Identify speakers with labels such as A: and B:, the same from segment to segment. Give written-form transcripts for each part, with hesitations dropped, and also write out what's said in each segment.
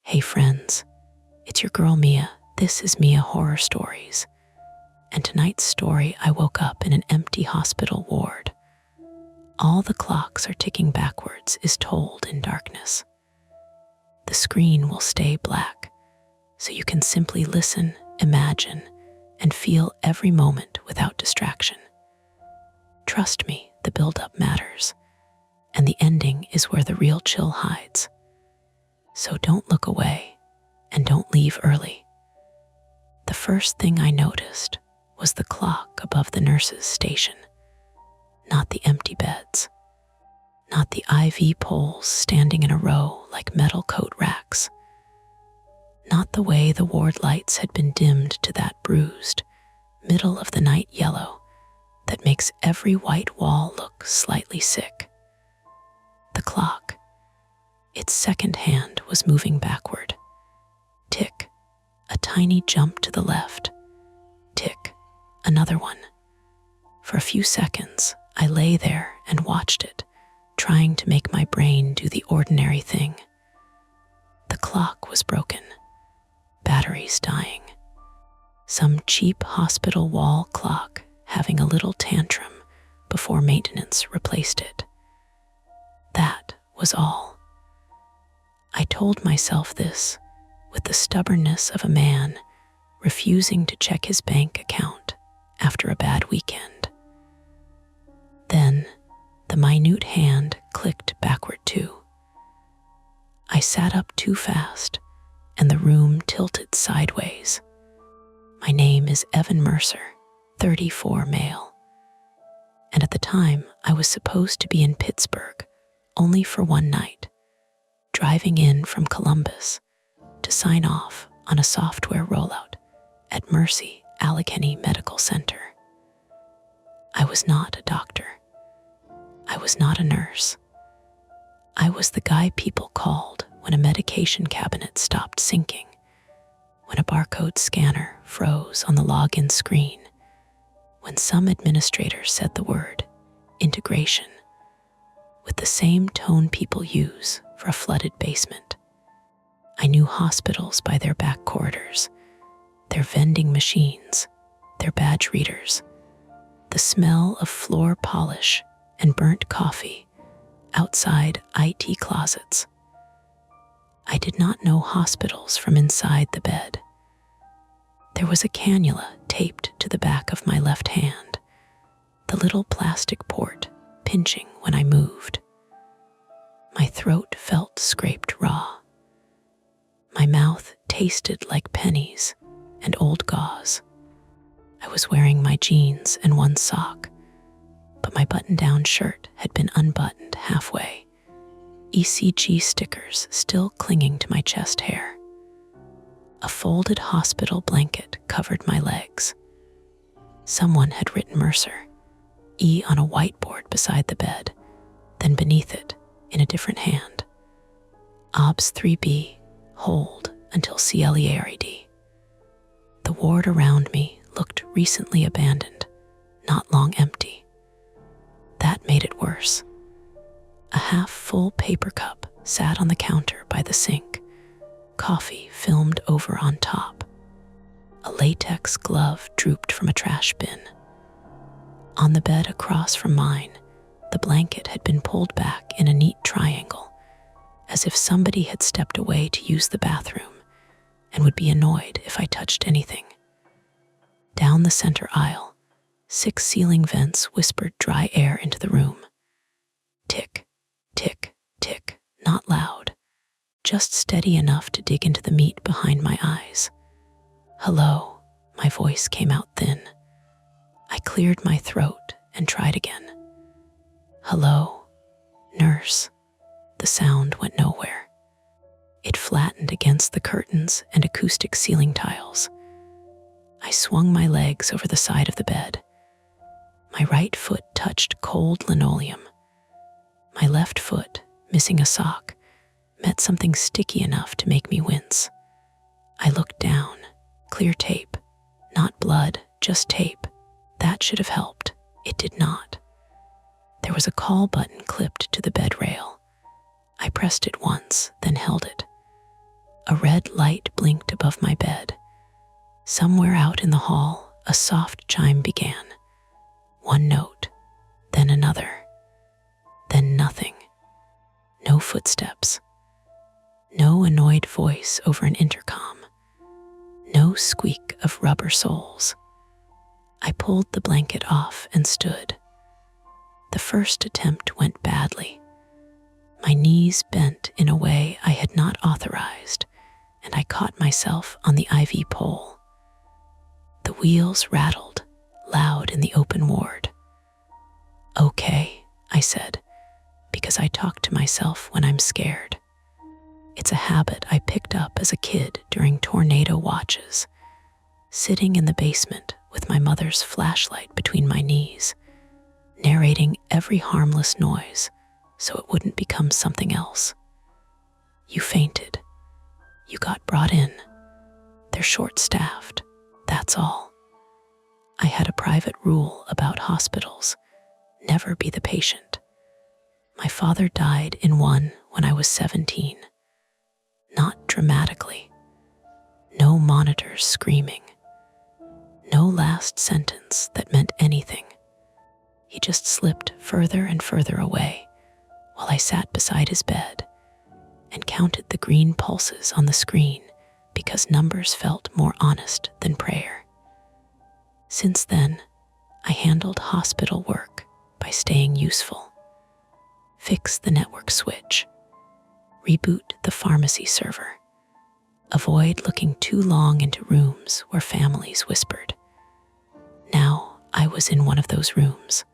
A: Hey friends, it's your girl Mia. This is Mia Horror Stories. And tonight's story, I woke up in an empty hospital ward. All the clocks are ticking backwards is told in darkness. The screen will stay black, so you can simply listen, imagine, and feel every moment without distraction. Trust me, the build-up matters, and the ending is where the real chill hides. So don't look away, and don't leave early. The first thing I noticed was the clock above the nurse's station, not the empty beds, not the IV poles standing in a row like metal coat racks, not the way the ward lights had been dimmed to that bruised, middle-of-the-night yellow that makes every white wall look slightly sick. The clock, its second hand was moving backward. Tick, a tiny jump to the left. Tick, another one. For a few seconds, I lay there and watched it, trying to make my brain do the ordinary thing. The clock was broken. Batteries dying. Some cheap hospital wall clock having a little tantrum before maintenance replaced it. That was all. I told myself this with the stubbornness of a man refusing to check his bank account after a bad weekend. Then, the minute hand clicked backward too. I sat up too fast, and the room tilted sideways. My name is Evan Mercer, 34 male. And at the time, I was supposed to be in Pittsburgh, only for one night, driving in from Columbus to sign off on a software rollout at Mercy Allegheny Medical Center. I was not a doctor. I was not a nurse. I was the guy people called when a medication cabinet stopped syncing, when a barcode scanner froze on the login screen, when some administrator said the word integration with the same tone people use for a flooded basement. I knew hospitals by their back corridors, their vending machines, their badge readers, the smell of floor polish and burnt coffee outside IT closets. I did not know hospitals from inside the bed. There was a cannula taped to the back of my left hand, the little plastic port pinching when I moved. My throat felt scraped raw. My mouth tasted like pennies and old gauze. I was wearing my jeans and one sock, but my button-down shirt had been unbuttoned halfway, ECG stickers still clinging to my chest hair. A folded hospital blanket covered my legs. Someone had written Mercer, E on a whiteboard beside the bed, then beneath it, in a different hand, OBS 3B, hold until CLEARED. The ward around me looked recently abandoned, not long empty. That made it worse. A half-full paper cup sat on the counter by the sink, coffee filmed over on top. A latex glove drooped from a trash bin. On the bed across from mine, the blanket had been pulled back in a neat triangle, as if somebody had stepped away to use the bathroom and would be annoyed if I touched anything. Down the center aisle, 6 ceiling vents whispered dry air into the room. Tick, tick, tick, not loud, just steady enough to dig into the meat behind my eyes. Hello, my voice came out thin. I cleared my throat and tried again. Hello, nurse. The sound went nowhere. It flattened against the curtains and acoustic ceiling tiles. I swung my legs over the side of the bed. My right foot touched cold linoleum. My left foot, missing a sock, met something sticky enough to make me wince. I looked down. Clear tape. Not blood, just tape. That should have helped. It did not. There was a call button clipped to the bed rail. I pressed it once, then held it. A red light blinked above my bed. Somewhere out in the hall, a soft chime began. One note, then another, then nothing. No footsteps. No annoyed voice over an intercom. No squeak of rubber soles. I pulled the blanket off and stood. The first attempt went badly. My knees bent in a way I had not authorized, and I caught myself on the IV pole. The wheels rattled, loud in the open ward. "Okay," I said, because I talk to myself when I'm scared. It's a habit I picked up as a kid during tornado watches, sitting in the basement with my mother's flashlight between my knees, narrating every harmless noise so it wouldn't become something else. You fainted. You got brought in. They're short-staffed, that's all. I had a private rule about hospitals: never be the patient. My father died in one when I was 17. Not dramatically. No monitors screaming. No last sentence that meant anything. He just slipped further and further away while I sat beside his bed and counted the green pulses on the screen because numbers felt more honest than prayer. Since then, I handled hospital work by staying useful. Fix the network switch. Reboot the pharmacy server. Avoid looking too long into rooms where families whispered. Now I was in one of those rooms.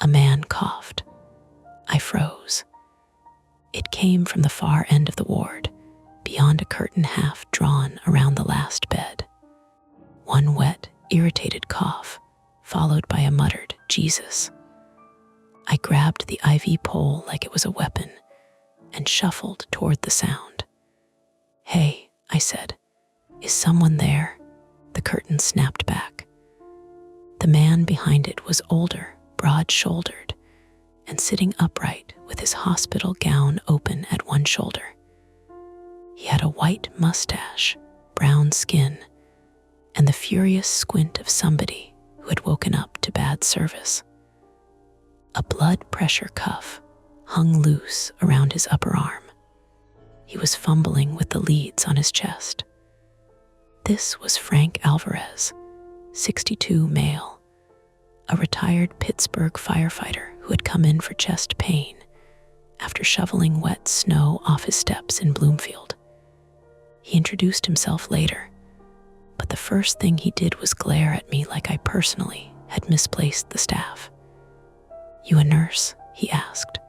A: A man coughed. I froze. It came from the far end of the ward, beyond a curtain half drawn around the last bed. One wet, irritated cough, followed by a muttered "Jesus." I grabbed the IV pole like it was a weapon and shuffled toward the sound. "Hey," I said, "is someone there?" The curtain snapped back. The man behind it was older, broad-shouldered, and sitting upright with his hospital gown open at one shoulder. He had a white mustache, brown skin, and the furious squint of somebody who had woken up to bad service. A blood pressure cuff hung loose around his upper arm. He was fumbling with the leads on his chest. This was Frank Alvarez, 62 male, a retired Pittsburgh firefighter who had come in for chest pain after shoveling wet snow off his steps in Bloomfield. He introduced himself later, but the first thing he did was glare at me like I personally had misplaced the staff. "You a nurse?" he asked.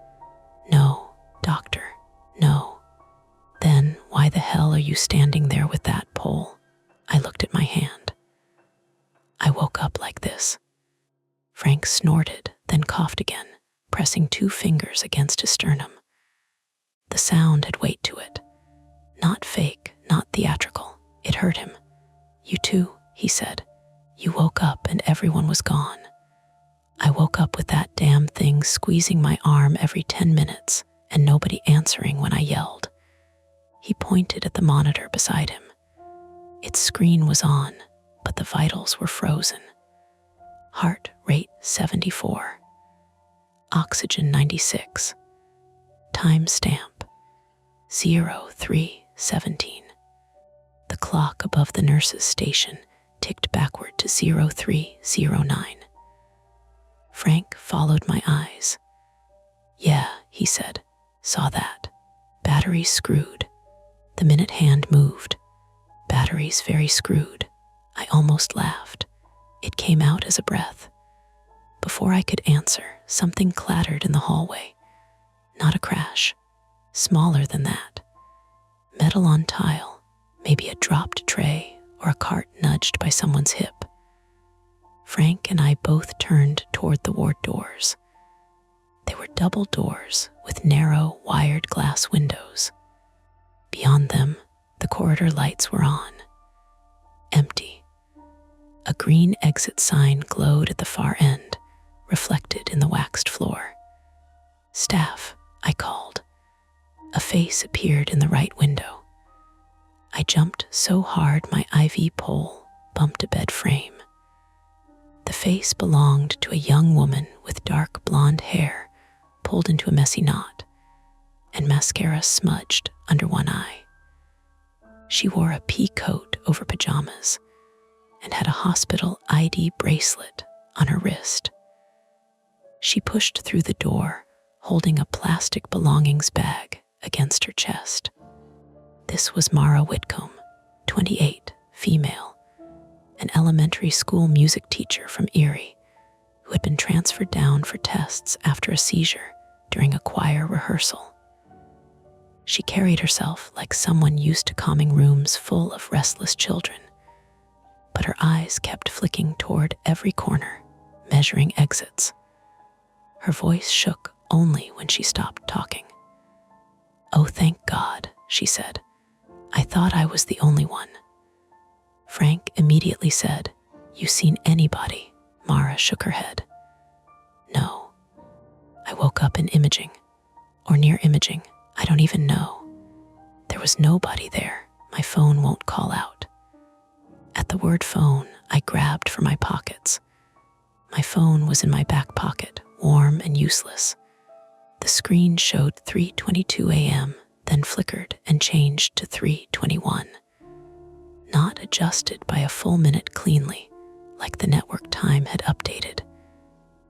A: "No, doctor, no." "Then why the hell are you standing there with that pole?" I looked at my hand. "I woke up like this." Frank snorted, then coughed again, pressing 2 fingers against his sternum. The sound had weight to it. Not fake, not theatrical. It hurt him. "You too," he said. "You woke up and everyone was gone." I woke up with that damn thing squeezing my arm every 10 minutes and nobody answering when I yelled. He pointed at the monitor beside him. Its screen was on, but the vitals were frozen. Heart rate 74. Oxygen 96. Time stamp 03:17. The clock above the nurse's station ticked backward to 03:09. Frank followed my eyes. "Yeah," he said. "Saw that. Batteries screwed." The minute hand moved. "Batteries very screwed." I almost laughed. It came out as a breath. Before I could answer, something clattered in the hallway. Not a crash. Smaller than that. Metal on tile, maybe a dropped tray or a cart nudged by someone's hip. Frank and I both turned toward the ward doors. They were double doors with narrow, wired glass windows. Beyond them, the corridor lights were on. Empty. A green exit sign glowed at the far end, reflected in the waxed floor. "Staff," I called. A face appeared in the right window. I jumped so hard my IV pole bumped a bed frame. The face belonged to a young woman with dark blonde hair pulled into a messy knot and mascara smudged under one eye. She wore a pea coat over pajamas and had a hospital ID bracelet on her wrist. She pushed through the door, holding a plastic belongings bag against her chest. This was Mara Whitcomb, 28, female, an elementary school music teacher from Erie, who had been transferred down for tests after a seizure during a choir rehearsal. She carried herself like someone used to calming rooms full of restless children, but her eyes kept flicking toward every corner, measuring exits. Her voice shook only when she stopped talking. "Oh, thank God," she said. "I thought I was the only one." Frank immediately said, "You seen anybody?" Mara shook her head. "No. I woke up in imaging, or near imaging. I don't even know. There was nobody there. My phone won't call out." At the word phone, I grabbed for my pockets. My phone was in my back pocket, warm and useless. The screen showed 3:22 a.m., then flickered and changed to 3:21. Not adjusted by a full minute cleanly, like the network time had updated.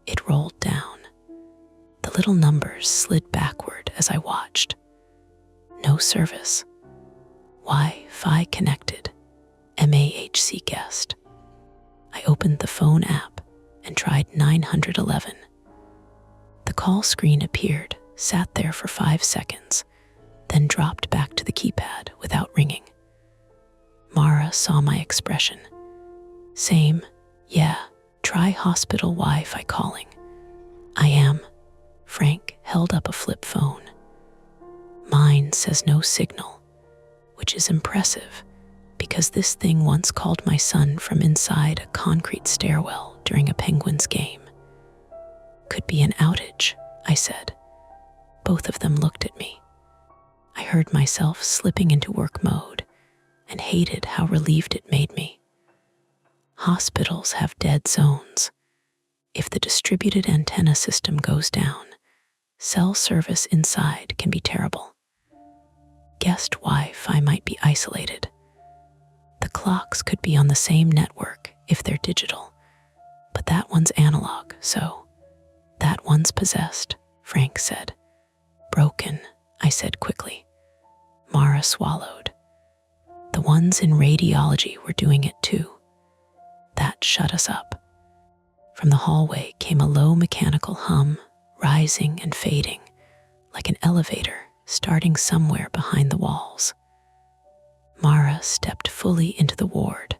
A: It rolled down. The little numbers slid backward as I watched. No service. Wi-Fi connected. MAHC guest. I opened the phone app and tried 911. The call screen appeared, sat there for 5 seconds, then dropped back to the keypad without ringing. Mara saw my expression. "Same, yeah, try hospital Wi-Fi calling." "I am." Frank held up a flip phone. "Mine says no signal," which is impressive because this thing once called my son from inside a concrete stairwell during a Penguins game. "Could be an outage," I said. Both of them looked at me. I heard myself slipping into work mode and hated how relieved it made me. Hospitals have dead zones. If the distributed antenna system goes down, cell service inside can be terrible. Guest Wi-Fi might be isolated. The clocks could be on the same network if they're digital, but that one's analog, so that one's possessed, Frank said. "Broken," I said quickly. Mara swallowed. "The ones in radiology were doing it too." That shut us up. From the hallway came a low mechanical hum, rising and fading, like an elevator starting somewhere behind the walls. Mara stepped fully into the ward.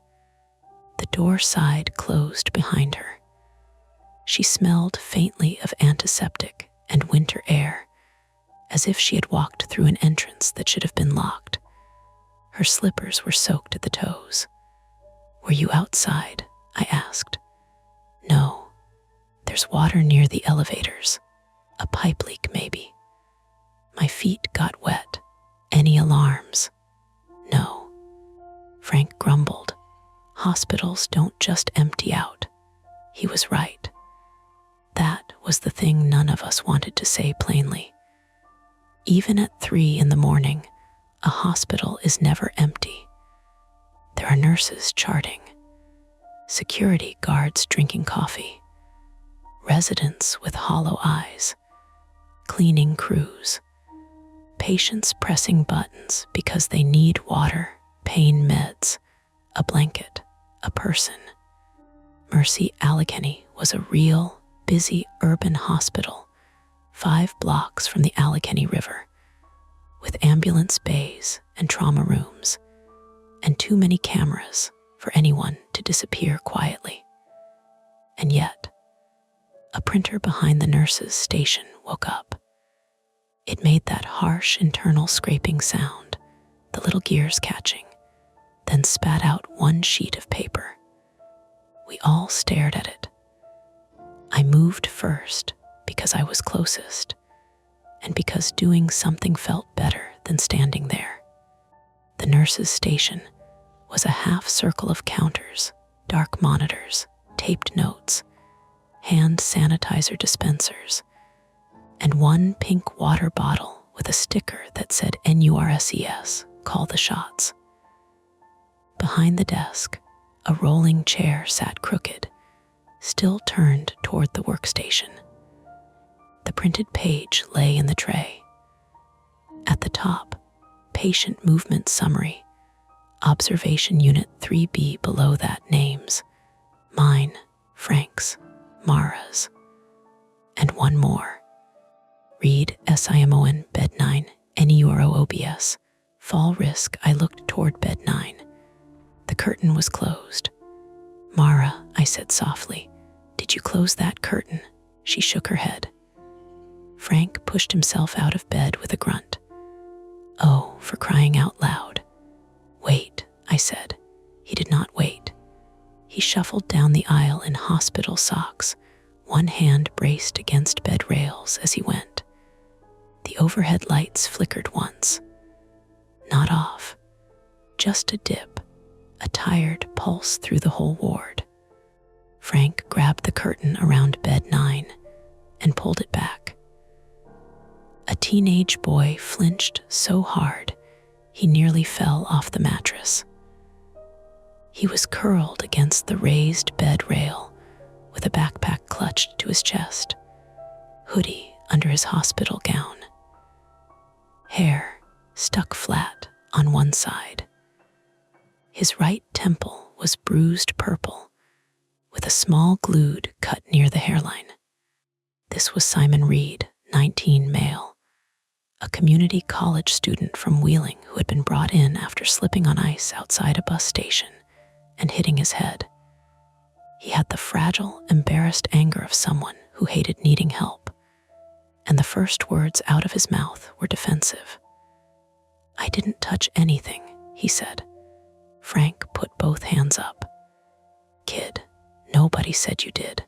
A: The door side closed behind her. She smelled faintly of antiseptic and winter air, as if she had walked through an entrance that should have been locked. Her slippers were soaked at the toes. "Were you outside?" I asked. "No. There's water near the elevators. A pipe leak, maybe." My feet got wet. "Any alarms?" "No." Frank grumbled. "Hospitals don't just empty out." He was right. That was the thing none of us wanted to say plainly. Even at 3 in the morning, a hospital is never empty. There are nurses charting, security guards drinking coffee, residents with hollow eyes, cleaning crews, patients pressing buttons because they need water, pain meds, a blanket, a person. Mercy Allegheny was a real, busy urban hospital 5 blocks from the Allegheny River, with ambulance bays and trauma rooms, and too many cameras for anyone to disappear quietly. And yet, a printer behind the nurse's station woke up. It made that harsh internal scraping sound, the little gears catching, then spat out one sheet of paper. We all stared at it. I moved first because I was closest, and because doing something felt better than standing there. The nurse's station was a half circle of counters, dark monitors, taped notes, hand sanitizer dispensers, and one pink water bottle with a sticker that said NURSES, call the shots. Behind the desk, a rolling chair sat crooked, still turned toward the workstation. The printed page lay in the tray. At the top, patient movement summary, observation unit 3B below that names, mine, Frank's, Mara's, and one more. Read SIMON bed 9, NEUROOBS, fall risk. I looked toward bed 9. The curtain was closed. Mara, I said softly, did you close that curtain? She shook her head. Frank pushed himself out of bed with a grunt. Oh, for crying out loud. Wait, I said. He did not wait. He shuffled down the aisle in hospital socks, one hand braced against bed rails as he went. The overhead lights flickered once. Not off, just a dip, a tired pulse through the whole ward. Frank grabbed the curtain around bed 9 and pulled it back. A teenage boy flinched so hard he nearly fell off the mattress. He was curled against the raised bed rail with a backpack clutched to his chest, hoodie under his hospital gown. Hair stuck flat on one side. His right temple was bruised purple, with a small glued cut near the hairline. This was Simon Reed, 19, male, a community college student from Wheeling who had been brought in after slipping on ice outside a bus station and hitting his head. He had the fragile, embarrassed anger of someone who hated needing help, and the first words out of his mouth were defensive. I didn't touch anything, he said. Frank put both hands up. Kid, nobody said you did.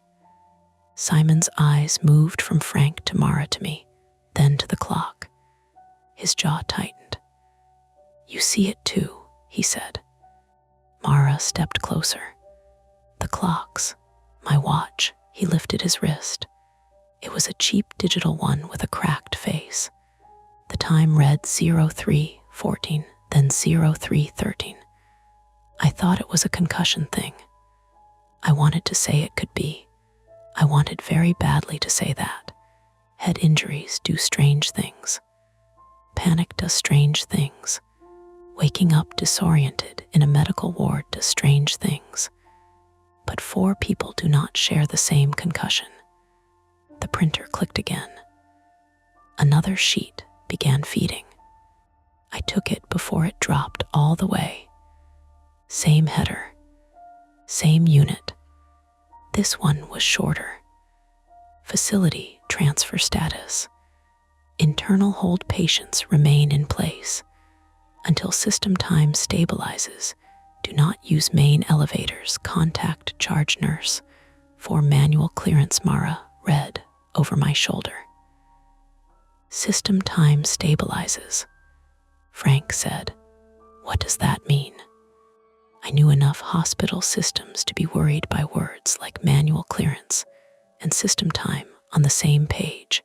A: Simon's eyes moved from Frank to Mara to me, then to the clock. His jaw tightened. You see it too, he said. Mara stepped closer. The clocks, my watch. He lifted his wrist. It was a cheap digital one with a cracked face. The time read 03:14, then 03:13. I thought it was a concussion thing. I wanted to say it could be. I wanted very badly to say that. Head injuries do strange things. Panic does strange things. Waking up disoriented in a medical ward does strange things. But 4 people do not share the same concussion. The printer clicked again. Another sheet began feeding. I took it before it dropped all the way. Same header, same unit. This one was shorter. Facility transfer status. Internal hold patients remain in place. Until system time stabilizes, do not use main elevators. Contact charge nurse for manual clearance. Mara read over my shoulder. System time stabilizes, Frank said. What does that mean? I knew enough hospital systems to be worried by words like manual clearance and system time on the same page,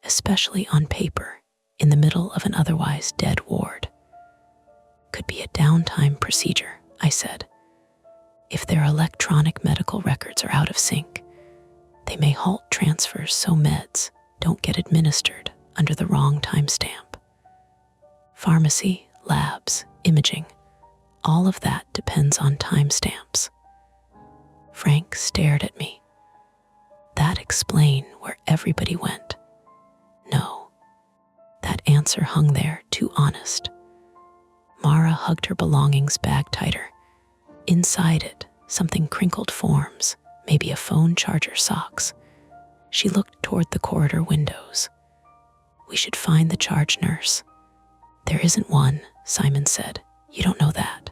A: especially on paper in the middle of an otherwise dead ward. Could be a downtime procedure, I said. If their electronic medical records are out of sync, they may halt transfers so meds don't get administered under the wrong timestamp. Pharmacy, labs, imaging, all of that depends on timestamps. Frank stared at me. That explain where everybody went? No. That answer hung there, too honest. Mara hugged her belongings bag tighter. Inside it, something crinkled forms, maybe a phone charger, socks. She looked toward the corridor windows. We should find the charge nurse. There isn't one, Simon said. You don't know that.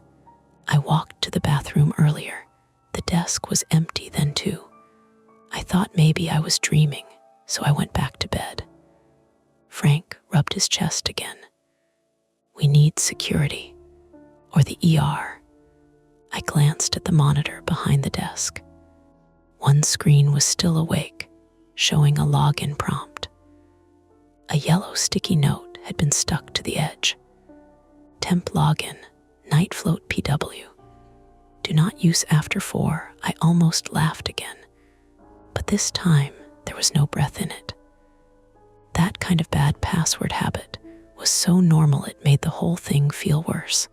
A: I walked to the bathroom earlier. The desk was empty then too. I thought maybe I was dreaming, so I went back to bed. Frank rubbed his chest again. We need security, the ER. I glanced at the monitor behind the desk. One screen was still awake, showing a login prompt. A yellow sticky note had been stuck to the edge. Temp login, night float PW. Do not use after 4. I almost laughed again, but this time there was no breath in it. That kind of bad password habit was so normal it made the whole thing feel worse.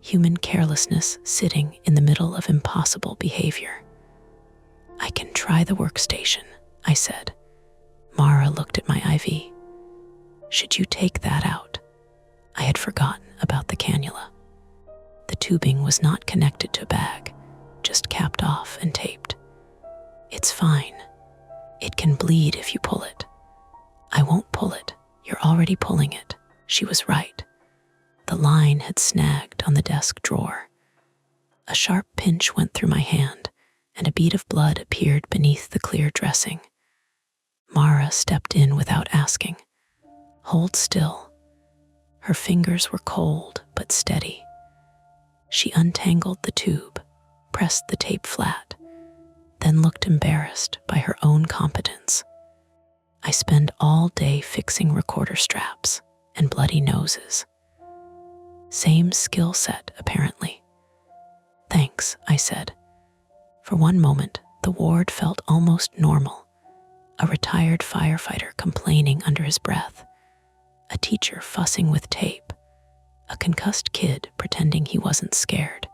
A: Human carelessness sitting in the middle of impossible behavior. I can try the workstation, I said. Mara looked at my IV. Should you take that out? I had forgotten about the cannula. The tubing was not connected to a bag, just capped off and taped. It's fine. It can bleed if you pull it. I won't pull it. You're already pulling it. She was right. The line had snagged on the desk drawer. A sharp pinch went through my hand, and a bead of blood appeared beneath the clear dressing. Mara stepped in without asking. Hold still. Her fingers were cold but steady. She untangled the tube, pressed the tape flat, then looked embarrassed by her own competence. I spend all day fixing recorder straps and bloody noses. Same skill set, apparently. Thanks, I said. For one moment, the ward felt almost normal. A retired firefighter complaining under his breath. A teacher fussing with tape. A concussed kid pretending he wasn't scared.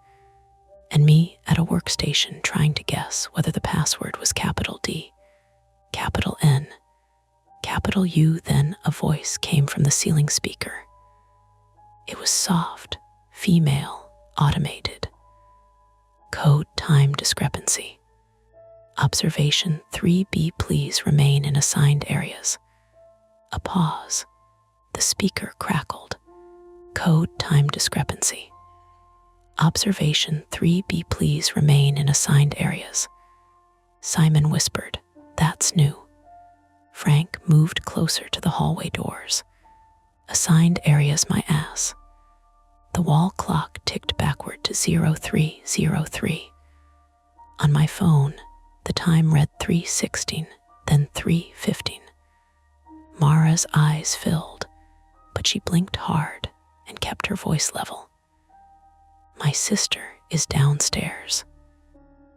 A: And me at a workstation trying to guess whether the password was capital D, capital N, capital U. Then a voice came from the ceiling speaker. It was soft, female, automated. Code time discrepancy. Observation 3B, please remain in assigned areas. A pause. The speaker crackled. Code time discrepancy. Observation 3B, please remain in assigned areas. Simon whispered, that's new. Frank moved closer to the hallway doors. Assigned areas, my ass. The wall clock ticked backward to 0303. On my phone, the time read 3:16, then 3:15. Mara's eyes filled, but she blinked hard and kept her voice level. My sister is downstairs.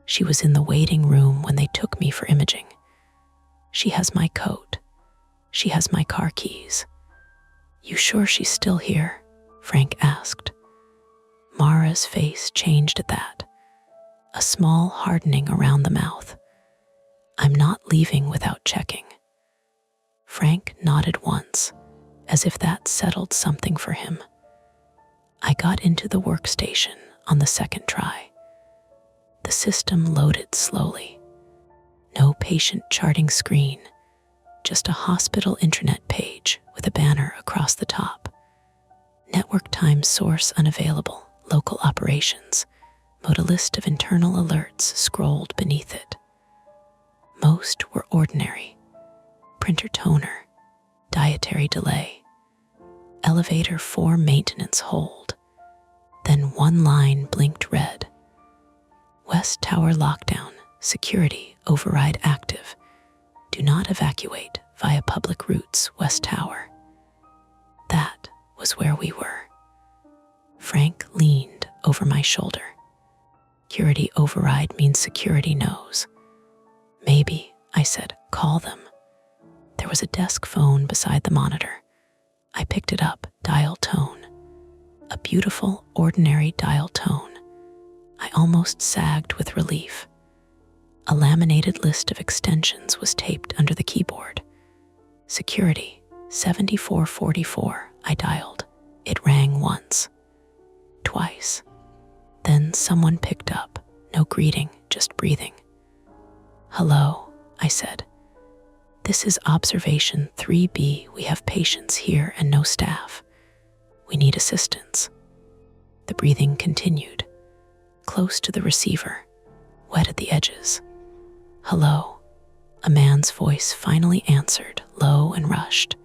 A: She was in the waiting room when they took me for imaging. She has my coat. She has my car keys. You sure she's still here? Frank asked. Mara's face changed at that. A small hardening around the mouth. I'm not leaving without checking. Frank nodded once, as if that settled something for him. I got into the workstation on the second try. The system loaded slowly. No patient charting screen, just a hospital intranet page with a banner across the top. Network time source unavailable, local operations, but a list of internal alerts scrolled beneath it. Most were ordinary. Printer toner, dietary delay, elevator 4 maintenance hold. Then one line blinked red. West Tower lockdown, security override active. Do not evacuate via public routes, West Tower. That was where we were. Frank leaned over my shoulder. Security override means security knows. Maybe, I said, call them. There was a desk phone beside the monitor. I picked it up, dial tone. A beautiful, ordinary dial tone. I almost sagged with relief. A laminated list of extensions was taped under the keyboard. Security, 7444, I dialed. It rang once. Twice. Then someone picked up. No greeting, just breathing. Hello, I said. This is observation 3B. We have patients here and no staff. We need assistance. The breathing continued. Close to the receiver, wet at the edges. Hello. A man's voice finally answered, low and rushed.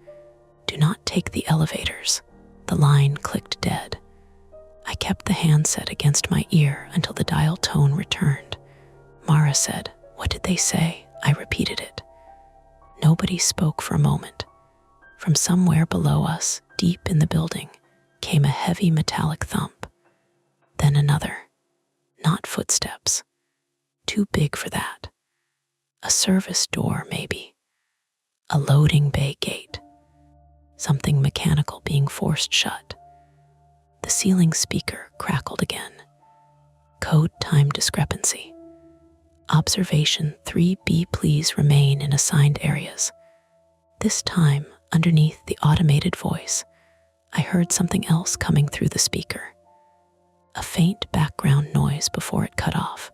A: Do not take the elevators. The line clicked dead. I kept the handset against my ear until the dial tone returned. Mara said, "What did they say?" I repeated it. Nobody spoke for a moment. From somewhere below us, deep in the building, came a heavy metallic thump. Then another. Not footsteps. Too big for that. A service door, maybe. A loading bay gate. Something mechanical being forced shut. The ceiling speaker crackled again. Code time discrepancy. Observation 3B, please remain in assigned areas. This time, underneath the automated voice, I heard something else coming through the speaker. A faint background noise before it cut off.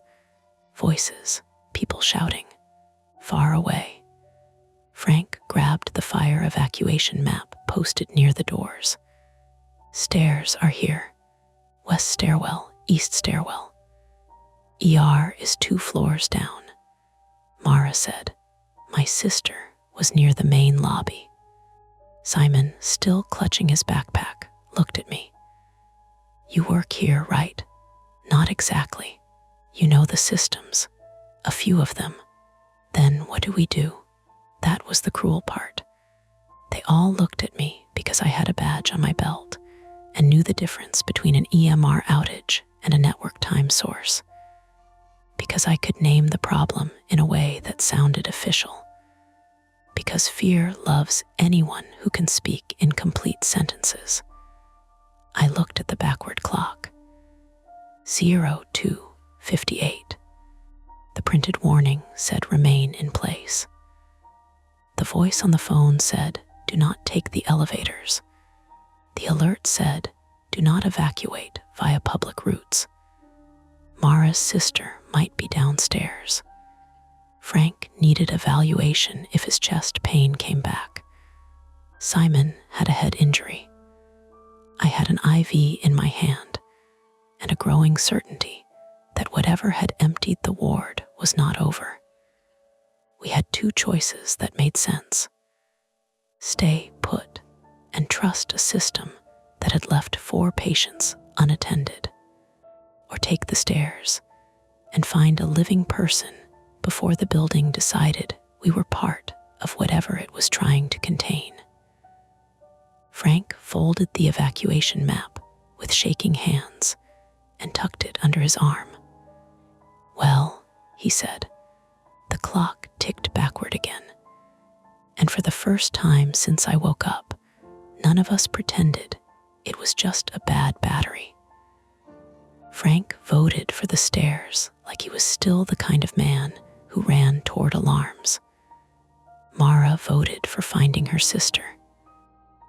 A: Voices, people shouting, far away. Frank grabbed the fire evacuation map posted near the doors. Stairs are here. West stairwell, east stairwell. ER is 2 floors down. Mara said. My sister was near the main lobby. Simon, still clutching his backpack, looked at me. You work here, right? Not exactly. You know the systems. A few of them. Then what do we do? That was the cruel part. They all looked at me because I had a badge on my belt and knew the difference between an EMR outage and a network time source. Because I could name the problem in a way that sounded official. Because fear loves anyone who can speak in complete sentences. I looked at the backward clock. 02:58. The printed warning said remain in place. The voice on the phone said, do not take the elevators. The alert said, do not evacuate via public routes. Mara's sister might be downstairs. Frank needed evaluation if his chest pain came back. Simon had a head injury. I had an IV in my hand and a growing certainty that whatever had emptied the ward was not over. We had 2 choices that made sense. Stay put and trust a system that had left 4 patients unattended, or take the stairs and find a living person before the building decided we were part of whatever it was trying to contain. Frank folded the evacuation map with shaking hands and tucked it under his arm. Well, he said, the clock ticked backward again. And for the first time since I woke up, none of us pretended it was just a bad battery. Frank voted for the stairs like he was still the kind of man who ran toward alarms. Mara voted for finding her sister.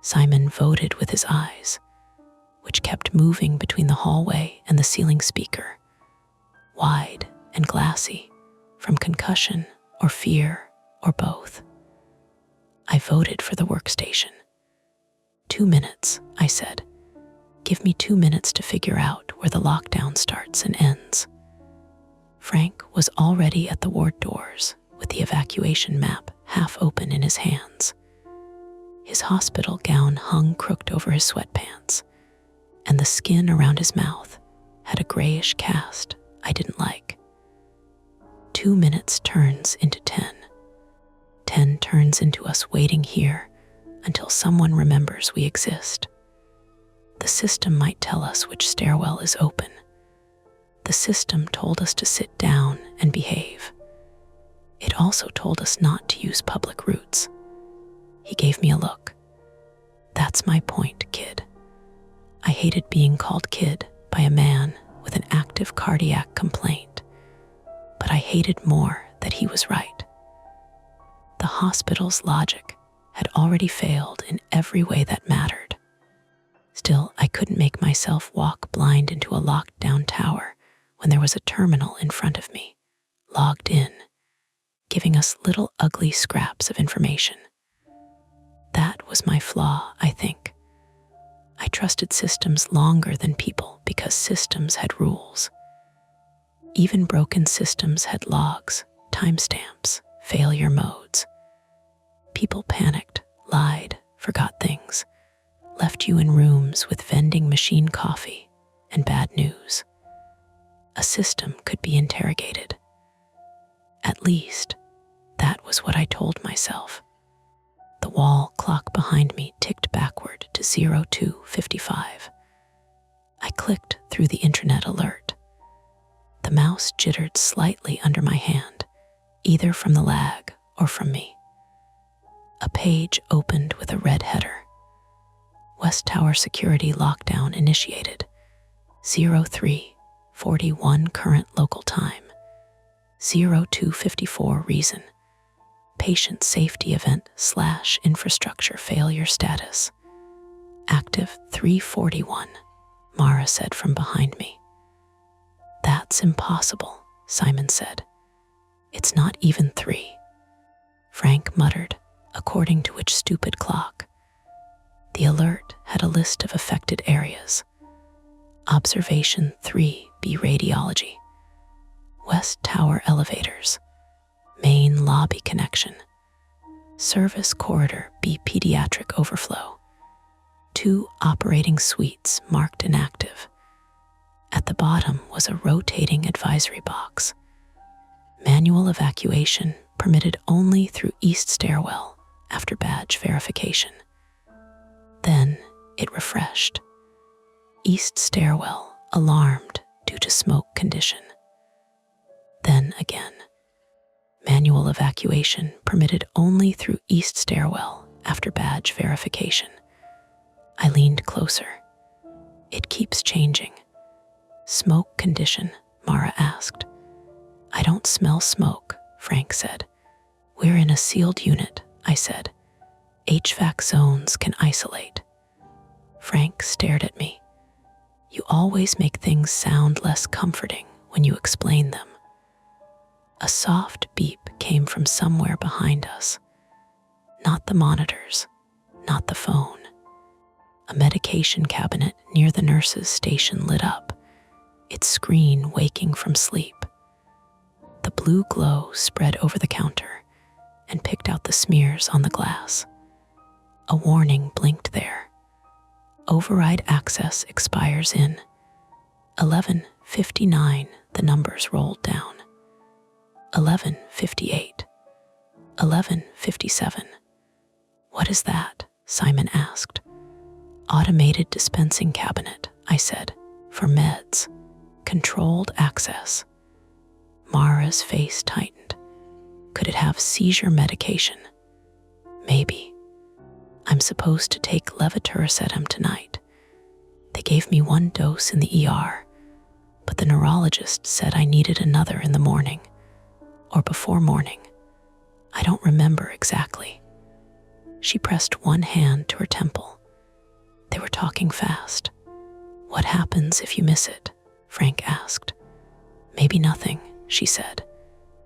A: Simon voted with his eyes, which kept moving between the hallway and the ceiling speaker, wide and glassy, from concussion or fear or both. I voted for the workstation. 2 minutes, I said. Give me 2 minutes to figure out where the lockdown starts and ends. Frank was already at the ward doors with the evacuation map half open in his hands. His hospital gown hung crooked over his sweatpants, and the skin around his mouth had a grayish cast I didn't like. 2 minutes turns into 10. 10 turns into us waiting here until someone remembers we exist. The system might tell us which stairwell is open. The system told us to sit down and behave. It also told us not to use public routes. He gave me a look. That's my point, kid. I hated being called kid by a man with an active cardiac complaint, but I hated more that he was right. The hospital's logic had already failed in every way that mattered. Still, I couldn't make myself walk blind into a locked-down tower when there was a terminal in front of me, logged in, giving us little ugly scraps of information. That was my flaw, I think. I trusted systems longer than people because systems had rules. Even broken systems had logs, timestamps, failure modes. People panicked, lied, forgot things, left you in rooms with vending machine coffee and bad news. A system could be interrogated. At least, that was what I told myself. The wall clock behind me ticked backward to 02:55. I clicked through the internet alert. The mouse jittered slightly under my hand, either from the lag or from me. A page opened with a red header. West Tower security lockdown initiated. 03:41 current local time. 02:54 reason. Patient safety event / infrastructure failure status. Active 3:41, Mara said from behind me. That's impossible, Simon said. It's not even 3. Frank muttered, according to which stupid clock? The alert had a list of affected areas. Observation 3B radiology. West Tower elevators. Main lobby connection. Service corridor B pediatric overflow. 2 operating suites marked inactive. At the bottom was a rotating advisory box. Manual evacuation permitted only through east stairwell after badge verification. Then it refreshed. East stairwell alarmed due to smoke condition. Then again. Manual evacuation permitted only through east stairwell after badge verification. I leaned closer. It keeps changing. Smoke condition, Mara asked. I don't smell smoke, Frank said. We're in a sealed unit, I said. HVAC zones can isolate. Frank stared at me. You always make things sound less comforting when you explain them. A soft beep came from somewhere behind us. Not the monitors, not the phone. A medication cabinet near the nurse's station lit up, its screen waking from sleep. The blue glow spread over the counter and picked out the smears on the glass. A warning blinked there. Override access expires in 11:59. The numbers rolled down. 11:58. 11:57. What is that? Simon asked. Automated dispensing cabinet, I said, for meds. Controlled access. Mara's face tightened. Could it have seizure medication? Maybe. I'm supposed to take levetiracetam tonight. They gave me 1 dose in the ER, but the neurologist said I needed another in the morning, or before morning. I don't remember exactly. She pressed one hand to her temple. They were talking fast. What happens if you miss it? Frank asked. Maybe nothing, she said,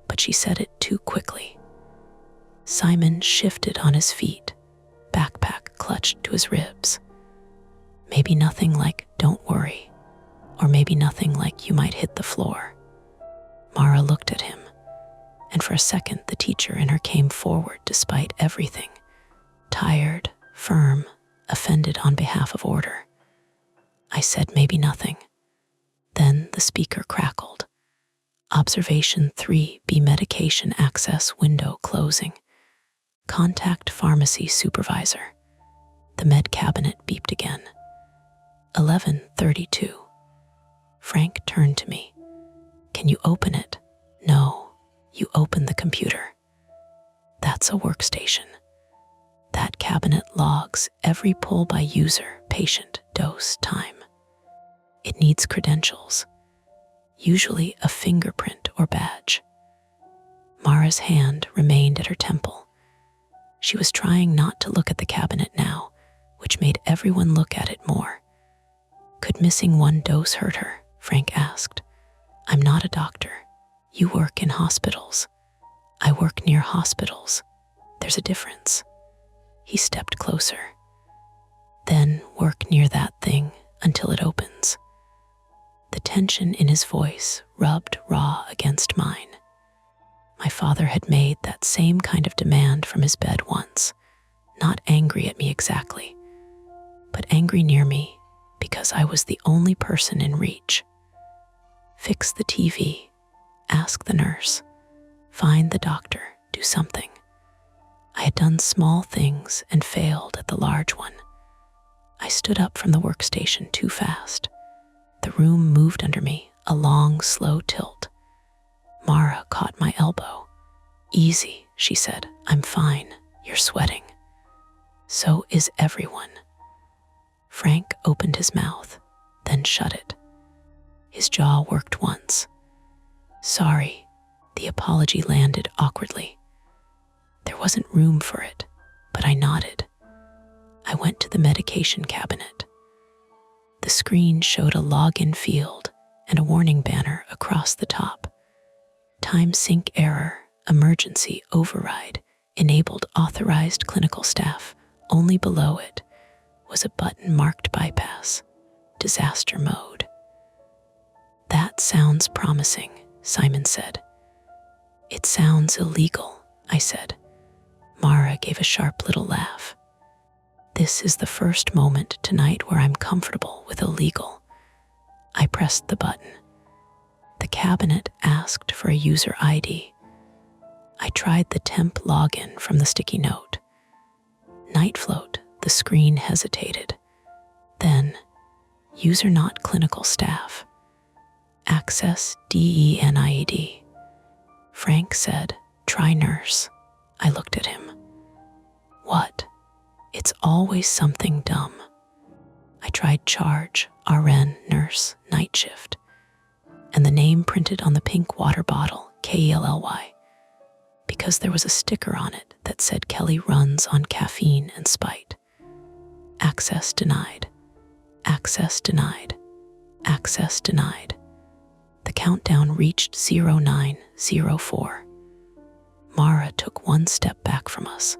A: but she said it too quickly. Simon shifted on his feet, backpack clutched to his ribs. Maybe nothing like don't worry, or maybe nothing like you might hit the floor. Mara looked at him, and for a second the teacher in her came forward despite everything, tired, firm, offended on behalf of order. I said maybe nothing. Then the speaker crackled. Observation 3B medication access window closing. Contact pharmacy supervisor. The med cabinet beeped again. 11:32. Frank turned to me. Can you open it? No, you open the computer. That's a workstation. That cabinet logs every pull by user, patient, dose, time. It needs credentials, usually a fingerprint or badge. Mara's hand remained at her temple. She was trying not to look at the cabinet now, which made everyone look at it more. Could missing 1 dose hurt her? Frank asked. I'm not a doctor. You work in hospitals. I work near hospitals. There's a difference. He stepped closer. Then work near that thing until it opens. The tension in his voice rubbed raw against mine. My father had made that same kind of demand from his bed once, not angry at me exactly, but angry near me because I was the only person in reach. Fix the TV, ask the nurse, find the doctor, do something. I had done small things and failed at the large one. I stood up from the workstation too fast. The room moved under me, a long, slow tilt. Mara caught my elbow. "Easy," she said. "I'm fine. You're sweating." "So is everyone." Frank opened his mouth, then shut it. His jaw worked once. "Sorry," the apology landed awkwardly. There wasn't room for it, but I nodded. I went to the medication cabinet. The screen showed a login field and a warning banner across the top. Time sync error, emergency override, enabled authorized clinical staff. Only below it was a button marked bypass, disaster mode. "That sounds promising," Simon said. "It sounds illegal," I said. Mara gave a sharp little laugh. "This is the first moment tonight where I'm comfortable with illegal." I pressed the button. The cabinet asked for a user ID. I tried the temp login from the sticky note. Night float, the screen hesitated. Then, user not clinical staff. Access DENIED. Frank said, "Try nurse." I looked at him. "What? It's always something dumb." I tried charge, RN, nurse, night shift, and the name printed on the pink water bottle, KELLY, because there was a sticker on it that said Kelly runs on caffeine and spite. Access denied. Access denied. Access denied. The countdown reached 0904. Mara took one step back from us.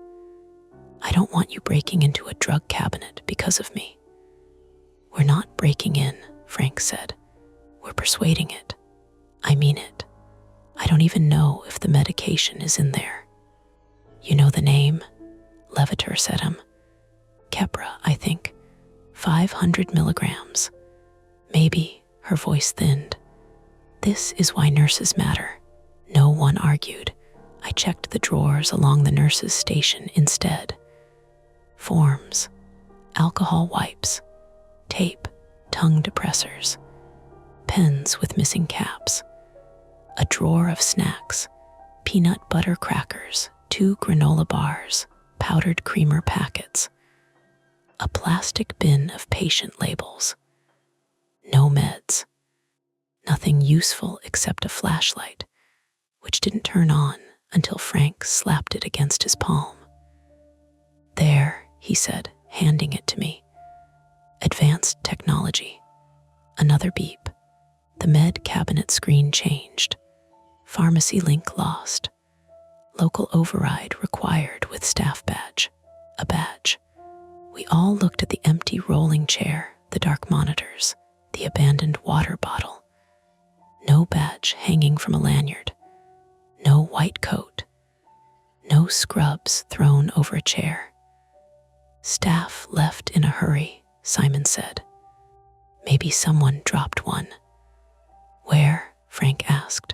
A: "I don't want you breaking into a drug cabinet because of me." "We're not breaking in," Frank said. "We're persuading it. I mean it. I don't even know if the medication is in there." "You know the name?" Levator said him. "Kepra, I think. 500 milligrams. Maybe," her voice thinned. "This is why nurses matter." No one argued. I checked the drawers along the nurse's station instead. Forms, alcohol wipes, tape, tongue depressors, pens with missing caps, a drawer of snacks, peanut butter crackers, 2 granola bars, powdered creamer packets, a plastic bin of patient labels. No meds. Nothing useful except a flashlight, which didn't turn on until Frank slapped it against his palm. "There," he said, handing it to me. "Advanced technology." Another beep. The med cabinet screen changed. Pharmacy link lost. Local override required with staff badge. A badge. We all looked at the empty rolling chair, the dark monitors, the abandoned water bottle. No badge hanging from a lanyard. No white coat. No scrubs thrown over a chair. "Staff left in a hurry," Simon said. "Maybe someone dropped one." "Where?" Frank asked.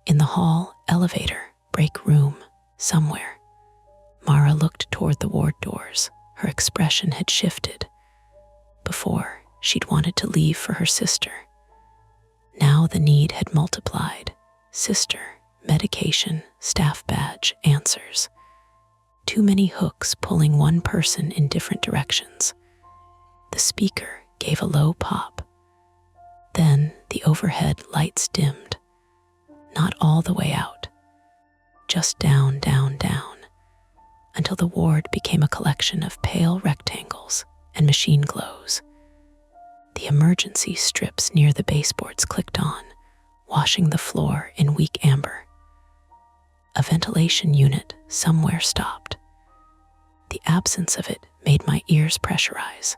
A: "In the hall, elevator, break room, somewhere." Mara looked toward the ward doors. Her expression had shifted. Before, she'd wanted to leave for her sister. Now the need had multiplied. Sister, medication, staff badge, answers. Too many hooks pulling one person in different directions. The speaker gave a low pop. Then the overhead lights dimmed. Not all the way out. Just down, down, down, until the ward became a collection of pale rectangles and machine glows. The emergency strips near the baseboards clicked on, washing the floor in weak amber. A ventilation unit somewhere stopped. The absence of it made my ears pressurize.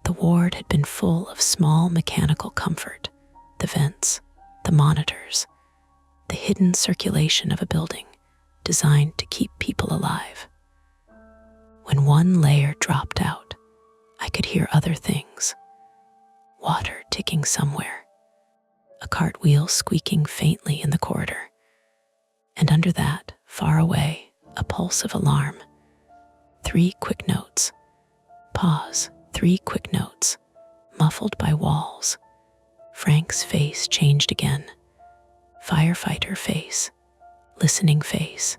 A: The ward had been full of small mechanical comfort, the vents, the monitors, the hidden circulation of a building designed to keep people alive. When one layer dropped out, I could hear other things. water ticking somewhere, a cartwheel squeaking faintly in the corridor, and under that, far away, a pulsive alarm. 3 quick notes. Pause. 3 quick notes, muffled by walls. Frank's face changed again. Firefighter face. Listening face.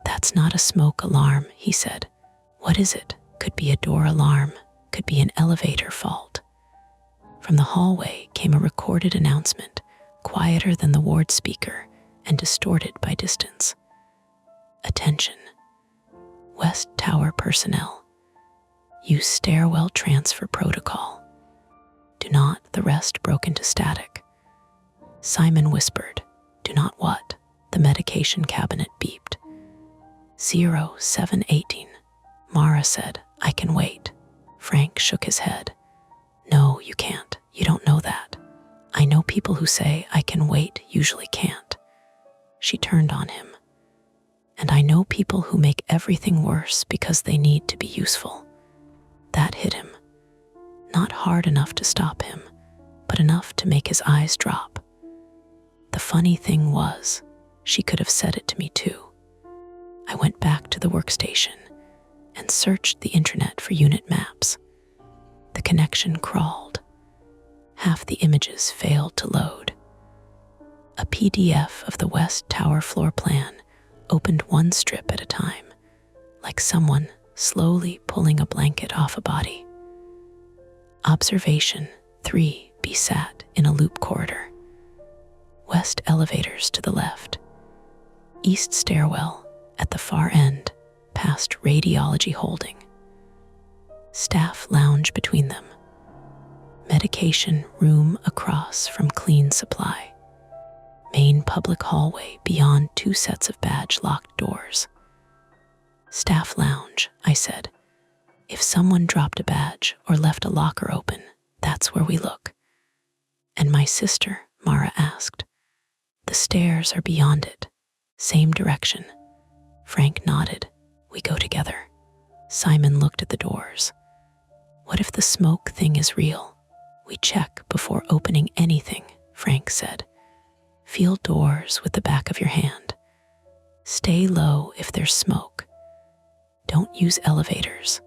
A: "That's not a smoke alarm," he said. "What is it? Could be a door alarm, could be an elevator fault." From the hallway came a recorded announcement, quieter than the ward speaker and distorted by distance. "Attention. West Tower personnel. Use stairwell transfer protocol." "Do not," the rest broke into static. Simon whispered, "Do not what?" The medication cabinet beeped. 0718. Mara said, "I can wait." Frank shook his head. "No, you can't. You don't know that. I know people who say I can wait usually can't." She turned on him. "And I know people who make everything worse because they need to be useful." That hit him. Not hard enough to stop him, but enough to make his eyes drop. The funny thing was, she could have said it to me too. I went back to the workstation and searched the internet for unit maps. The connection crawled. Half the images failed to load. A PDF of the West Tower floor plan opened one strip at a time, like someone slowly pulling a blanket off a body. Observation 3 be sat in a loop corridor. West elevators to the left. East stairwell at the far end, past radiology holding. Staff lounge between them. Medication room across from clean supply. Main public hallway beyond 2 sets of badge-locked doors. "Staff lounge," I said. "If someone dropped a badge or left a locker open, that's where we look." "And my sister?" Mara asked. "The stairs are beyond it. Same direction." Frank nodded. "We go together." Simon looked at the doors. "What if the smoke thing is real? We check before opening anything," Frank said. "Feel doors with the back of your hand. Stay low if there's smoke. Don't use elevators.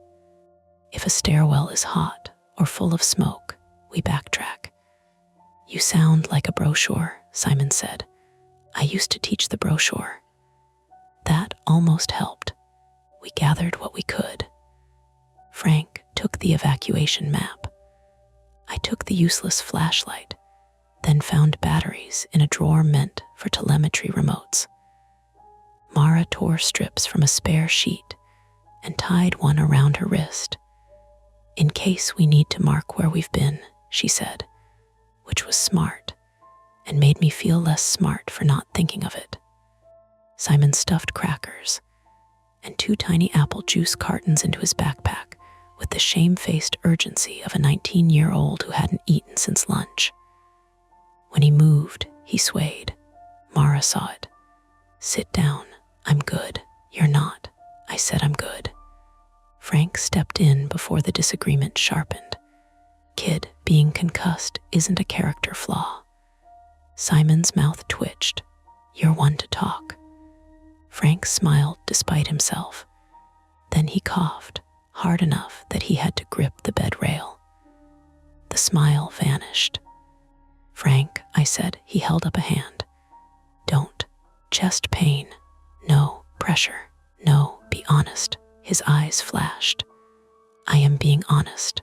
A: If a stairwell is hot or full of smoke, we backtrack." "You sound like a brochure," Simon said. "I used to teach the brochure." That almost helped. We gathered what we could. Frank took the evacuation map. I took the useless flashlight, then found batteries in a drawer meant for telemetry remotes. Mara tore strips from a spare sheet and tied one around her wrist. "In case we need to mark where we've been," she said, which was smart and made me feel less smart for not thinking of it. Simon stuffed crackers and 2 tiny apple juice cartons into his backpack with the shamefaced urgency of a 19-year-old who hadn't eaten since lunch. When he moved, he swayed. Mara saw it. "Sit down. I'm good." "You're not." I said I'm good. Frank stepped in before the disagreement sharpened. "Kid, being concussed isn't a character flaw." Simon's mouth twitched. "You're one to talk." Frank smiled despite himself. Then he coughed, hard enough that he had to grip the bed rail. The smile vanished. "Frank," I said. He held up a hand. "Don't. Chest pain. No. Pressure. No. Be honest." His eyes flashed. "I am being honest.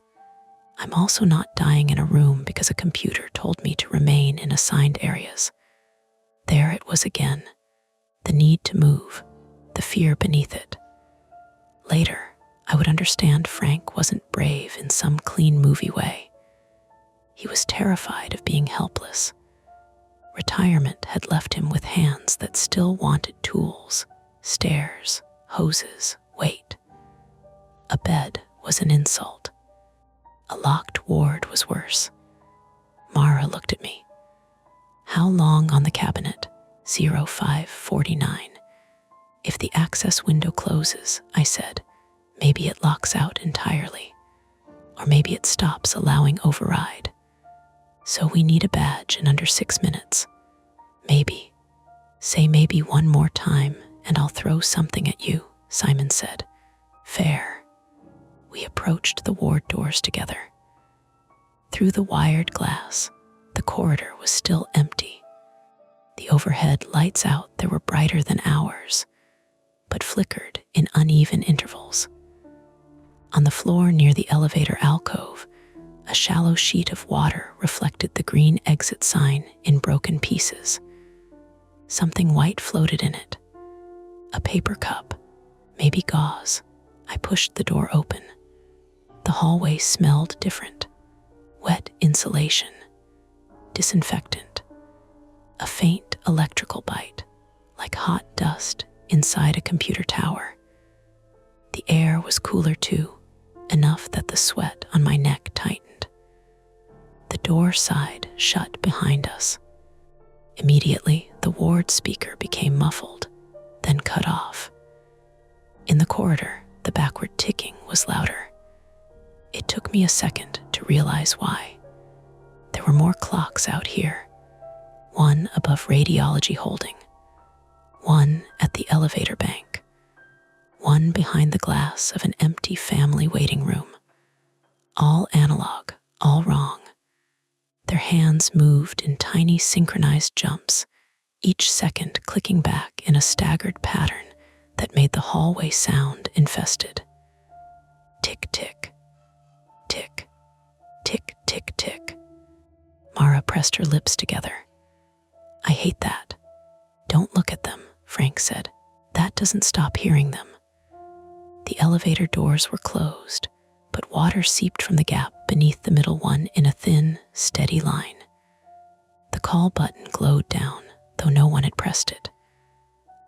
A: I'm also not dying in a room because a computer told me to remain in assigned areas." There it was again. The need to move, the fear beneath it. Later, I would understand Frank wasn't brave in some clean movie way. He was terrified of being helpless. Retirement had left him with hands that still wanted tools, stairs, hoses, weight. A bed was an insult. A locked ward was worse. Mara looked at me. "How long on the cabinet?" 0549. "If the access window closes," I said, "maybe it locks out entirely. Or maybe it stops allowing override." So we need a badge in under 6 minutes. Maybe. Say maybe one more time and I'll throw something at you, Simon said. Fair. We approached the ward doors together. Through the wired glass, the corridor was still empty. The overhead lights out there were brighter than ours, but flickered in uneven intervals. On the floor near the elevator alcove, a shallow sheet of water reflected the green exit sign in broken pieces. Something white floated in it. A paper cup, maybe gauze. I pushed the door open. The hallway smelled different. Wet insulation, disinfectant, a faint electrical bite, like hot dust inside a computer tower. The air was cooler too, enough that the sweat on my neck tightened. The door side shut behind us. Immediately, the ward speaker became muffled, then cut off. In the corridor, the backward ticking was louder. It took me a second to realize why. There were more clocks out here. One above radiology holding, one at the elevator bank, one behind the glass of an empty family waiting room. All analog, all wrong. Their hands moved in tiny synchronized jumps, each second clicking back in a staggered pattern that made the hallway sound infested. Tick-tick. Tick, tick, tick, tick. Mara pressed her lips together. I hate that. Don't look at them, Frank said. That doesn't stop hearing them. The elevator doors were closed, but water seeped from the gap beneath the middle one in a thin, steady line. The call button glowed down, though no one had pressed it.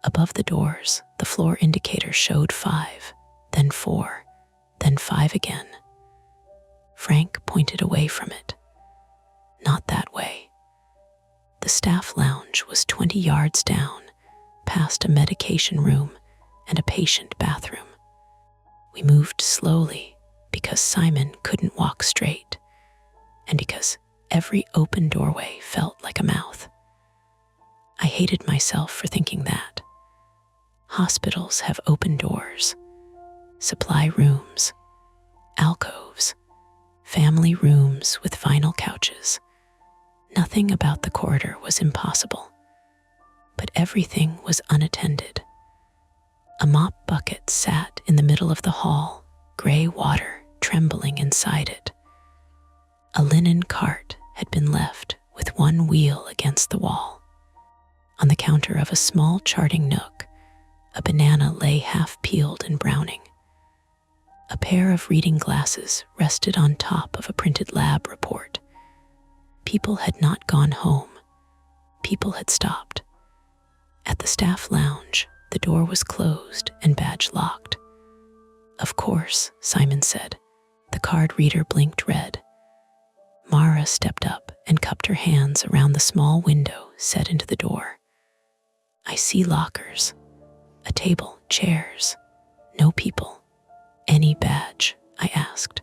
A: Above the doors, the floor indicator showed 5, then 4, then 5 again. Frank pointed away from it. Not that way. The staff lounge was 20 yards down, past a medication room and a patient bathroom. We moved slowly because Simon couldn't walk straight, and because every open doorway felt like a mouth. I hated myself for thinking that. Hospitals have open doors, supply rooms, alcoves, family rooms with vinyl couches. Nothing about the corridor was impossible, but everything was unattended. A mop bucket sat in the middle of the hall, gray water trembling inside it. A linen cart had been left with one wheel against the wall. On the counter of a small charting nook, a banana lay half-peeled and browning. A pair of reading glasses rested on top of a printed lab report. People had not gone home. People had stopped. At the staff lounge, the door was closed and badge locked. Of course, Simon said. The card reader blinked red. Mara stepped up and cupped her hands around the small window set into the door. I see lockers, a table, chairs, no people. Any badge? I asked.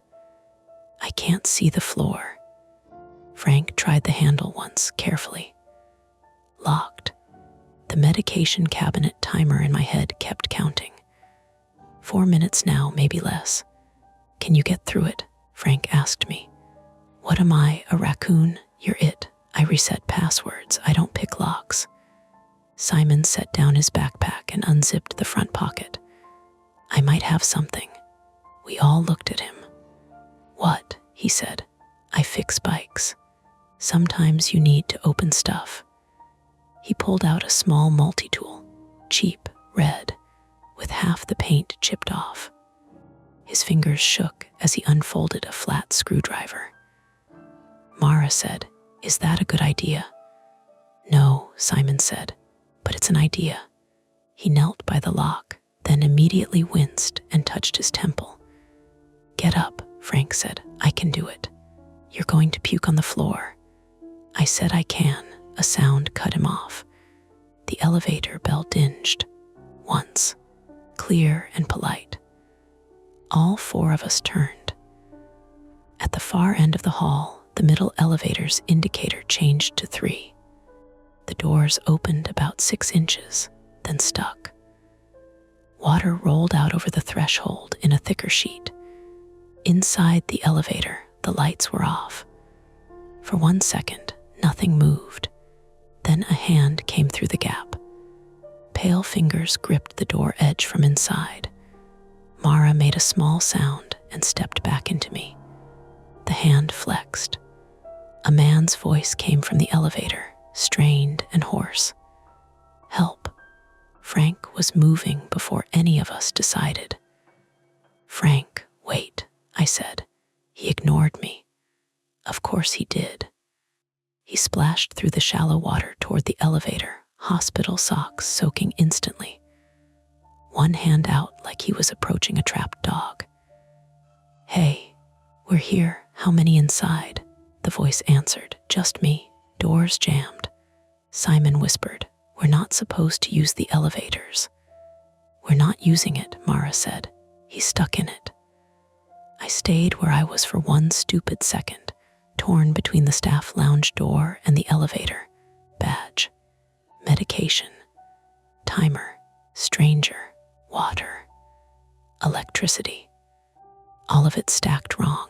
A: I can't see the floor. Frank tried the handle once, carefully. Locked. The medication cabinet timer in my head kept counting. 4 minutes now, maybe less. Can you get through it? Frank asked me. What am I, a raccoon? You're it. I reset passwords. I don't pick locks. Simon set down his backpack and unzipped the front pocket. I might have something. We all looked at him. What? He said. I fix bikes. Sometimes you need to open stuff. He pulled out a small multi-tool, cheap, red, with half the paint chipped off. His fingers shook as he unfolded a flat screwdriver. Mara said, Is that a good idea? No, Simon said, but it's an idea. He knelt by the lock, then immediately winced and touched his temple. Get up, Frank said. I can do it. You're going to puke on the floor. I said I can. A sound cut him off. The elevator bell dinged. Once. Clear and polite. All 4 of us turned. At the far end of the hall, The middle elevator's indicator changed to 3. The doors opened about 6 inches, then stuck. Water rolled out over the threshold in a thicker sheet. Inside the elevator, the lights were off. For 1 second, nothing moved. Then a hand came through the gap. Pale fingers gripped the door edge from inside. Mara made a small sound and stepped back into me. The hand flexed. A man's voice came from the elevator, strained and hoarse. "Help." Frank was moving before any of us decided. "Frank, wait," I said. He ignored me. Of course he did. He splashed through the shallow water toward the elevator, hospital socks soaking instantly. One hand out like he was approaching a trapped dog. "Hey, we're here. How many inside?" The voice answered. "Just me. Doors jammed." Simon whispered, "We're not supposed to use the elevators." "We're not using it," Mara said. "He's stuck in it." I stayed where I was for 1 stupid second, torn between the staff lounge door and the elevator. Badge, medication, timer, stranger, water, electricity. All of it stacked wrong.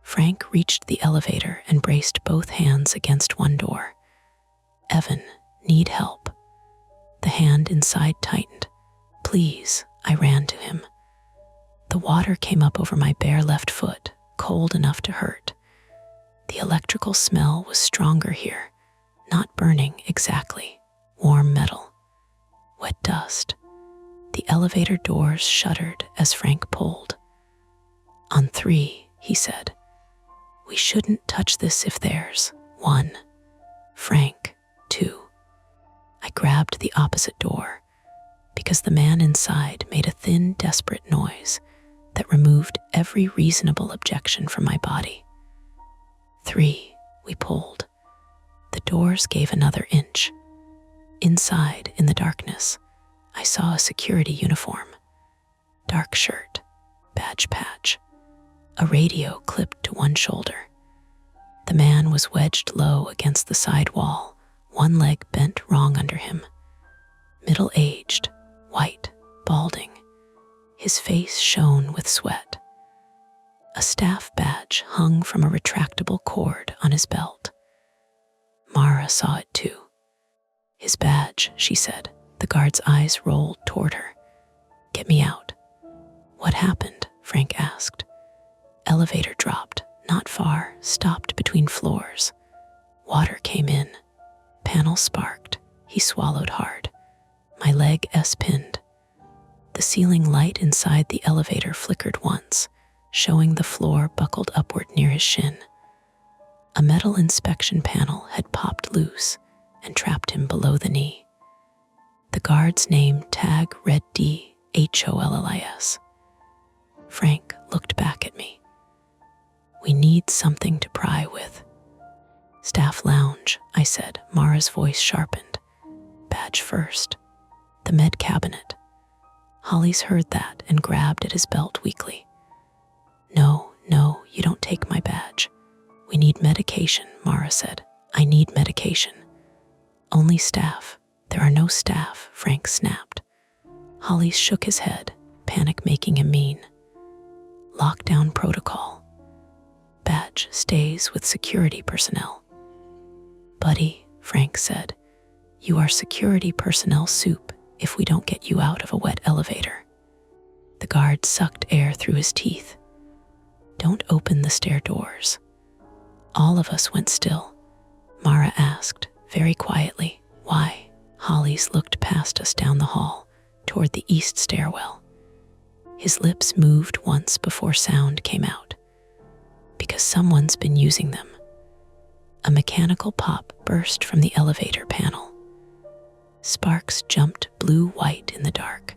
A: Frank reached the elevator and braced both hands against one door. "Evan, need help." The hand inside tightened. "Please," I ran to him. The water came up over my bare left foot, cold enough to hurt. The electrical smell was stronger here, not burning exactly, warm metal, wet dust. The elevator doors shuddered as Frank pulled. "On 3, he said. "We shouldn't touch this if there's 1. Frank, 2. I grabbed the opposite door because the man inside made a thin, desperate noise that removed every reasonable objection from my body. 3, we pulled. The doors gave another inch. Inside, in the darkness, I saw a security uniform. Dark shirt, badge patch, a radio clipped to one shoulder. The man was wedged low against the side wall, one leg bent wrong under him. Middle-aged, white, balding. His face shone with sweat. A staff badge hung from a retractable cord on his belt. Mara saw it too. "His badge," she said. The guard's eyes rolled toward her. "Get me out." "What happened?" Frank asked. Elevator dropped, not far, stopped between floors. Water came in. Panel sparked. He swallowed hard. My leg S-pinned. The ceiling light inside the elevator flickered once, showing the floor buckled upward near his shin. A metal inspection panel had popped loose and trapped him below the knee. The guard's name tag read DHOLLIS. Frank looked back at me. "We need something to pry with." "Staff lounge," I said. Mara's voice sharpened. "Badge first." "The med cabinet." Holly's heard that and grabbed at his belt weakly. No, you don't take my badge. We need medication," Mara said. "I need medication." "Only staff." "There are no staff," Frank snapped. Holly shook his head, panic making him mean. "Lockdown protocol. Badge stays with security personnel." "Buddy," Frank said, "you are security personnel soup if we don't get you out of a wet elevator." The guard sucked air through his teeth. "Don't open the stair doors." All of us went still. Mara asked, very quietly, "Why?" Hollis looked past us down the hall, toward the east stairwell. His lips moved once before sound came out. "Because someone's been using them." A mechanical pop burst from the elevator panel. Sparks jumped blue-white in the dark.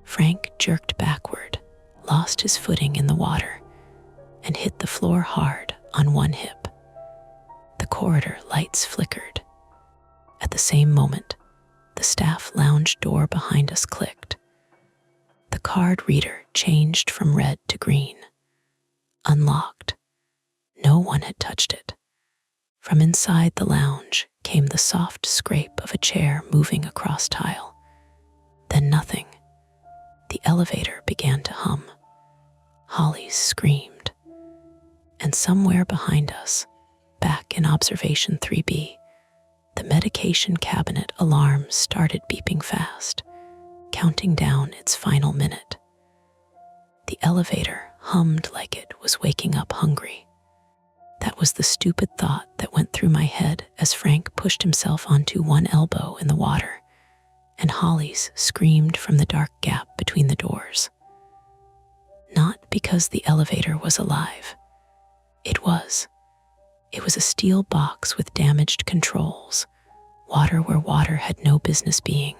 A: Frank jerked backward, lost his footing in the water, and hit the floor hard on one hip. The corridor lights flickered. At the same moment, the staff lounge door behind us clicked. The card reader changed from red to green. Unlocked. No one had touched it. From inside the lounge came the soft scrape of a chair moving across tile. Then nothing. The elevator began to hum. Holly's screamed. And somewhere behind us, back in observation 3B, the medication cabinet alarm started beeping fast, counting down its final minute. The elevator hummed like it was waking up hungry. That was the stupid thought that went through my head as Frank pushed himself onto one elbow in the water, and Holly's screamed from the dark gap between the doors. Not because the elevator was alive. It was. It was a steel box with damaged controls, water where water had no business being,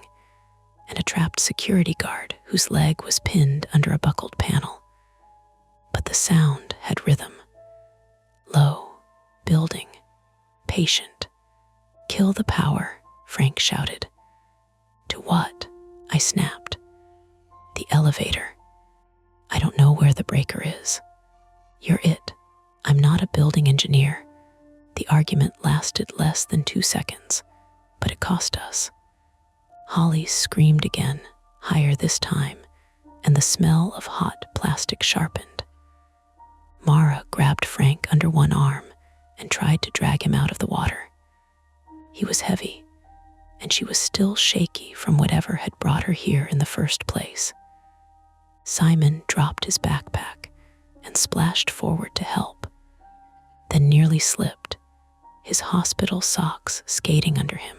A: and a trapped security guard whose leg was pinned under a buckled panel. But the sound had rhythm. Low, building, patient. Kill the power, Frank shouted. To what? I snapped. The elevator. I don't know where the breaker is. You're it. I'm not a building engineer. The argument lasted less than 2 seconds, but it cost us. Holly screamed again, higher this time, and the smell of hot plastic sharpened. Mara grabbed Frank under one arm and tried to drag him out of the water. He was heavy, and she was still shaky from whatever had brought her here in the first place. Simon dropped his backpack and splashed forward to help, then nearly slipped, his hospital socks skating under him.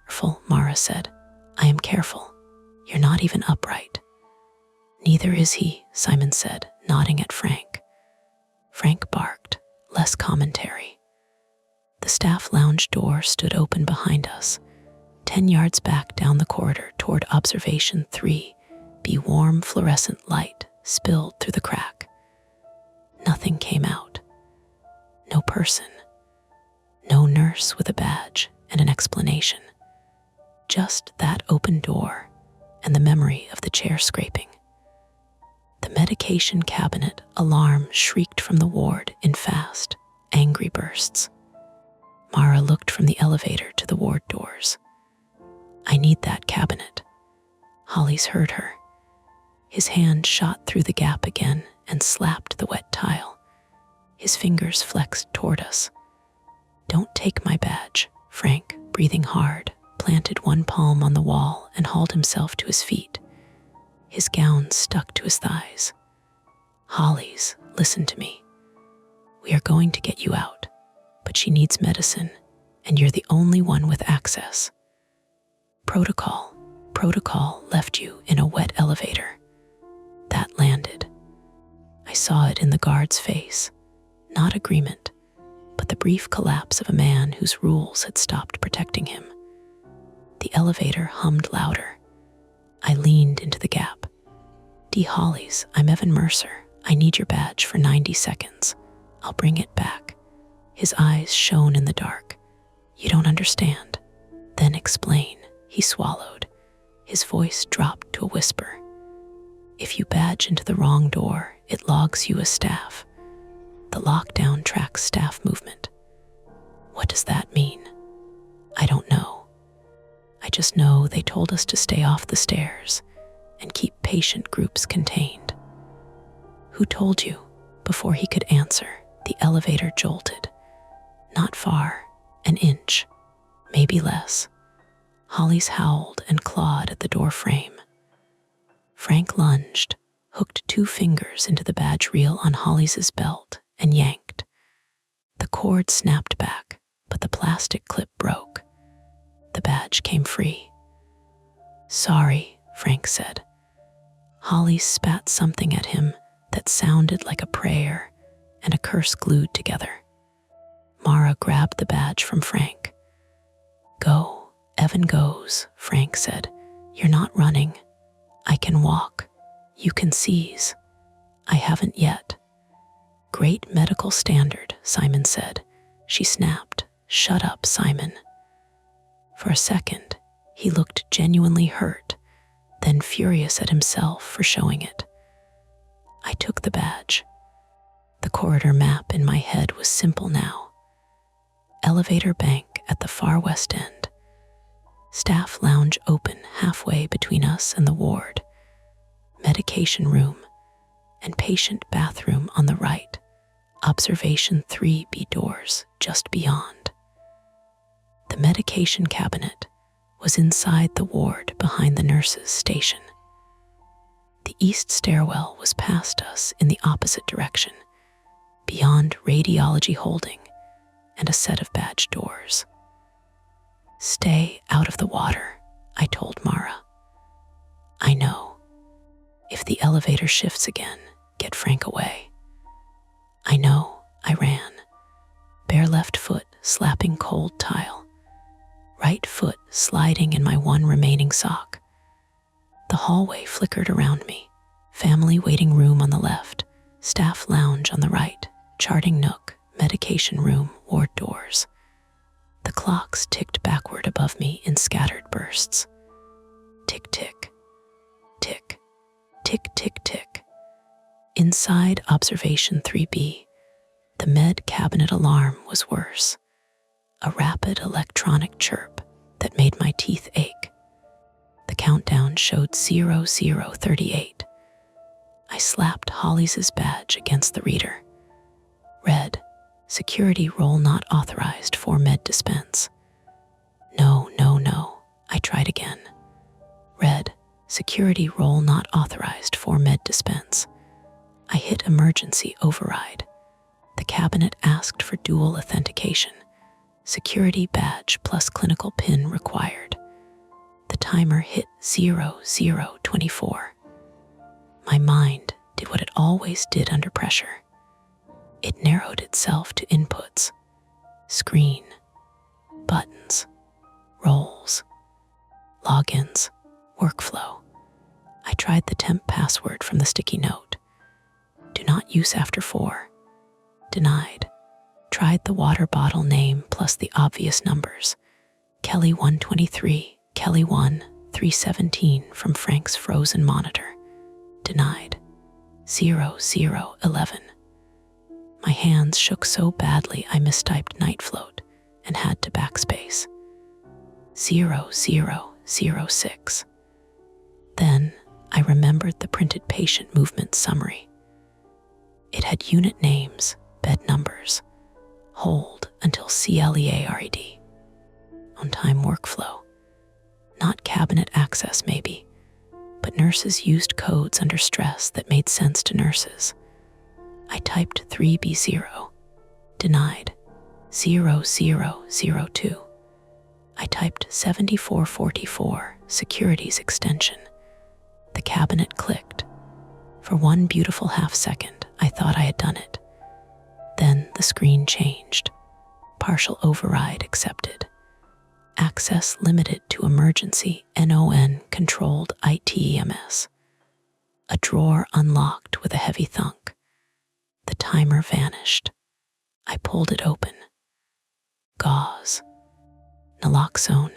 A: Careful, Mara said. I am careful. You're not even upright. Neither is he, Simon said, nodding at Frank. Frank barked, less commentary. The staff lounge door stood open behind us, 10 yards back down the corridor toward observation 3B. Warm fluorescent light spilled through the crack. Nothing came out. No person. No nurse with a badge and an explanation. Just that open door and the memory of the chair scraping. The medication cabinet alarm shrieked from the ward in fast, angry bursts. Mara looked from the elevator to the ward doors. I need that cabinet. Holly's heard her. His hand shot through the gap again and slapped the wet tile. His fingers flexed toward us. Don't take my badge, Frank, breathing hard, planted one palm on the wall and hauled himself to his feet. His gown stuck to his thighs. Holly's, listen to me. We are going to get you out, but she needs medicine, and you're the only one with access. Protocol left you in a wet elevator. That landed. I saw it in the guard's face. Not agreement, but the brief collapse of a man whose rules had stopped protecting him. The elevator hummed louder. I leaned into the gap. D. Hollies, I'm Evan Mercer. I need your badge for 90 seconds. I'll bring it back. His eyes shone in the dark. You don't understand. Then explain. He swallowed. His voice dropped to a whisper. If you badge into the wrong door, it logs you as staff. The lockdown tracks staff movement. What does that mean? I don't know. I just know they told us to stay off the stairs and keep patient groups contained. Who told you? Before he could answer, the elevator jolted. Not far, an inch, maybe less. Hollies howled and clawed at the door frame. Frank lunged, hooked 2 fingers into the badge reel on Hollies' belt, and yanked. The cord snapped back, but the plastic clip broke. The badge came free. Sorry, Frank said. Holly spat something at him that sounded like a prayer and a curse glued together. Mara grabbed the badge from Frank. Go. Evan goes, Frank said. You're not running. I can walk. You can seize. I haven't yet. Great medical standard, Simon said. She snapped. Shut up, Simon. For a second, he looked genuinely hurt, then furious at himself for showing it. I took the badge. The The corridor map in my head was simple now. Elevator bank at the far west end. Staff lounge open halfway between us and the ward. Medication room and patient bathroom on the right. Observation 3B doors just beyond. The medication cabinet was inside the ward behind the nurse's station. The east stairwell was past us in the opposite direction, beyond radiology holding and a set of badge doors. Stay out of the water, I told Mara. I know. If the elevator shifts again, get Frank away. I know, I ran. Bare left foot slapping cold tile. Right foot sliding in my one remaining sock. The hallway flickered around me. Family waiting room on the left, staff lounge on the right, charting nook, medication room, ward doors. The clocks ticked backward above me in scattered bursts. Tick, tick, tick, tick, tick, tick. Inside observation 3B, the med cabinet alarm was worse. A rapid electronic chirp that made my teeth ache. The countdown showed 0038. I slapped Holly's badge against the reader. Read, security role not authorized for med dispense. No, no, no, I tried again. Read, security role not authorized for med dispense. I hit emergency override. The cabinet asked for dual authentication. Security badge plus clinical PIN required. The timer hit 0024. My mind did what it always did under pressure. It narrowed itself to inputs. Screen, buttons, roles, logins, workflow. I tried the temp password from the sticky note. Do not use after 4. Denied. Tried the water bottle name plus the obvious numbers. Kelly 123, Kelly 1, 317 from Frank's frozen monitor. Denied. 0011. My hands shook so badly I mistyped night float and had to backspace. 0006. Then I remembered the printed patient movement summary. It had unit names, bed numbers, hold until CLEARED. On time workflow. Not cabinet access maybe, but nurses used codes under stress that made sense to nurses. I typed 3B0. Denied. 0002. I typed 7444, securities extension. The cabinet clicked. For one beautiful half second, I thought I had done it. Then the screen changed. Partial override accepted. Access limited to emergency NON controlled ITEMS. A drawer unlocked with a heavy thunk. The timer vanished. I pulled it open. Gauze, naloxone,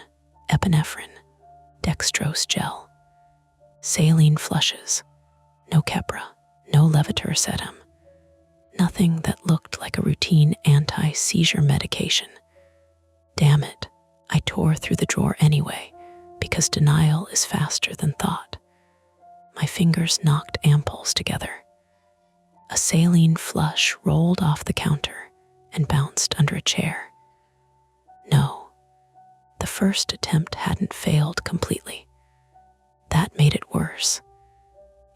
A: epinephrine, dextrose gel, saline flushes, no Keppra, no levetiracetam, nothing that looked like a routine anti-seizure medication. Damn it, I tore through the drawer anyway, because denial is faster than thought. My fingers knocked ampoules together. A saline flush rolled off the counter and bounced under a chair. No, the first attempt hadn't failed completely. That made it worse.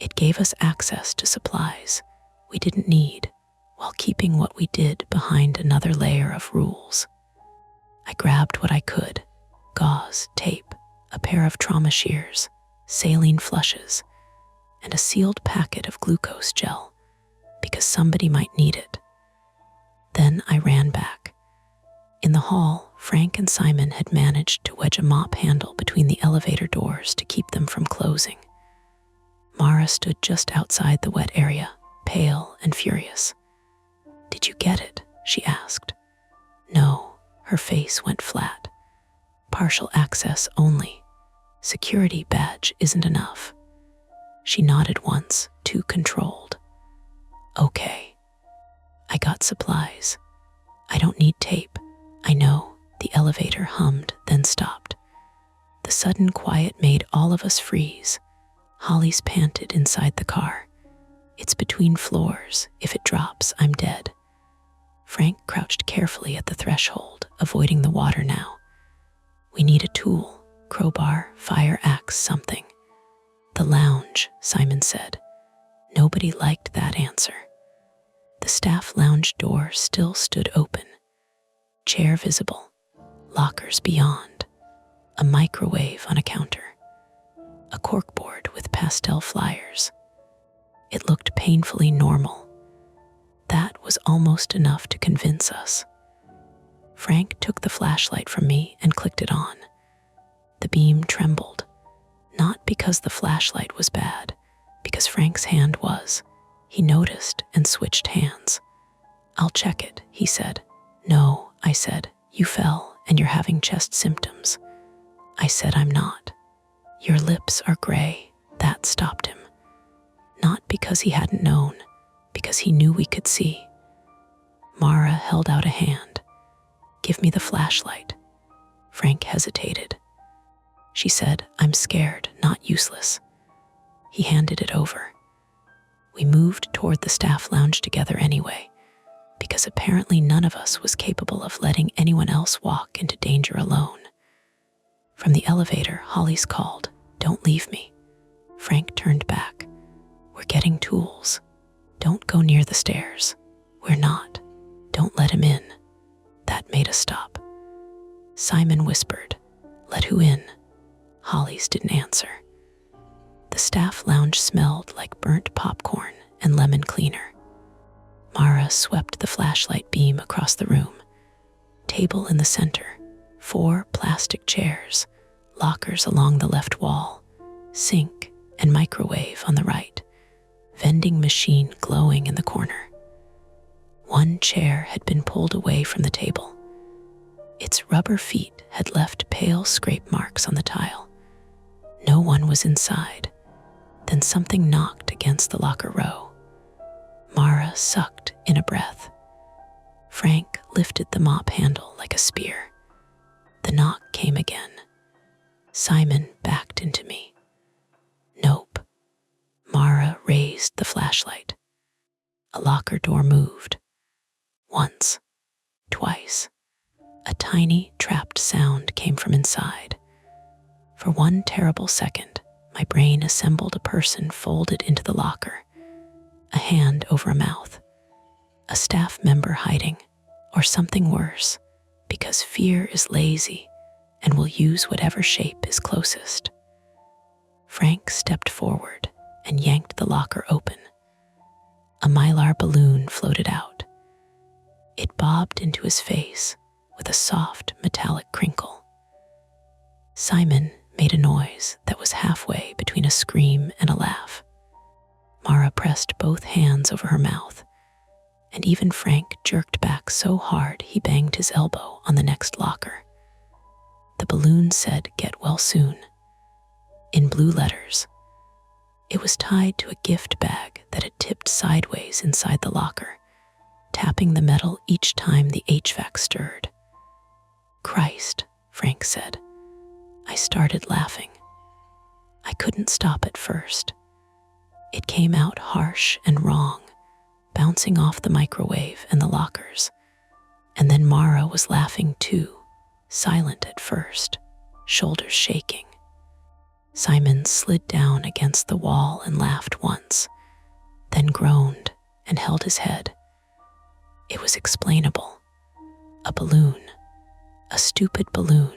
A: It gave us access to supplies we didn't need while keeping what we did behind another layer of rules. I grabbed what I could: gauze, tape, a pair of trauma shears, saline flushes, and a sealed packet of glucose gel, because somebody might need it. Then I ran back. In the hall, Frank and Simon had managed to wedge a mop handle between the elevator doors to keep them from closing. Mara stood just outside the wet area, pale and furious. "Did you get it?" she asked. No, her face went flat. "Partial access only. Security badge isn't enough." She nodded once, too controlled. "Okay." I got supplies. I don't need tape. I know, the elevator hummed, then stopped. The sudden quiet made all of us freeze. Holly's panted inside the car. It's between floors. If it drops, I'm dead. Frank crouched carefully at the threshold, avoiding the water now. We need a tool, crowbar, fire axe, something. The lounge, Simon said. Nobody liked that answer. The staff lounge door still stood open. Chair visible, lockers beyond, a microwave on a counter, a corkboard with pastel flyers. It looked painfully normal. That was almost enough to convince us. Frank took the flashlight from me and clicked it on. The beam trembled, not because the flashlight was bad, because Frank's hand was. He noticed and switched hands. I'll check it, he said. No, I said. You fell and you're having chest symptoms. I said I'm not. Your lips are gray. That stopped him. Not because he hadn't known, because he knew we could see. Mara held out a hand. Give me the flashlight. Frank hesitated. She said, I'm scared, not useless. He handed it over. We moved toward the staff lounge together anyway, because apparently none of us was capable of letting anyone else walk into danger alone. From the elevator, Holly's called, Don't leave me. Frank turned back. We're getting tools. Don't go near the stairs. We're not. Don't let him in. That made us stop. Simon whispered, Let who in? Holly's didn't answer. The staff lounge smelled like burnt popcorn and lemon cleaner. Mara swept the flashlight beam across the room. Table in the center, 4 plastic chairs, lockers along the left wall, sink and microwave on the right, vending machine glowing in the corner. One chair had been pulled away from the table. Its rubber feet had left pale scrape marks on the tile. No one was inside. Then something knocked against the locker row. Mara sucked in a breath. Frank lifted the mop handle like a spear. The knock came again. Simon backed into me. Nope. Mara raised the flashlight. A locker door moved. Once. Twice. A tiny, trapped sound came from inside. For one terrible second, my brain assembled a person folded into the locker, a hand over a mouth, a staff member hiding, or something worse, because fear is lazy and will use whatever shape is closest. Frank stepped forward and yanked the locker open. A mylar balloon floated out. It bobbed into his face with a soft metallic crinkle. Simon made a noise that was halfway between a scream and a laugh. Mara pressed both hands over her mouth, and even Frank jerked back so hard he banged his elbow on the next locker. The balloon said, Get well soon, in blue letters. It was tied to a gift bag that had tipped sideways inside the locker, tapping the metal each time the HVAC stirred. Christ, Frank said. I started laughing. I couldn't stop at first. It came out harsh and wrong, bouncing off the microwave and the lockers. And then Mara was laughing too, silent at first, shoulders shaking. Simon slid down against the wall and laughed once, then groaned and held his head. It was explainable. A balloon. A stupid balloon.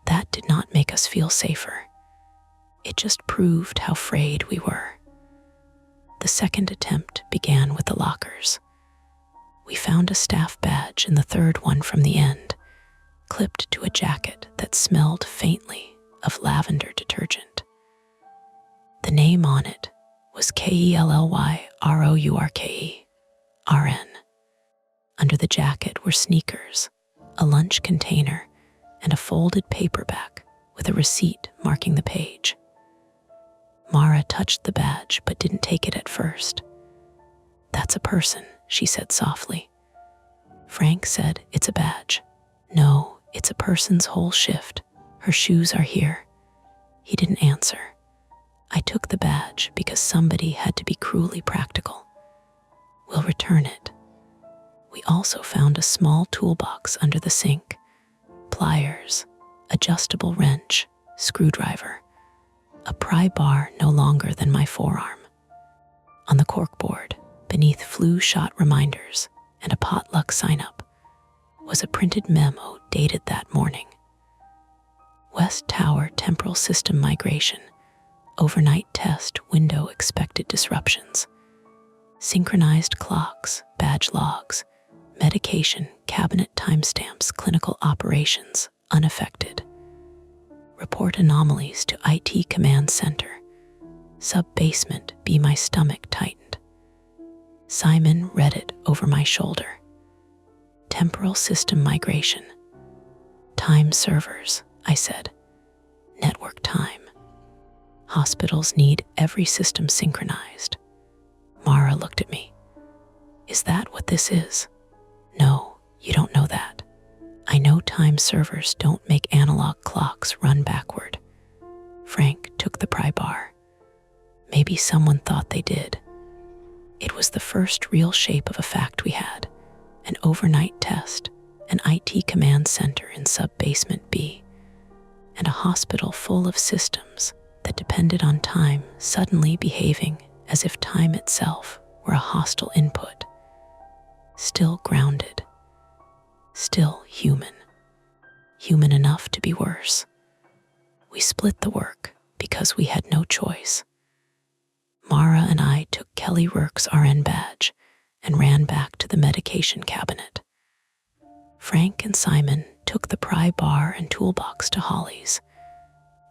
A: That did not make us feel safer. It just proved how frayed we were. The second attempt began with the lockers. We found a staff badge in the third one from the end, clipped to a jacket that smelled faintly of lavender detergent. The name on it was KELLYROURKE-RN. Under the jacket were sneakers, a lunch container, and a folded paperback with a receipt marking the page. Mara touched the badge but didn't take it at first. That's a person, she said softly. Frank said, "It's a badge." "No, it's a person's whole shift. Her shoes are here." He didn't answer. I took the badge because somebody had to be cruelly practical. "We'll return it." We also found a small toolbox under the sink. Pliers, adjustable wrench, screwdriver, a pry bar no longer than my forearm. On the corkboard, beneath flu-shot reminders and a potluck sign-up, was a printed memo dated that morning. West Tower temporal system migration, overnight test window expected disruptions. Synchronized clocks, badge logs, medication, cabinet timestamps, clinical operations, unaffected. Report anomalies to IT command center. Sub-basement, be my stomach tightened. Simon read it over my shoulder. Temporal system migration. Time servers, I said. Network time. Hospitals need every system synchronized. Mara looked at me. Is that what this is? No, you don't know that. I know time servers don't make analog clocks run backward. Frank took the pry bar. Maybe someone thought they did. It was the first real shape of a fact we had. An overnight test, an IT command center in sub-basement B, and a hospital full of systems that depended on time suddenly behaving as if time itself were a hostile input. Still grounded. Still human. Human enough to be worse. We split the work because we had no choice. Mara and I took Kelly Rourke's RN badge and ran back to the medication cabinet. Frank and Simon took the pry bar and toolbox to Holly's.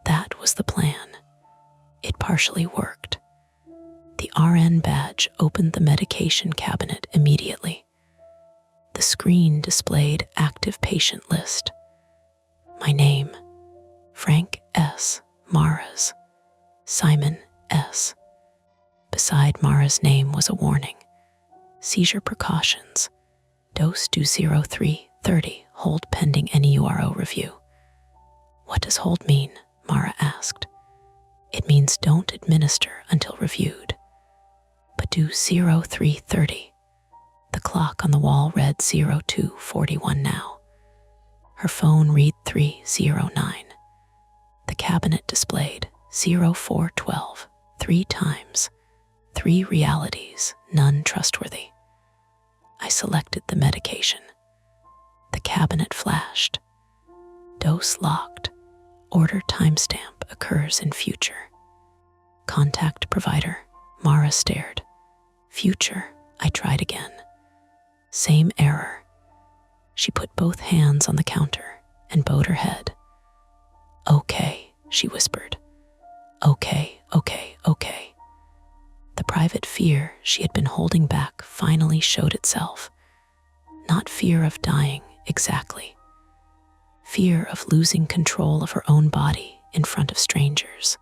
A: That was the plan. It partially worked. The RN badge opened the medication cabinet immediately. The screen displayed active patient list. My name, Frank S. Mara's, Simon S. Beside Mara's name was a warning. Seizure precautions. Dose do 0330. Hold pending NEURO review. What does hold mean? Mara asked. It means don't administer until reviewed. But do 0330. The clock on the wall read 0241 now. Her phone read 309. The cabinet displayed 0412 3 times. 3 realities, none trustworthy. I selected the medication. The cabinet flashed. Dose locked. Order timestamp occurs in future. Contact provider. Mara stared. Future. I tried again. Same error. She put both hands on the counter and bowed her head. Okay, she whispered. Okay. The private fear she had been holding back finally showed itself. Not fear of dying, exactly. Fear of losing control of her own body in front of strangers.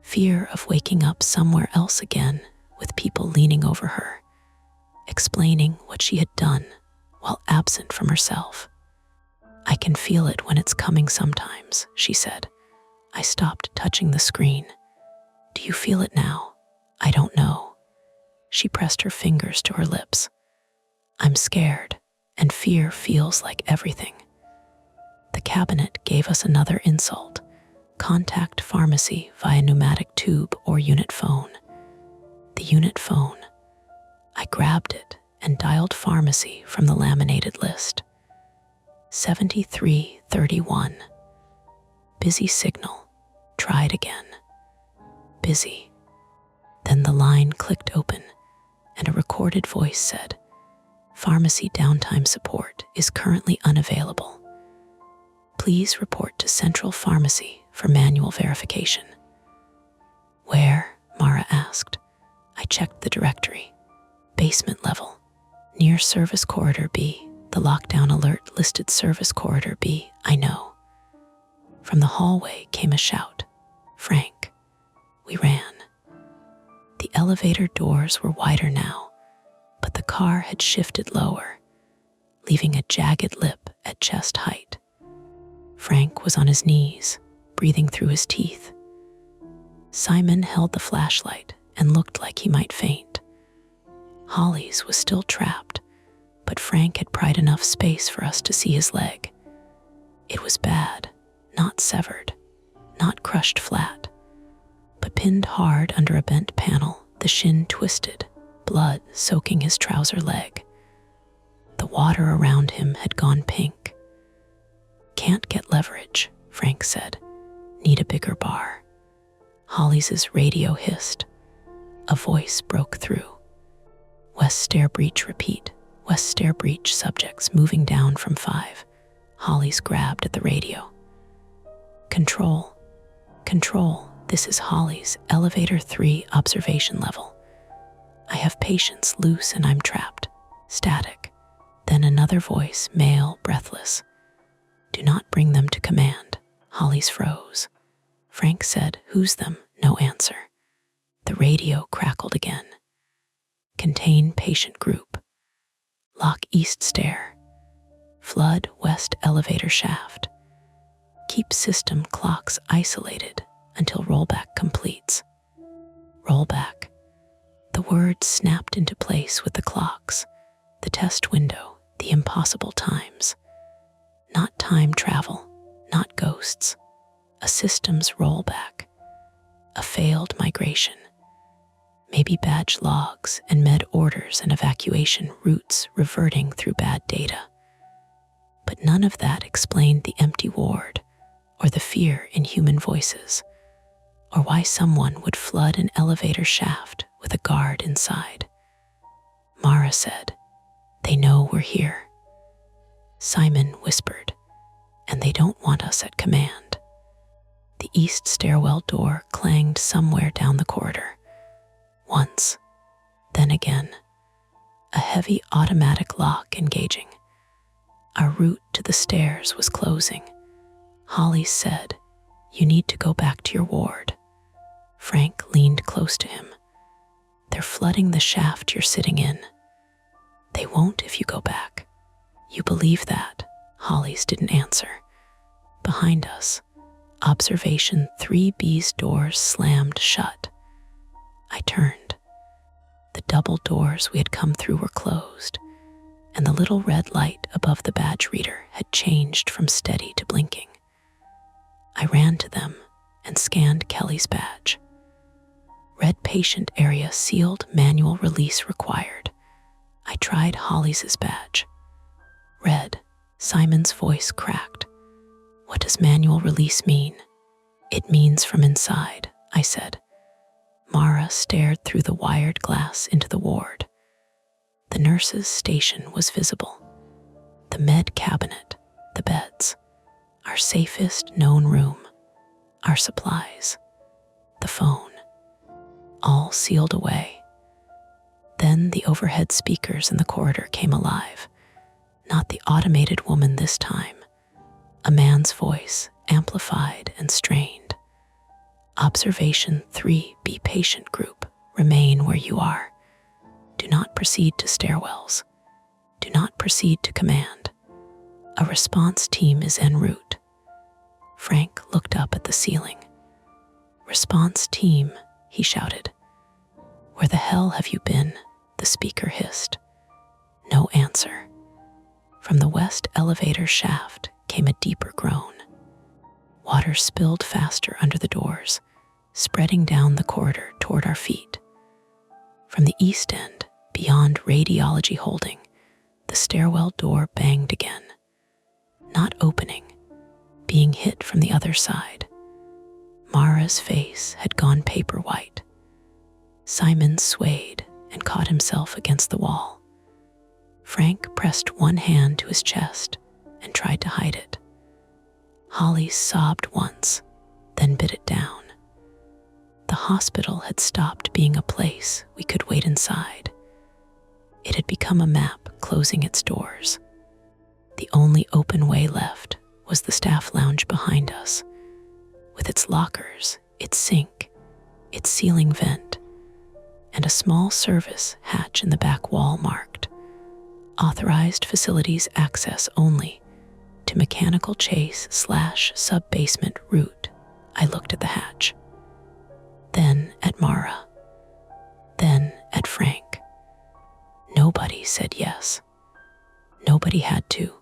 A: Fear of waking up somewhere else again with people leaning over her, explaining what she had done while absent from herself. I can feel it when it's coming sometimes, she said. I stopped touching the screen. Do you feel it now? I don't know. She pressed her fingers to her lips. I'm scared, and fear feels like everything. The cabinet gave us another insult. Contact pharmacy via pneumatic tube or unit phone. The unit phone. I grabbed it and dialed pharmacy from the laminated list. 7331. Busy signal. Tried again. Busy. Then the line clicked open, and a recorded voice said, Pharmacy downtime support is currently unavailable. Please report to Central Pharmacy for manual verification. Where? Mara asked. I checked the directory. Basement level. Near Service Corridor B. The lockdown alert listed Service Corridor B. I know. From the hallway came a shout. Frank. We ran. The elevator doors were wider now, but the car had shifted lower, leaving a jagged lip at chest height. Frank was on his knees, breathing through his teeth. Simon held the flashlight and looked like he might faint. Holly's was still trapped, but Frank had pried enough space for us to see his leg. It was bad, not severed, not crushed flat, but pinned hard under a bent panel, the shin twisted, blood soaking his trouser leg. The water around him had gone pink. "Can't get leverage," Frank said. "Need a bigger bar." Holly's radio hissed. A voice broke through. "West stair breach, repeat. West stair breach, subjects moving down from 5. Holly's grabbed at the radio. "Control. Control, this is Holly's, elevator 3, observation level. I have patients loose and I'm trapped. Static." Then another voice, male, breathless. "Do not bring them to command." Holly's froze. Frank said, "Who's them?" No answer. The radio crackled again. "Contain patient group. Lock east stair. Flood west elevator shaft. Keep system clocks isolated until rollback completes." Rollback. The word snapped into place with the clocks, the test window, the impossible times. Not time travel, not ghosts. A systems rollback. A failed migration. Maybe badge logs and med orders and evacuation routes reverting through bad data. But none of that explained the empty ward, or the fear in human voices, or why someone would flood an elevator shaft with a guard inside. Mara said, "They know we're here." Simon whispered, "And they don't want us at command." The east stairwell door clanged somewhere down the corridor. Once, then again, a heavy automatic lock engaging. Our route to the stairs was closing. Holly said, "You need to go back to your ward." Frank leaned close to him. "They're flooding the shaft you're sitting in." "They won't if you go back." "You believe that?" Holly's didn't answer. Behind us, observation 3B's doors slammed shut. I turned. The double doors we had come through were closed, and the little red light above the badge reader had changed from steady to blinking. I ran to them and scanned Kelly's badge. Red patient area sealed, manual release required. I tried Holly's badge. Red. Simon's voice cracked. "What does manual release mean?" "It means from inside," I said. Mara stared through the wired glass into the ward. The nurse's station was visible. The med cabinet, the beds, our safest known room, our supplies, the phone, all sealed away. Then the overhead speakers in the corridor came alive. Not the automated woman this time. A man's voice, amplified and strained. "Observation 3B patient group, remain where you are. Do not proceed to stairwells. Do not proceed to command. A response team is en route." Frank looked up at the ceiling. "Response team," he shouted. "Where the hell have you been?" the speaker hissed. No answer. From the west elevator shaft came a deeper groan. Water spilled faster under the doors, spreading down the corridor toward our feet. From the east end, beyond radiology holding, the stairwell door banged again. Not opening, being hit from the other side. Mara's face had gone paper white. Simon swayed and caught himself against the wall. Frank pressed one hand to his chest and tried to hide it. Holly sobbed once, then bit it down. The hospital had stopped being a place we could wait inside. It had become a map closing its doors. The only open way left was the staff lounge behind us, with its lockers, its sink, its ceiling vent, and a small service hatch in the back wall marked Authorized Facilities Access Only to Mechanical Chase/Sub-Basement Route. I looked at the hatch, then at Mara, then at Frank. Nobody said yes. Nobody had to.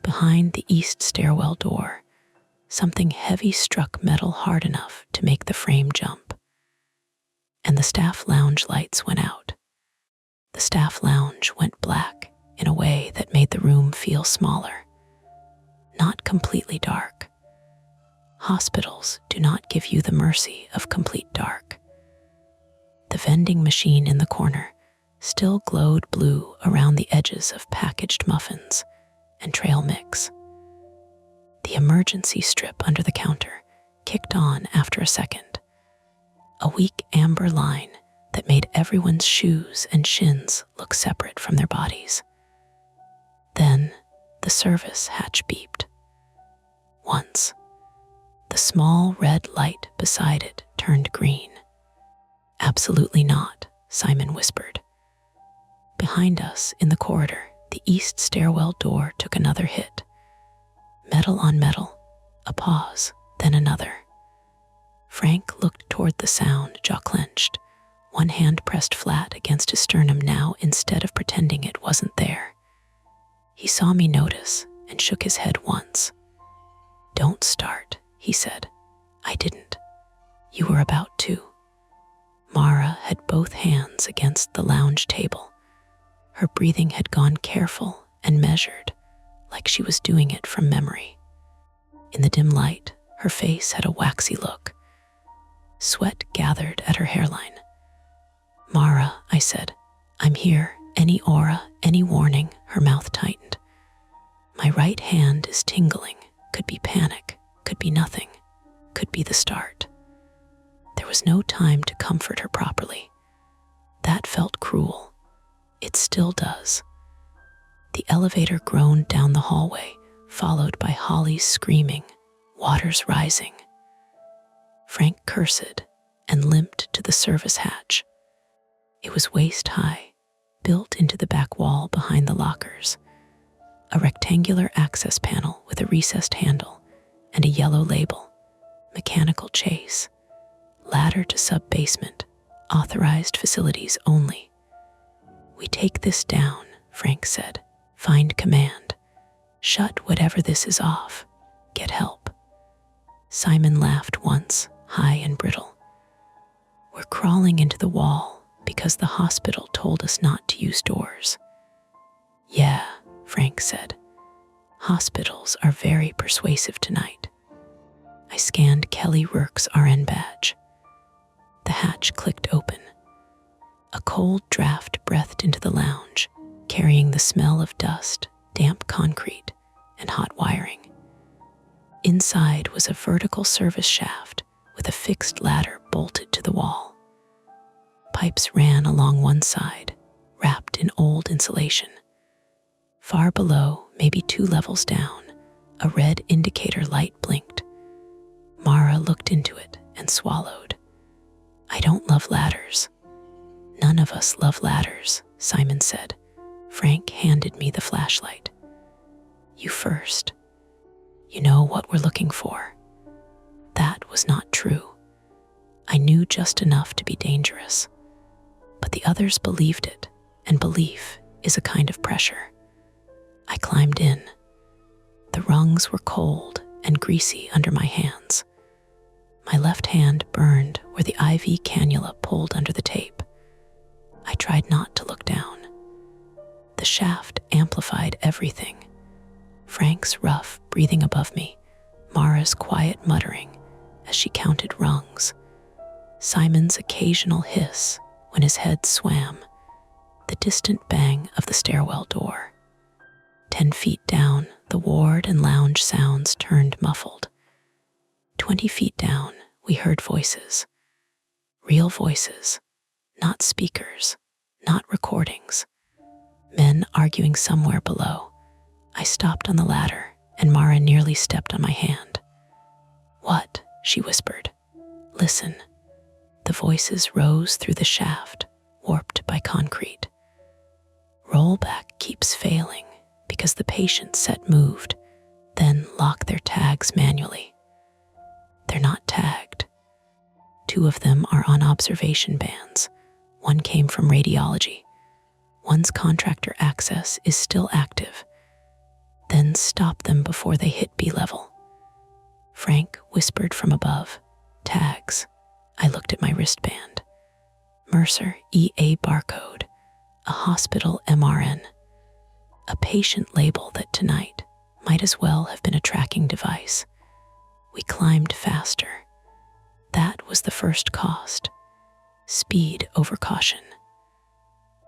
A: Behind the east stairwell door, something heavy struck metal hard enough to make the frame jump, and the staff lounge lights went out. The staff lounge went black in a way that made the room feel smaller, not completely dark. Hospitals do not give you the mercy of complete dark. The vending machine in the corner still glowed blue around the edges of packaged muffins and trail mix. The emergency strip under the counter kicked on after a second, a weak amber line that made everyone's shoes and shins look separate from their bodies. Then the service hatch beeped. Once, the small red light beside it turned green. "Absolutely not," Simon whispered. Behind us in the corridor, the east stairwell door took another hit. Metal on metal, a pause, then another. Frank looked toward the sound, jaw clenched, one hand pressed flat against his sternum now instead of pretending it wasn't there. He saw me notice and shook his head once. "Don't start," he said. I didn't. "You were about to." Mara had both hands against the lounge table. Her breathing had gone careful and measured, like she was doing it from memory. In the dim light, her face had a waxy look. Sweat gathered at her hairline. "Mara," I said, "I'm here. Any aura, any warning?" Her mouth tightened. "My right hand is tingling. Could be panic, could be nothing, could be the start." There was no time to comfort her properly. That felt cruel. It still does. The elevator groaned down the hallway, followed by Holly's screaming, "Water's rising." Frank cursed and limped to the service hatch. It was waist high, built into the back wall behind the lockers. A rectangular access panel with a recessed handle and a yellow label, "Mechanical Chase, Ladder to Sub-Basement, Authorized Facilities Only." "We take this down," Frank said. "Find command. Shut whatever this is off. Get help." Simon laughed once, high and brittle. "We're crawling into the wall because the hospital told us not to use doors." "Yeah," Frank said. "Hospitals are very persuasive tonight." I scanned Kelly Rourke's RN badge. The hatch clicked open. A cold draft breathed into the lounge, carrying the smell of dust, damp concrete, and hot wiring. Inside was a vertical service shaft with a fixed ladder bolted to the wall. Pipes ran along one side, wrapped in old insulation. Far below, maybe 2 levels down, a red indicator light blinked. Mara looked into it and swallowed. "I don't love ladders." "None of us love ladders," Simon said. Frank handed me the flashlight. "You first. You know what we're looking for." That was not true. I knew just enough to be dangerous. But the others believed it, and belief is a kind of pressure. I climbed in. The rungs were cold and greasy under my hands. My left hand burned where the IV cannula pulled under the tape. I tried not to look down. The shaft amplified everything. Frank's rough breathing above me, Mara's quiet muttering as she counted rungs, Simon's occasional hiss when his head swam, the distant bang of the stairwell door. 10 feet down, the ward and lounge sounds turned muffled. 20 feet down, we heard voices. Real voices, not speakers, not recordings. Men arguing somewhere below. I stopped on the ladder, and Mara nearly stepped on my hand. "What?" she whispered. "Listen." The voices rose through the shaft, warped by concrete. Rollback keeps failing because the patient set moved, then lock their tags manually. They're not tagged. 2 of them are on observation bands. 1 came from radiology. 1's contractor access is still active. Then stop them before they hit B level. Frank whispered from above, "Tags." I looked at my wristband. Mercer EA barcode, a hospital MRN, a patient label that tonight might as well have been a tracking device. We climbed faster. That was the first cost. Speed over caution.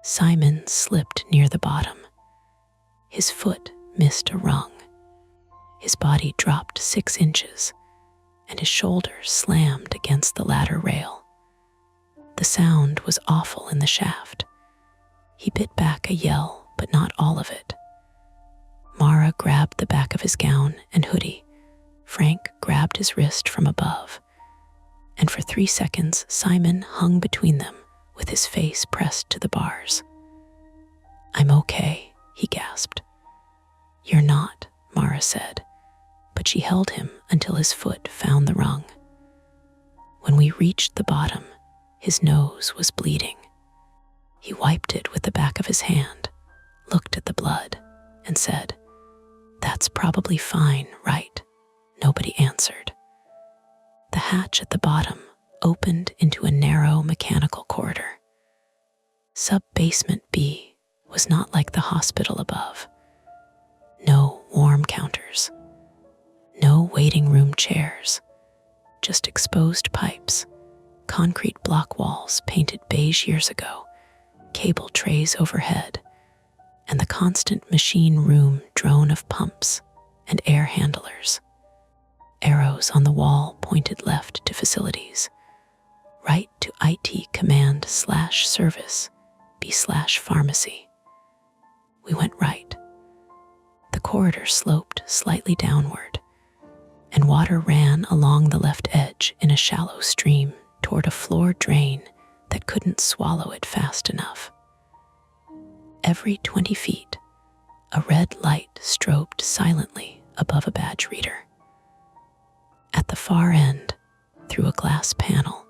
A: Simon slipped near the bottom. His foot missed a rung. His body dropped 6 inches, and his shoulder slammed against the ladder rail. The sound was awful in the shaft. He bit back a yell, but not all of it. Mara grabbed the back of his gown and hoodie. Frank grabbed his wrist from above. And for 3 seconds, Simon hung between them with his face pressed to the bars. "I'm okay," he gasped. "You're not," Mara said, but she held him until his foot found the rung. When we reached the bottom, his nose was bleeding. He wiped it with the back of his hand, looked at the blood, and said, "That's probably fine, right?" Nobody answered. The hatch at the bottom opened into a narrow mechanical corridor. Sub-basement B was not like the hospital above. No warm counters. No waiting room chairs. Just exposed pipes, concrete block walls painted beige years ago, cable trays overhead, and the constant machine room drone of pumps and air handlers. Arrows on the wall pointed left to facilities, right to IT command/service, B/pharmacy. We went right. The corridor sloped slightly downward, and water ran along the left edge in a shallow stream toward a floor drain that couldn't swallow it fast enough. Every 20 feet, a red light strobed silently above a badge reader. At the far end, through a glass panel,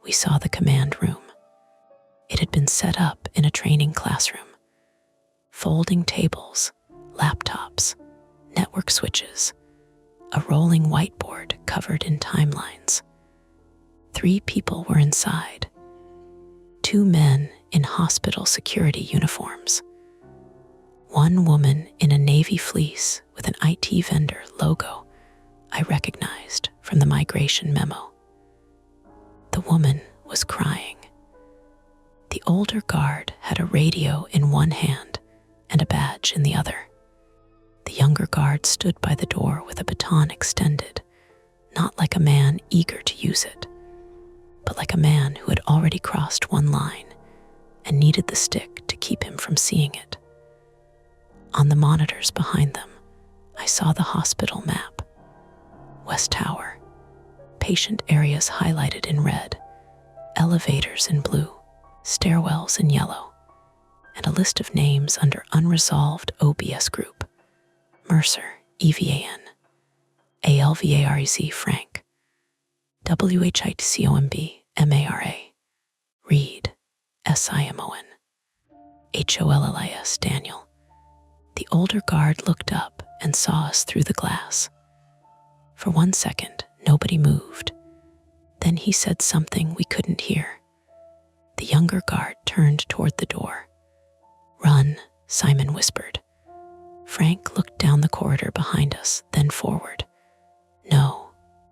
A: we saw the command room. It had been set up in a training classroom. Folding tables, laptops, network switches, a rolling whiteboard covered in timelines. 3 people were inside. 2 men in hospital security uniforms. 1 woman in a navy fleece with an IT vendor logo I recognized from the migration memo. The woman was crying. The older guard had a radio in one hand and a badge in the other. The younger guard stood by the door with a baton extended, not like a man eager to use it, but like a man who had already crossed one line and needed the stick to keep him from seeing it. On the monitors behind them, I saw the hospital map. West Tower, patient areas highlighted in red, elevators in blue, stairwells in yellow, and a list of names under unresolved OBS group. Mercer, EVAN, ALVAREZ, Frank, WHITCOMB, MARA, Reed, SIMON, HOLLIS, Daniel. The older guard looked up and saw us through the glass. For 1 second, nobody moved. Then he said something we couldn't hear. The younger guard turned toward the door. "Run," Simon whispered. Frank looked down the corridor behind us, then forward. "No."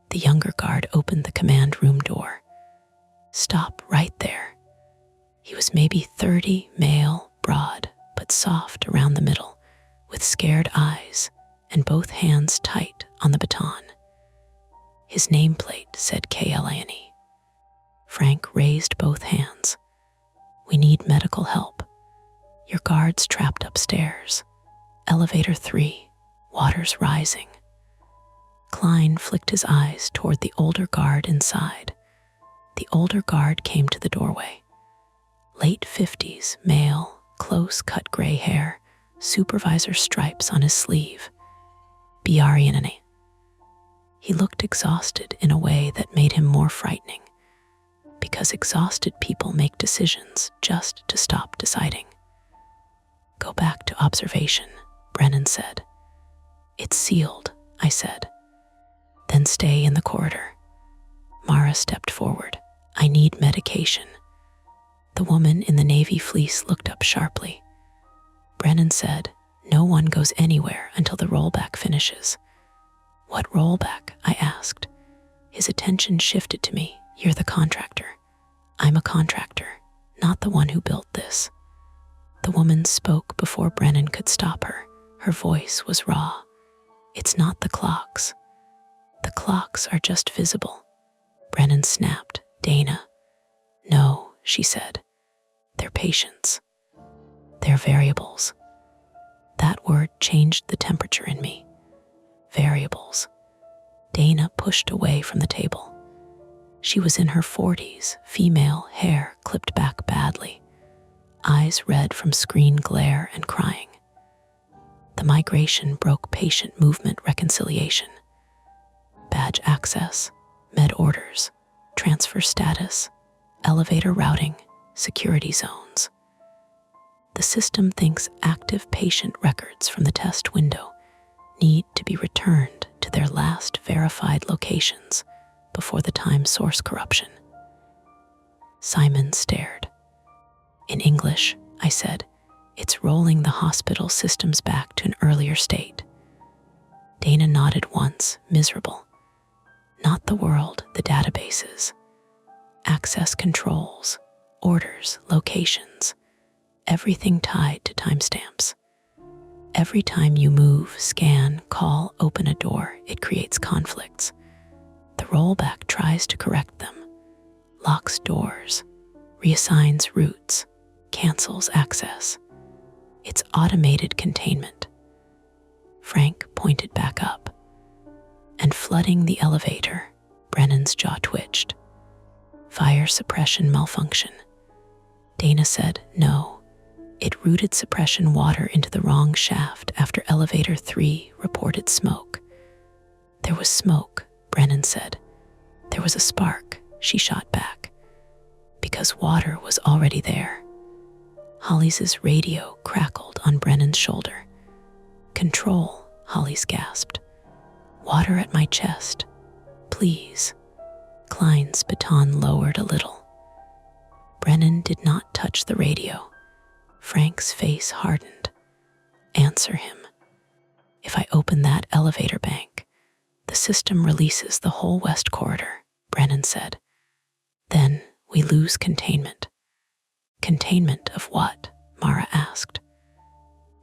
A: The younger guard opened the command room door. "Stop right there." He was maybe 30, male, broad, but soft around the middle, with scared eyes and both hands tight on the baton. His nameplate said KLANE. Frank raised both hands. "We need medical help. Your guard's trapped upstairs. Elevator 3, water's rising." Klein flicked his eyes toward the older guard inside. The older guard came to the doorway. Late 50s, male, close-cut gray hair, supervisor stripes on his sleeve. Biarianani. He looked exhausted in a way that made him more frightening, because exhausted people make decisions just to stop deciding. Go back to observation, Brennan said. It's sealed, I said. Then stay in the corridor. Mara stepped forward. I need medication. The woman in the navy fleece looked up sharply. Brennan said, no one goes anywhere until the rollback finishes. What rollback? I asked. His attention shifted to me. You're the contractor. I'm a contractor, not the one who built this. The woman spoke before Brennan could stop her. Her voice was raw. It's not the clocks. The clocks are just visible. Brennan snapped. Dana. No, she said. They're patients. They're variables. That word changed the temperature in me. Variables. Dana pushed away from the table. She was in her 40s, female, hair clipped back badly, eyes red from screen glare and crying. The migration broke patient movement reconciliation. Badge access, med orders, transfer status, elevator routing, security zones. The system thinks active patient records from the test window need to be returned to their last verified locations before the time source corruption. Simon stared. In English, I said, it's rolling the hospital systems back to an earlier state. Dana nodded once, miserable. Not the world, the databases. Access controls, orders, locations, everything tied to timestamps. Every time you move, scan, call, open a door, it creates conflicts. The rollback tries to correct them, locks doors, reassigns routes, cancels access. It's automated containment. Frank pointed back up. And flooding the elevator, Brennan's jaw twitched. Fire suppression malfunction. Dana said no. It routed suppression water into the wrong shaft after elevator 3 reported smoke. There was smoke, Brennan said. There was a spark, she shot back. Because water was already there. Holly's radio crackled on Brennan's shoulder. Control, Holly's gasped. Water at my chest. Please. Klein's baton lowered a little. Brennan did not touch the radio. Frank's face hardened. Answer him. If I open that elevator bank, the system releases the whole west corridor, Brennan said. Then we lose containment. Containment of what? Mara asked.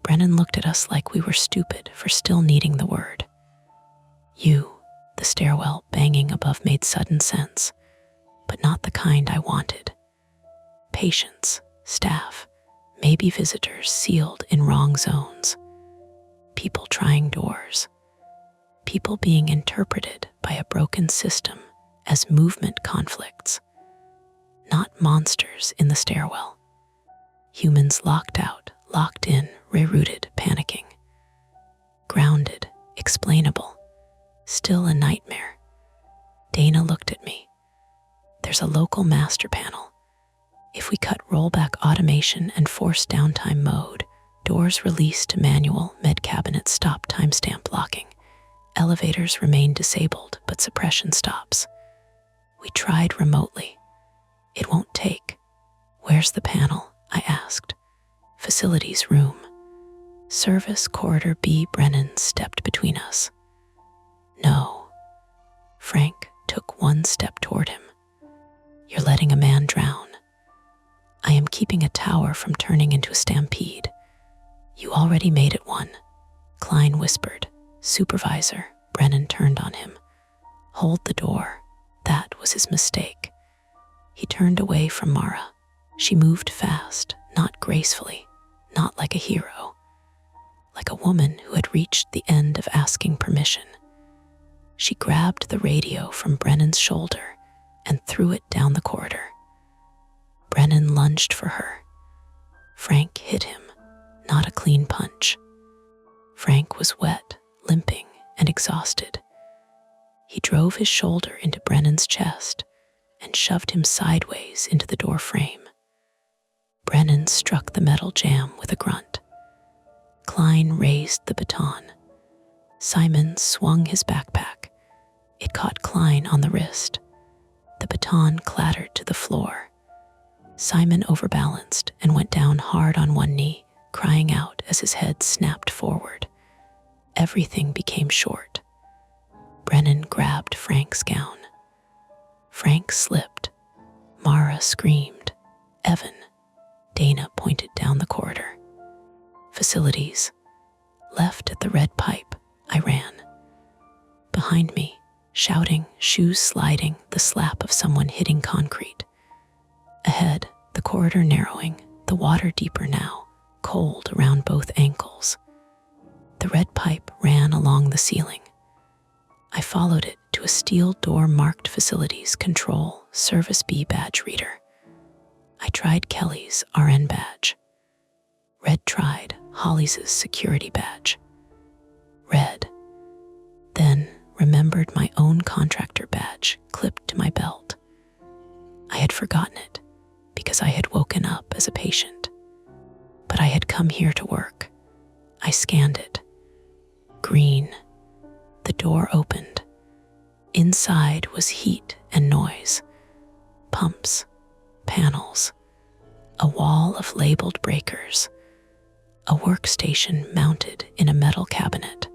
A: Brennan looked at us like we were stupid for still needing the word. You, the stairwell banging above made sudden sense, but not the kind I wanted. Patients, staff, maybe visitors sealed in wrong zones. People trying doors. People being interpreted by a broken system as movement conflicts. Not monsters in the stairwell. Humans locked out, locked in, rerouted, panicking. Grounded, explainable. Still a nightmare. Dana looked at me. There's a local master panel. If we cut rollback automation and force downtime mode, doors release to manual, med cabinets stop timestamp locking. Elevators remain disabled, but suppression stops. We tried remotely. It won't take. Where's the panel? I asked. Facilities room. Service corridor B. Brennan stepped between us. No. Frank took one step toward him. You're letting a man drown. I am keeping a tower from turning into a stampede. You already made it one. Klein whispered. Supervisor. Brennan turned on him. Hold the door. That was his mistake. He turned away from Mara. She moved fast, not gracefully, not like a hero. Like a woman who had reached the end of asking permission. She grabbed the radio from Brennan's shoulder and threw it down the corridor. Brennan lunged for her. Frank hit him, not a clean punch. Frank was wet, limping, and exhausted. He drove his shoulder into Brennan's chest and shoved him sideways into the door frame. Brennan struck the metal jamb with a grunt. Klein raised the baton. Simon swung his backpack. It caught Klein on the wrist. The baton clattered to the floor. Simon overbalanced and went down hard on one knee, crying out as his head snapped forward. Everything became short. Brennan grabbed Frank's gown. Frank slipped. Mara screamed. Evan. Dana pointed down the corridor. Facilities. Left at the red pipe, I ran. Behind me, shouting, shoes sliding, the slap of someone hitting concrete. Ahead, the corridor narrowing, the water deeper now, cold around both ankles. The red pipe ran along the ceiling. I followed it to a steel door marked Facilities Control Service B badge reader. I tried Kelly's RN badge. Red tried Holly's security badge. Red. Then remembered my own contractor badge clipped to my belt. I had forgotten it because I had woken up as a patient. But I had come here to work. I scanned it. Green. The door opened. Inside was heat and noise. Pumps. Panels. A wall of labeled breakers. A workstation mounted in a metal cabinet.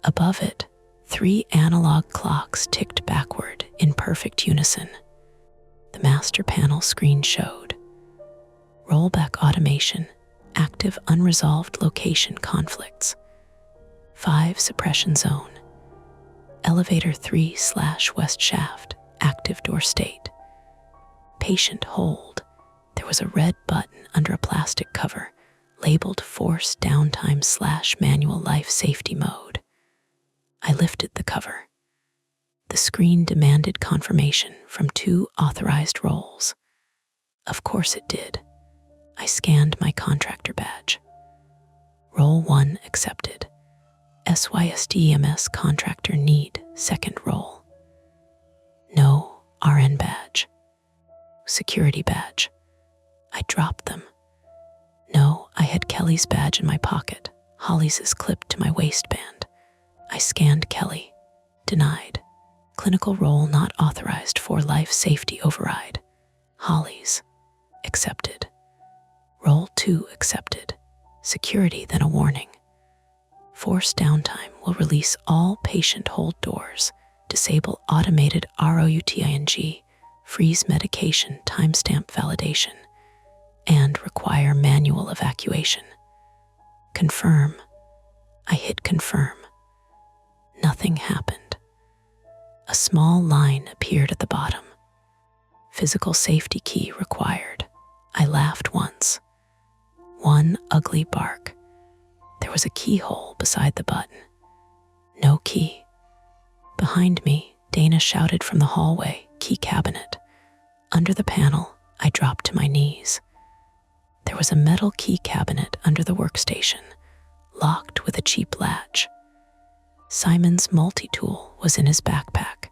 A: Above it, 3 analog clocks ticked backward in perfect unison. The master panel screen showed rollback automation, active unresolved location conflicts, 5 suppression zone, elevator 3/west shaft, active door state, patient hold. There was a red button under a plastic cover labeled force downtime/manual life safety mode. I lifted the cover. The screen demanded confirmation from 2 authorized roles. Of course it did. I scanned my contractor badge. Role 1 accepted. SYSDEMS contractor need second role. No RN badge. Security badge. I dropped them. No, I had Kelly's badge in my pocket. Holly's is clipped to my waistband. I scanned Kelly. Denied. Clinical role not authorized for life safety override. Holly's. Accepted. Role 2 accepted. Security, then a warning. Force downtime will release all patient hold doors, disable automated ROUTING, freeze medication timestamp validation, and require manual evacuation. Confirm. I hit confirm. Nothing happened. A small line appeared at the bottom. Physical safety key required. I laughed once. One ugly bark. There was a keyhole beside the button. No key. Behind me, Dana shouted from the hallway, key cabinet. Under the panel, I dropped to my knees. There was a metal key cabinet under the workstation, locked with a cheap latch. Simon's multi-tool was in his backpack,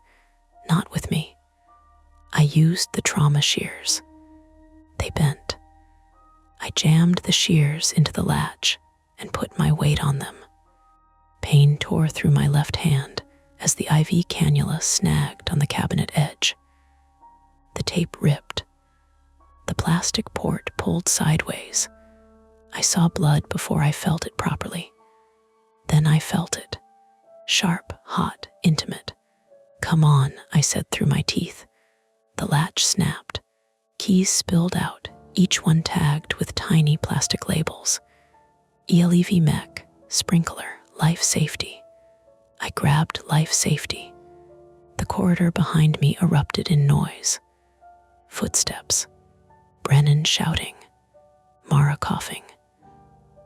A: not with me. I used the trauma shears. They bent. I jammed the shears into the latch and put my weight on them. Pain tore through my left hand as the IV cannula snagged on the cabinet edge. The tape ripped. The plastic port pulled sideways. I saw blood before I felt it properly. Then I felt it. Sharp, hot, intimate. Come on, I said through my teeth. The latch snapped. Keys spilled out, each one tagged with tiny plastic labels. ELEV mech, sprinkler, life safety. I grabbed life safety. The corridor behind me erupted in noise. Footsteps. Brennan shouting. Mara coughing.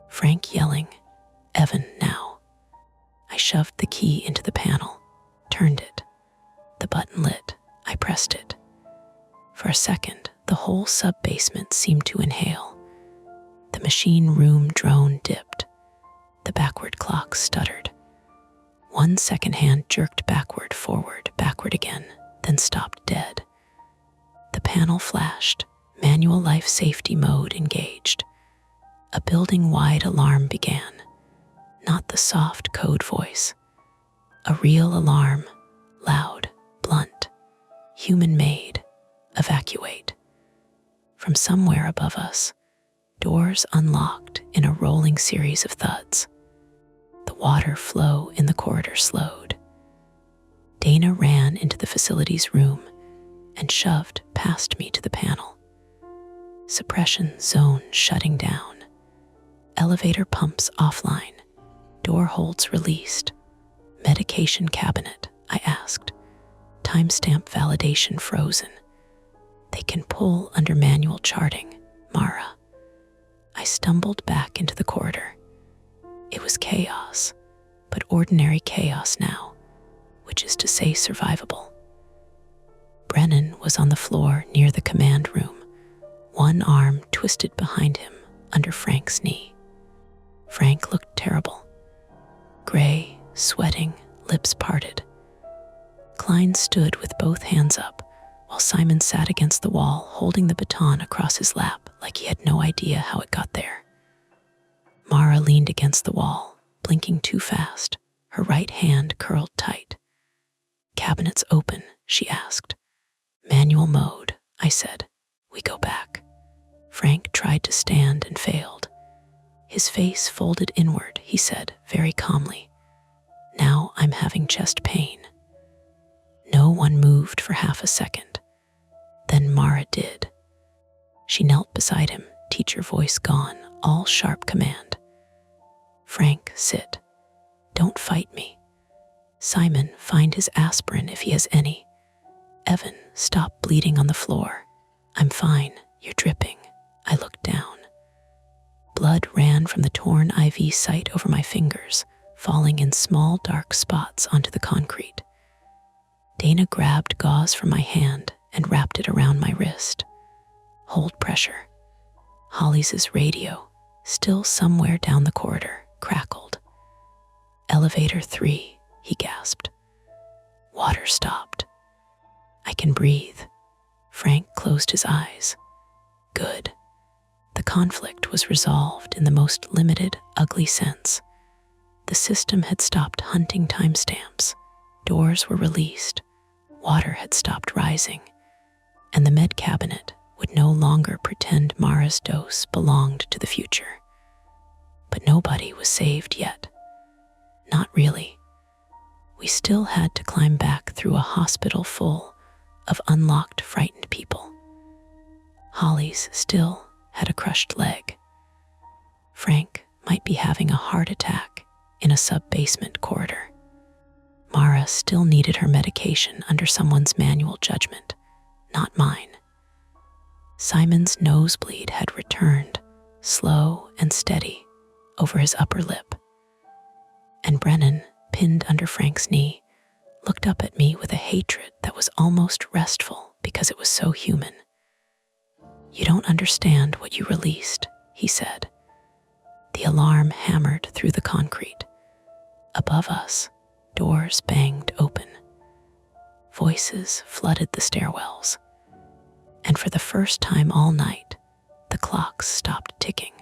A: Frank yelling. Evan now. I shoved the key into the panel, turned it. The button lit. I pressed it. For a second, the whole sub-basement seemed to inhale. The machine room drone dipped. The backward clock stuttered. 1 second hand jerked backward, forward, backward again, then stopped dead. The panel flashed, manual life safety mode engaged. A building-wide alarm began, not the soft code voice. A real alarm, loud, blunt, human-made, evacuate. From somewhere above us, doors unlocked in a rolling series of thuds. The water flow in the corridor slowed. Dana ran into the facility's room and shoved past me to the panel. Suppression zone shutting down. Elevator pumps offline. Door holds released. Medication cabinet, I asked. Timestamp validation frozen. They can pull under manual charting, Mara. I stumbled back into the corridor. It was chaos, but ordinary chaos now, which is to say survivable. Brennan was on the floor near the command room, one arm twisted behind him under Frank's knee. Frank looked terrible. Gray, sweating, lips parted. Klein stood with both hands up, while Simon sat against the wall, holding the baton across his lap like he had no idea how it got there. Mara leaned against the wall, blinking too fast, her right hand curled tight. Cabinets open, she asked. Manual mode, I said. We go back. Frank tried to stand and failed. His face folded inward, he said, very calmly. Now I'm having chest pain. No one moved for half a second. Then Mara did. She knelt beside him, teacher voice gone, all sharp command. Frank, sit. Don't fight me. Simon, find his aspirin if he has any. Evan, stop bleeding on the floor. I'm fine, you're dripping. I looked down. Blood ran from the torn IV site over my fingers, falling in small dark spots onto the concrete. Dana grabbed gauze from my hand and wrapped it around my wrist. Hold pressure. Holly's radio, still somewhere down the corridor, crackled. Elevator 3, he gasped. Water stopped. I can breathe. Frank closed his eyes. Good. The conflict was resolved in the most limited, ugly sense. The system had stopped hunting timestamps. Doors were released. Water had stopped rising. And the med cabinet would no longer pretend Mara's dose belonged to the future. But nobody was saved yet. Not really. We still had to climb back through a hospital full of unlocked, frightened people. Holly's still had a crushed leg. Frank might be having a heart attack in a sub-basement corridor. Mara still needed her medication under someone's manual judgment, not mine. Simon's nosebleed had returned, slow and steady, over his upper lip. And Brennan, pinned under Frank's knee, looked up at me with a hatred that was almost restful because it was so human. You don't understand what you released, he said. The alarm hammered through the concrete. Above us, doors banged open. Voices flooded the stairwells. And for the first time all night, the clocks stopped ticking.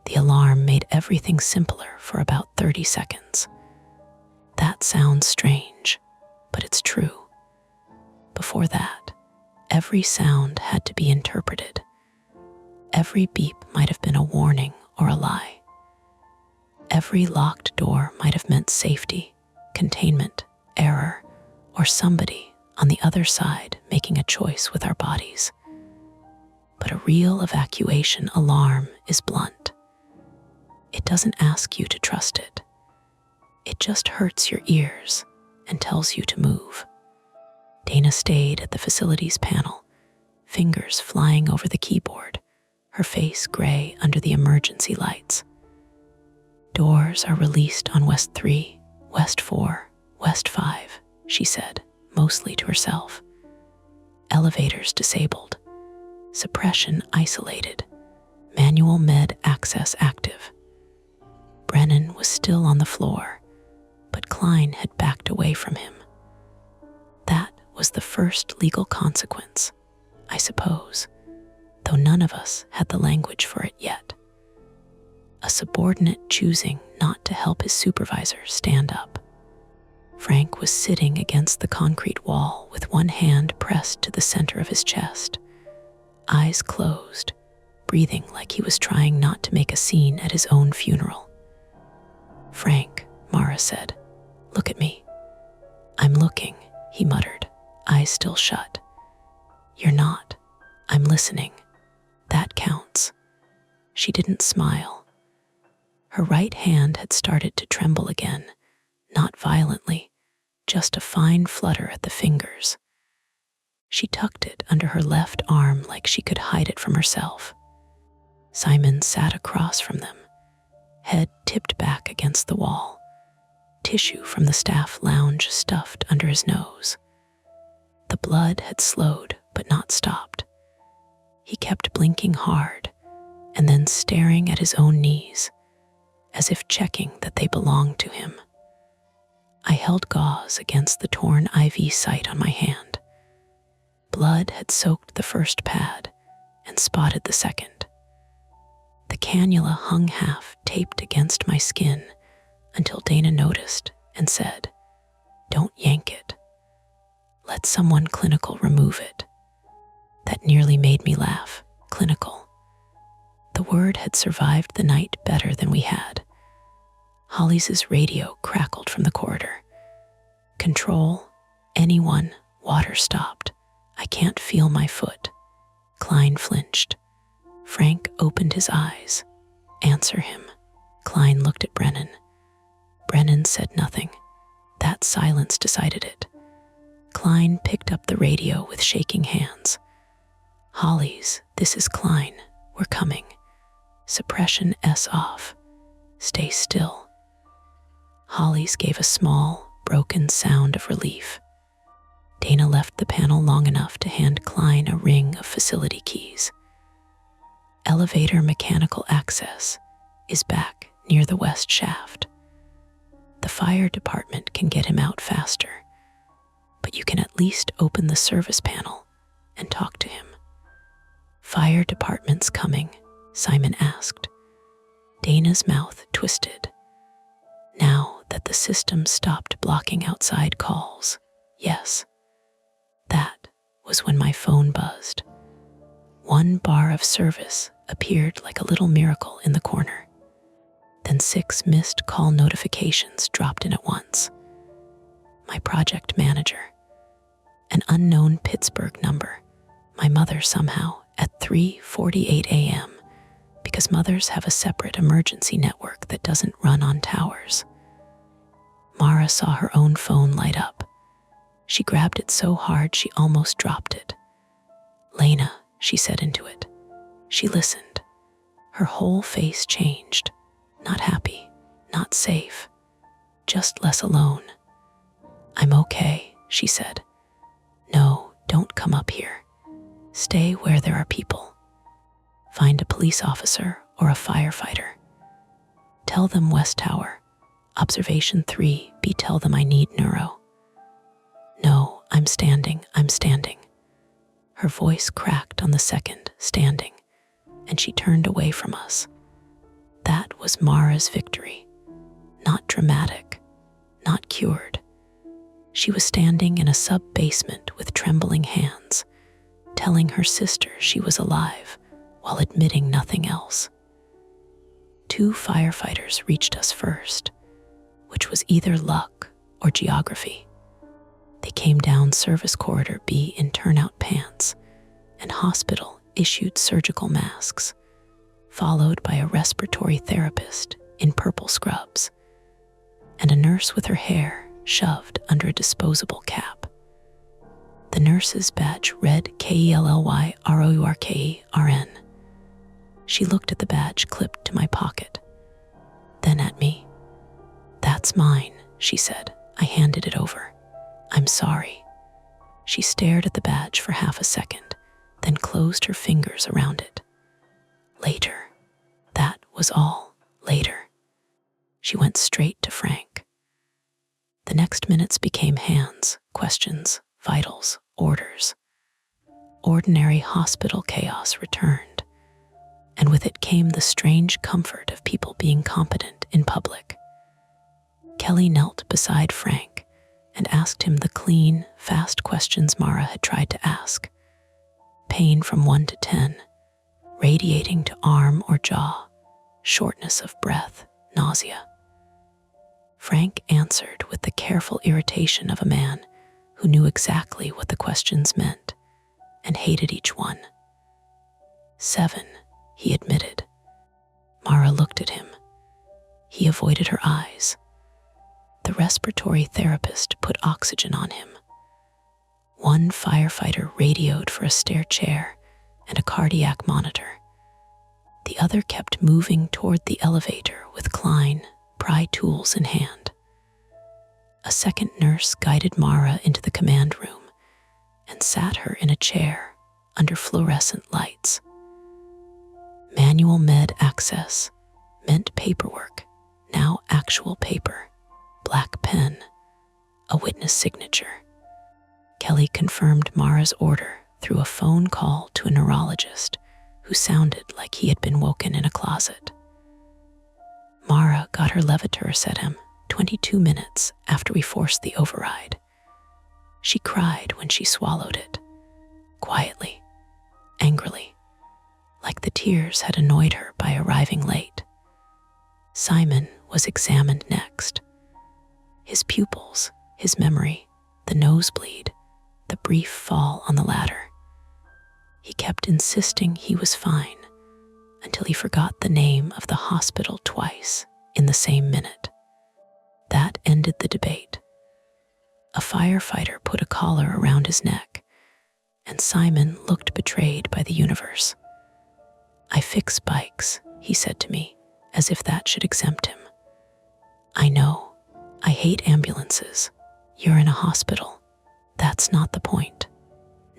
A: The alarm made everything simpler for about 30 seconds. That sounds strange, but it's true. Before that, every sound had to be interpreted. Every beep might have been a warning or a lie. Every locked door might have meant safety, containment, error, or somebody on the other side making a choice with our bodies. But a real evacuation alarm is blunt. It doesn't ask you to trust it. It just hurts your ears and tells you to move. Dana stayed at the facilities panel, fingers flying over the keyboard, her face gray under the emergency lights. Doors are released on West 3, West 4, West 5, she said, mostly to herself. elevators disabled, suppression isolated, manual med access active. Brennan was still on the floor, but Klein had backed away from him. That was the first legal consequence, I suppose, though none of us had the language for it yet. A subordinate choosing not to help his supervisor stand up. Frank was sitting against the concrete wall with one hand pressed to the center of his chest, eyes closed, breathing like he was trying not to make a scene at his own funeral. "Frank," Mara said, "look at me." "I'm looking," he muttered, eyes still shut. "You're not. I'm listening. That counts." She didn't smile. Her right hand had started to tremble again, not violently, just a fine flutter at the fingers. She tucked it under her left arm like she could hide it from herself. Simon sat across from them, head tipped back against the wall, tissue from the staff lounge stuffed under his nose. The blood had slowed but not stopped. He kept blinking hard and then staring at his own knees, as if checking that they belonged to him. I held gauze against the torn IV site on my hand. Blood had soaked the first pad and spotted the second. The cannula hung half taped against my skin until Dana noticed and said, "Don't yank it. Let someone clinical remove it." That nearly made me laugh. Clinical. The word had survived the night better than we had. Holly's radio crackled from the corridor. "Control, anyone, water stopped. I can't feel my foot." Klein flinched. Frank opened his eyes. "Answer him." Klein looked at Brennan. Brennan said nothing. That silence decided it. Klein picked up the radio with shaking hands. "Holly's, this is Klein. We're coming. Suppression S off. Stay still." Holly's gave a small, broken sound of relief. Dana left the panel long enough to hand Klein a ring of facility keys. Elevator mechanical access is back near the west shaft. The fire department can get him out faster, but you can at least open the service panel and talk to him. "Fire department's coming?" Simon asked. Dana's mouth twisted. Now that the system stopped blocking outside calls, yes. That was when my phone buzzed. One bar of service appeared like a little miracle in the corner. Then 6 missed call notifications dropped in at once. My project manager. An unknown Pittsburgh number. My mother somehow at 3:48 a.m. because mothers have a separate emergency network that doesn't run on towers. Mara saw her own phone light up. She grabbed it so hard she almost dropped it. "Lena," she said into it. She listened. Her whole face changed. Not happy, not safe, just less alone. "I'm okay," she said. "No, don't come up here. Stay where there are people. Find a police officer or a firefighter. Tell them West Tower. Observation 3B, tell them I need neuro." "No, I'm standing. Her voice cracked on the second, standing, and she turned away from us. That was Mara's victory. Not dramatic, not cured. She was standing in a sub-basement with trembling hands, telling her sister she was alive while admitting nothing else. 2 firefighters reached us first, which was either luck or geography. They came down Service Corridor B in turnout pants, and hospital issued surgical masks, followed by a respiratory therapist in purple scrubs, and a nurse with her hair shoved under a disposable cap. The nurse's badge read KELLYROURKERN. She looked at the badge clipped to my pocket, then at me. "That's mine," she said. I handed it over. "I'm sorry." She stared at the badge for half a second, then closed her fingers around it. Later. That was all later. She went straight to Frank. The next minutes became hands, questions, vitals, orders. Ordinary hospital chaos returned, and with it came the strange comfort of people being competent in public. Kelly knelt beside Frank and asked him the clean, fast questions Mara had tried to ask. Pain from 1 to 10, radiating to arm or jaw, shortness of breath, nausea. Frank answered with the careful irritation of a man who knew exactly what the questions meant and hated each one. 7, he admitted. Mara looked at him. He avoided her eyes. The respiratory therapist put oxygen on him. One firefighter radioed for a stair chair and a cardiac monitor. The other kept moving toward the elevator with Klein, pry tools in hand. A second nurse guided Mara into the command room and sat her in a chair under fluorescent lights. Manual med access meant paperwork, now actual paper, black pen, a witness signature. Kelly confirmed Mara's order through a phone call to a neurologist who sounded like he had been woken in a closet. Mara got her Levator sedative 22 minutes after we forced the override. She cried when she swallowed it, quietly, angrily, like the tears had annoyed her by arriving late. Simon was examined next. His pupils, his memory, the nosebleed, the brief fall on the ladder. He kept insisting he was fine until he forgot the name of the hospital twice in the same minute. That ended the debate. A firefighter put a collar around his neck, and Simon looked betrayed by the universe. "I fix bikes," he said to me, as if that should exempt him. "I know. I hate ambulances. You're in a hospital. That's not the point."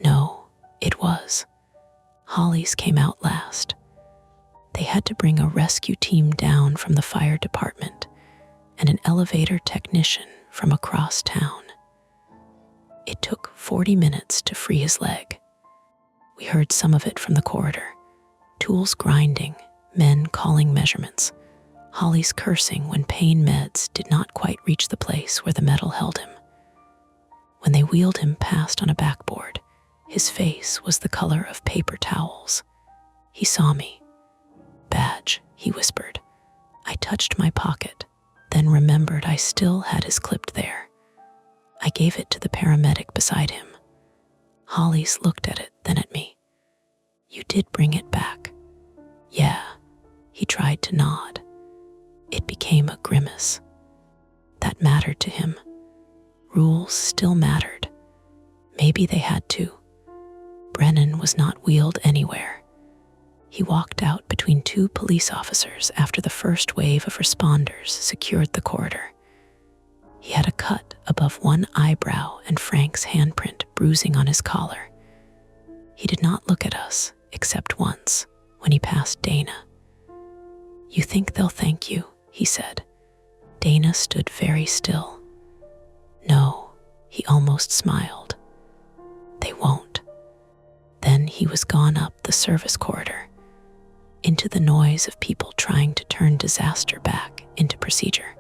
A: No, it was. Holly's came out last. They had to bring a rescue team down from the fire department and an elevator technician from across town. It took 40 minutes to free his leg. We heard some of it from the corridor. Tools grinding, men calling measurements, Holly's cursing when pain meds did not quite reach the place where the metal held him. When they wheeled him past on a backboard, his face was the color of paper towels. He saw me. "Badge," he whispered. I touched my pocket, then remembered I still had his clipped there. I gave it to the paramedic beside him. Hollis looked at it, then at me. "You did bring it back." "Yeah." He tried to nod. It became a grimace. That mattered to him. Rules still mattered. Maybe they had to. Brennan was not wheeled anywhere. He walked out between two police officers after the first wave of responders secured the corridor. He had a cut above one eyebrow and Frank's handprint bruising on his collar. He did not look at us, except once, when he passed Dana. "You think they'll thank you?" he said. Dana stood very still. "No," he almost smiled. "They won't." Then he was gone up the service corridor, into the noise of people trying to turn disaster back into procedure.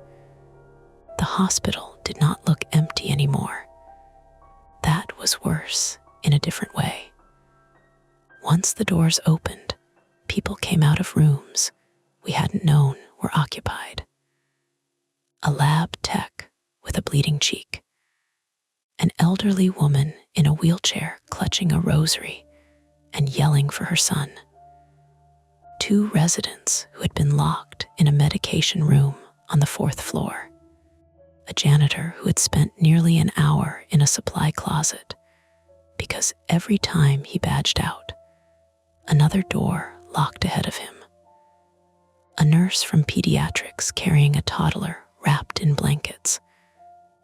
A: The hospital did not look empty anymore. That was worse in a different way. Once the doors opened, people came out of rooms we hadn't known were occupied. A lab tech with a bleeding cheek. An elderly woman in a wheelchair clutching a rosary and yelling for her son. Two residents who had been locked in a medication room on the 4th floor. A janitor who had spent nearly an hour in a supply closet because every time he badged out, another door locked ahead of him. A nurse from pediatrics carrying a toddler wrapped in blankets,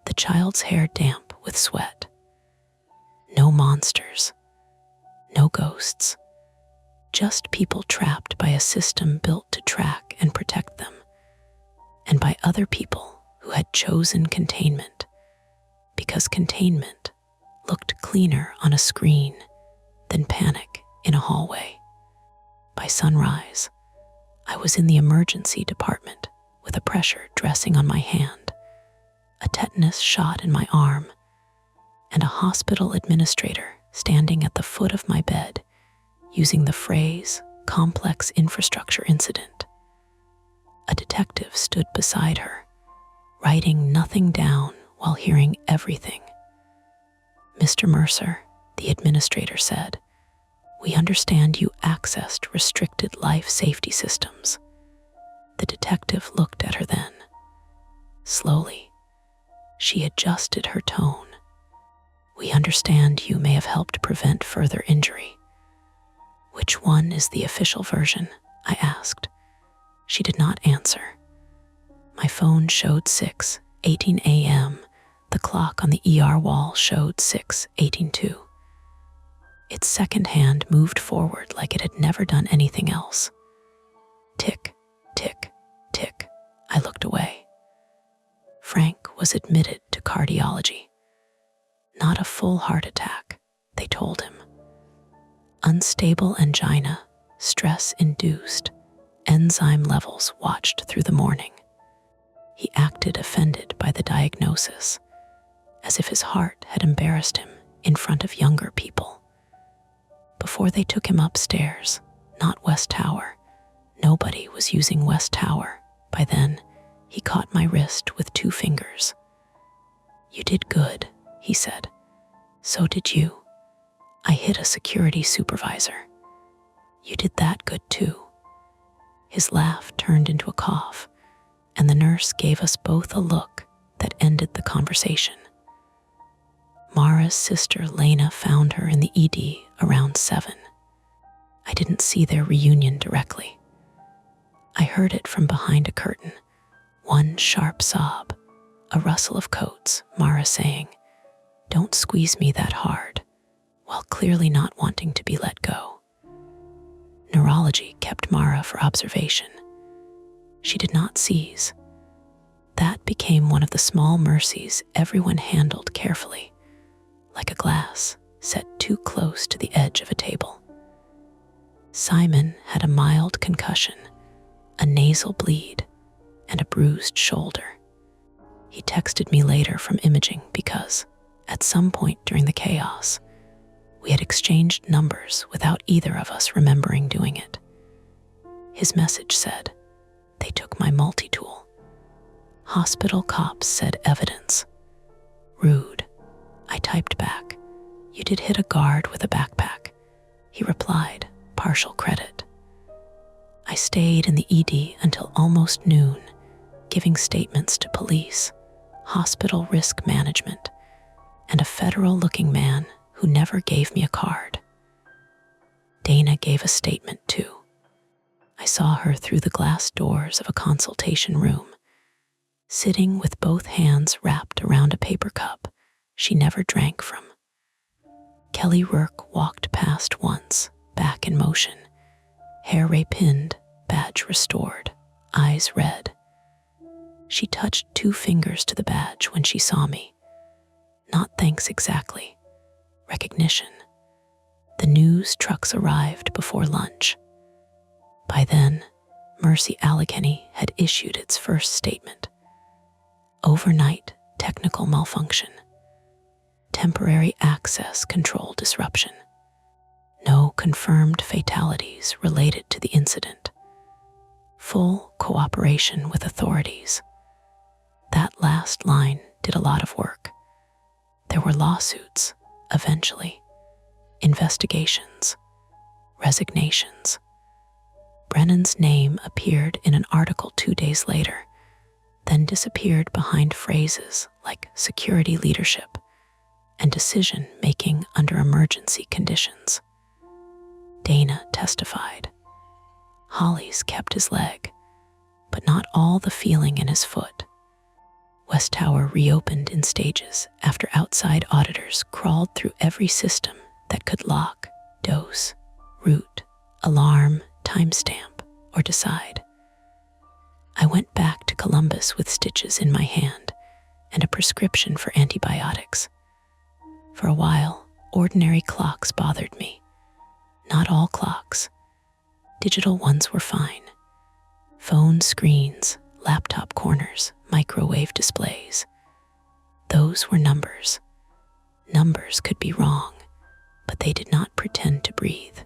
A: the child's hair damp with sweat. No monsters, no ghosts, just people trapped by a system built to track and protect them, and by other people who had chosen containment, because containment looked cleaner on a screen than panic in a hallway. By sunrise, I was in the emergency department with a pressure dressing on my hand, a tetanus shot in my arm, and a hospital administrator standing at the foot of my bed using the phrase complex infrastructure incident. A detective stood beside her, writing nothing down while hearing everything. "Mr. Mercer," the administrator said, "we understand you accessed restricted life safety systems." The detective looked at her then. Slowly, she adjusted her tone. "We understand you may have helped prevent further injury." "Which one is the official version?" I asked. She did not answer. My phone showed 6:18 a.m. The clock on the ER wall showed 6:18 too. Its second hand moved forward like it had never done anything else. Tick, tick, tick. I looked away. Frank was admitted to cardiology. Not a full heart attack, they told him. Unstable angina, stress-induced, enzyme levels watched through the morning. He acted offended by the diagnosis, as if his heart had embarrassed him in front of younger people. Before they took him upstairs, not West Tower, nobody was using West Tower. By then, he caught my wrist with 2 fingers. "You did good," he said. "So did you." I hit a security supervisor. "You did that good too." His laugh turned into a cough, and the nurse gave us both a look that ended the conversation. Mara's sister Lena found her in the ED around 7. I didn't see their reunion directly. I heard it from behind a curtain, one sharp sob, a rustle of coats, Mara saying, "Don't squeeze me that hard," while clearly not wanting to be let go. Neurology kept Mara for observation. She did not seize. That became one of the small mercies everyone handled carefully, like a glass set too close to the edge of a table. Simon had a mild concussion, a nasal bleed, and a bruised shoulder. He texted me later from imaging because, at some point during the chaos, we had exchanged numbers without either of us remembering doing it. His message said, "They took my multi-tool." Hospital cops said evidence. "Rude." I typed back, "You did hit a guard with a backpack." He replied, "Partial credit." I stayed in the ED until almost noon, giving statements to police, hospital risk management, and a federal-looking man who never gave me a card. Dana gave a statement too. I saw her through the glass doors of a consultation room, sitting with both hands wrapped around a paper cup she never drank from. Kelly Rourke walked past once, back in motion, hair ray-pinned, badge restored, eyes red. She touched 2 fingers to the badge when she saw me. Not thanks exactly. Recognition. The news trucks arrived before lunch. By then, Mercy Allegheny had issued its first statement. Overnight technical malfunction. Temporary access control disruption. No confirmed fatalities related to the incident. Full cooperation with authorities. That last line did a lot of work. There were lawsuits, eventually, investigations, resignations. Brennan's name appeared in an article 2 days later, then disappeared behind phrases like security leadership and decision-making under emergency conditions. Dana testified. Holly's kept his leg, but not all the feeling in his foot. West Tower reopened in stages after outside auditors crawled through every system that could lock, dose, root, alarm, timestamp, or decide. I went back to Columbus with stitches in my hand and a prescription for antibiotics. For a while, ordinary clocks bothered me. Not all clocks. Digital ones were fine. Phone screens, laptop corners, microwave displays. Those were numbers. Numbers could be wrong, but they did not pretend to breathe.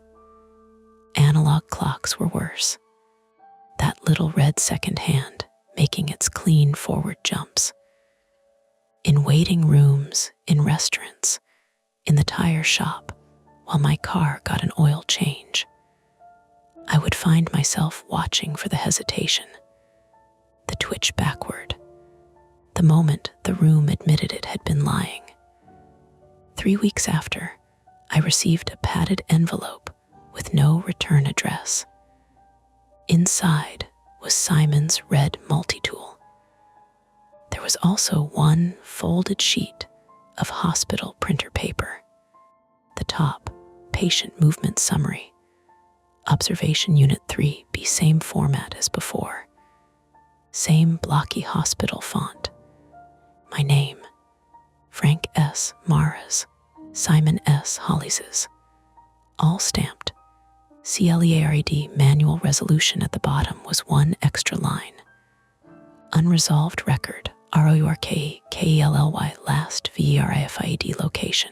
A: Analog clocks were worse. That little red second hand making its clean forward jumps. In waiting rooms, in restaurants, in the tire shop, while my car got an oil change, I would find myself watching for the hesitation, the twitch backward, the moment the room admitted it had been lying. 3 weeks after, I received a padded envelope with no return address. Inside was Simon's red multi-tool. There was also one folded sheet of hospital printer paper. The top, patient movement summary. Observation Unit 3B, same format as before. Same blocky hospital font. My name, Frank S. Maras, Simon S. Hollises. All stamped. CLEARED manual resolution at the bottom was one extra line. Unresolved record, ROURKEKELLY, last VERIFIED location.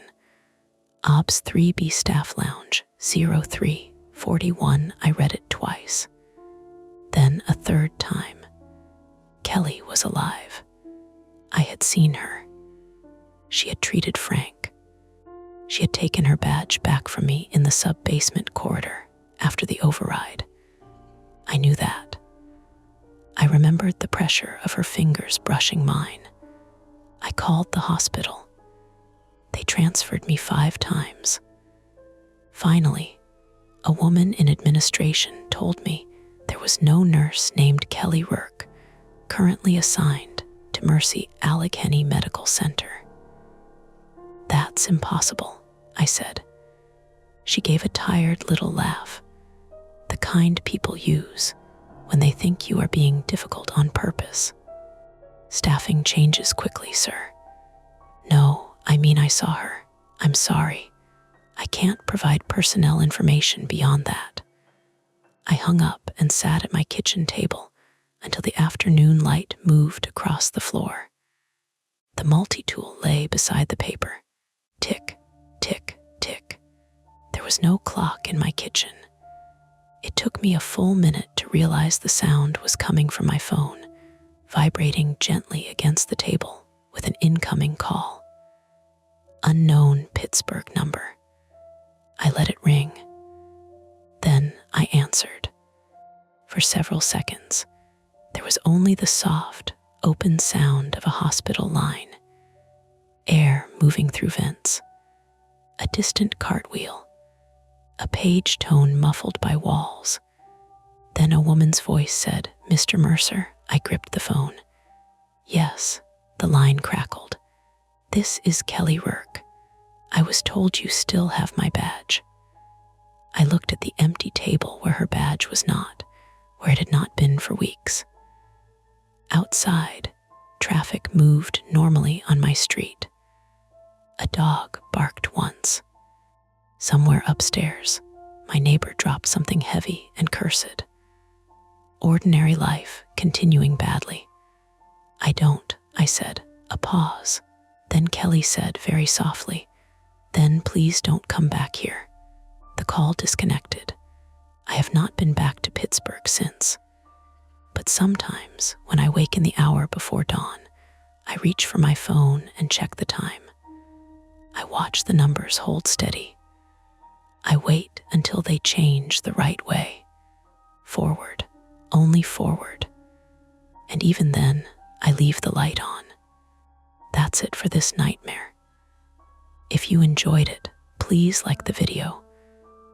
A: OBS 3B Staff Lounge, 0341. I read it twice. Then a third time. Kelly was alive. I had seen her. She had treated Frank. She had taken her badge back from me in the sub-basement corridor after the override. I knew that. I remembered the pressure of her fingers brushing mine. I called the hospital. They transferred me 5 times. Finally, a woman in administration told me there was no nurse named Kelly Rourke currently assigned to Mercy Allegheny Medical Center. That's impossible, I said. She gave a tired little laugh, the kind people use when they think you are being difficult on purpose. Staffing changes quickly, sir. No, I mean I saw her. I'm sorry. I can't provide personnel information beyond that. I hung up and sat at my kitchen table until the afternoon light moved across the floor. The multi-tool lay beside the paper. Tick, tick, tick. There was no clock in my kitchen. It took me a full minute to realize the sound was coming from my phone, vibrating gently against the table with an incoming call. Unknown Pittsburgh number. I let it ring. Then I answered. For several seconds, there was only the soft, open sound of a hospital line, air moving through vents, a distant cartwheel, a page tone muffled by walls. Then a woman's voice said, "Mr. Mercer." I gripped the phone. "Yes," the line crackled. "This is Kelly Rourke. I was told you still have my badge." I looked at the empty table where her badge was not, where it had not been for weeks. Outside, traffic moved normally on my street. A dog barked once. Somewhere upstairs, my neighbor dropped something heavy and cursed. Ordinary life continuing badly. "I don't," I said. A pause. Then Kelly said very softly, "Then please don't come back here." The call disconnected. I have not been back to Pittsburgh since. But sometimes, when I wake in the hour before dawn, I reach for my phone and check the time. I watch the numbers hold steady. I wait until they change the right way. Forward, only forward. And even then, I leave the light on. That's it for this nightmare. If you enjoyed it, please like the video,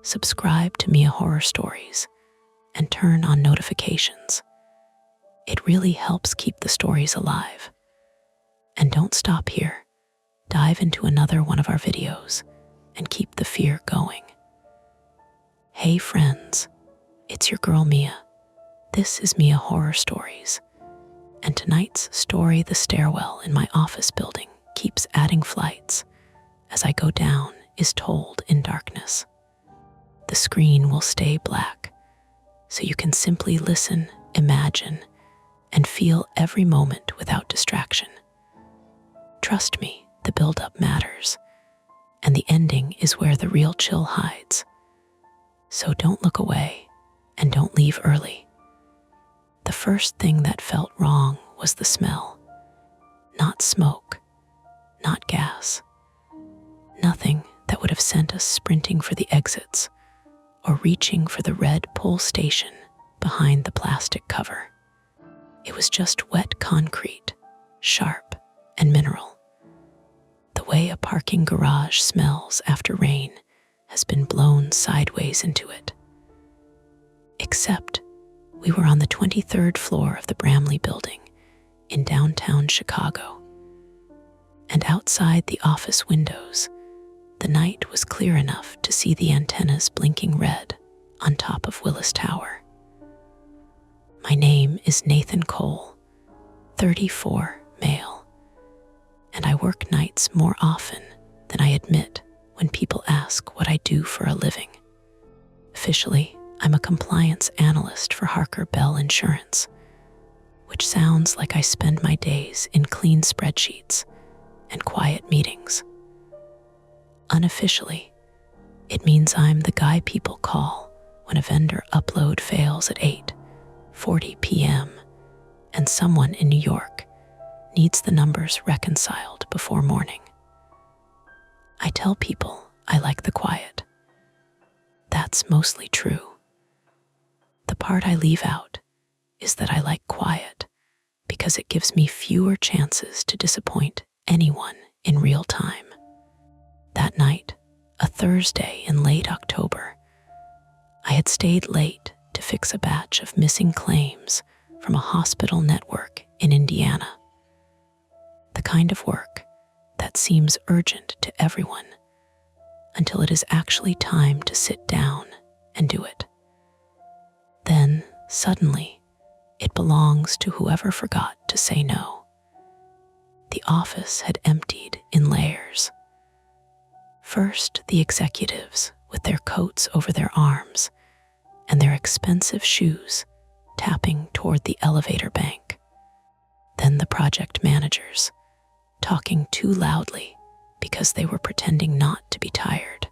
A: subscribe to Mia Horror Stories, and turn on notifications. It really helps keep the stories alive. And don't stop here. Dive into another one of our videos and keep the fear going. Hey friends, it's your girl Mia. This is Mia Horror Stories. And tonight's story, The Stairwell in My Office Building, keeps adding flights. As I go down, is told in darkness. The screen will stay black, so you can simply listen, imagine, and feel every moment without distraction. Trust me, the build-up matters, and the ending is where the real chill hides. So don't look away, and don't leave early. The first thing that felt wrong was the smell. Not smoke, not gas. Nothing that would have sent us sprinting for the exits or reaching for the red pull station behind the plastic cover. It was just wet concrete, sharp and mineral. The way a parking garage smells after rain has been blown sideways into it. Except we were on the 23rd floor of the Bramley building in downtown Chicago. And outside the office windows, the night was clear enough to see the antennas blinking red on top of Willis Tower. My name is Nathan Cole, 34, male, and I work nights more often than I admit when people ask what I do for a living. Officially, I'm a compliance analyst for Harker Bell Insurance, which sounds like I spend my days in clean spreadsheets and quiet meetings. Unofficially, it means I'm the guy people call when a vendor upload fails at 8:40 p.m. and someone in New York needs the numbers reconciled before morning. I tell people I like the quiet. That's mostly true. The part I leave out is that I like quiet because it gives me fewer chances to disappoint anyone in real time. That night, a Thursday in late October, I had stayed late to fix a batch of missing claims from a hospital network in Indiana. The kind of work that seems urgent to everyone until it is actually time to sit down and do it. Then, suddenly, it belongs to whoever forgot to say no. The office had emptied in layers. First, the executives with their coats over their arms and their expensive shoes tapping toward the elevator bank. Then the project managers, talking too loudly because they were pretending not to be tired.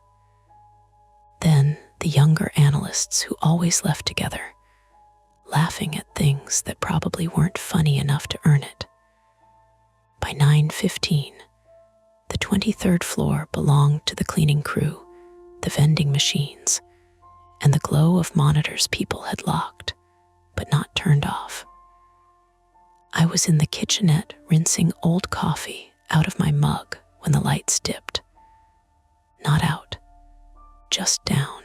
A: Then the younger analysts who always left together, laughing at things that probably weren't funny enough to earn it. By 9:15, the 23rd floor belonged to the cleaning crew, the vending machines, and the glow of monitors people had locked, but not turned off. I was in the kitchenette rinsing old coffee out of my mug when the lights dipped. Not out, just down.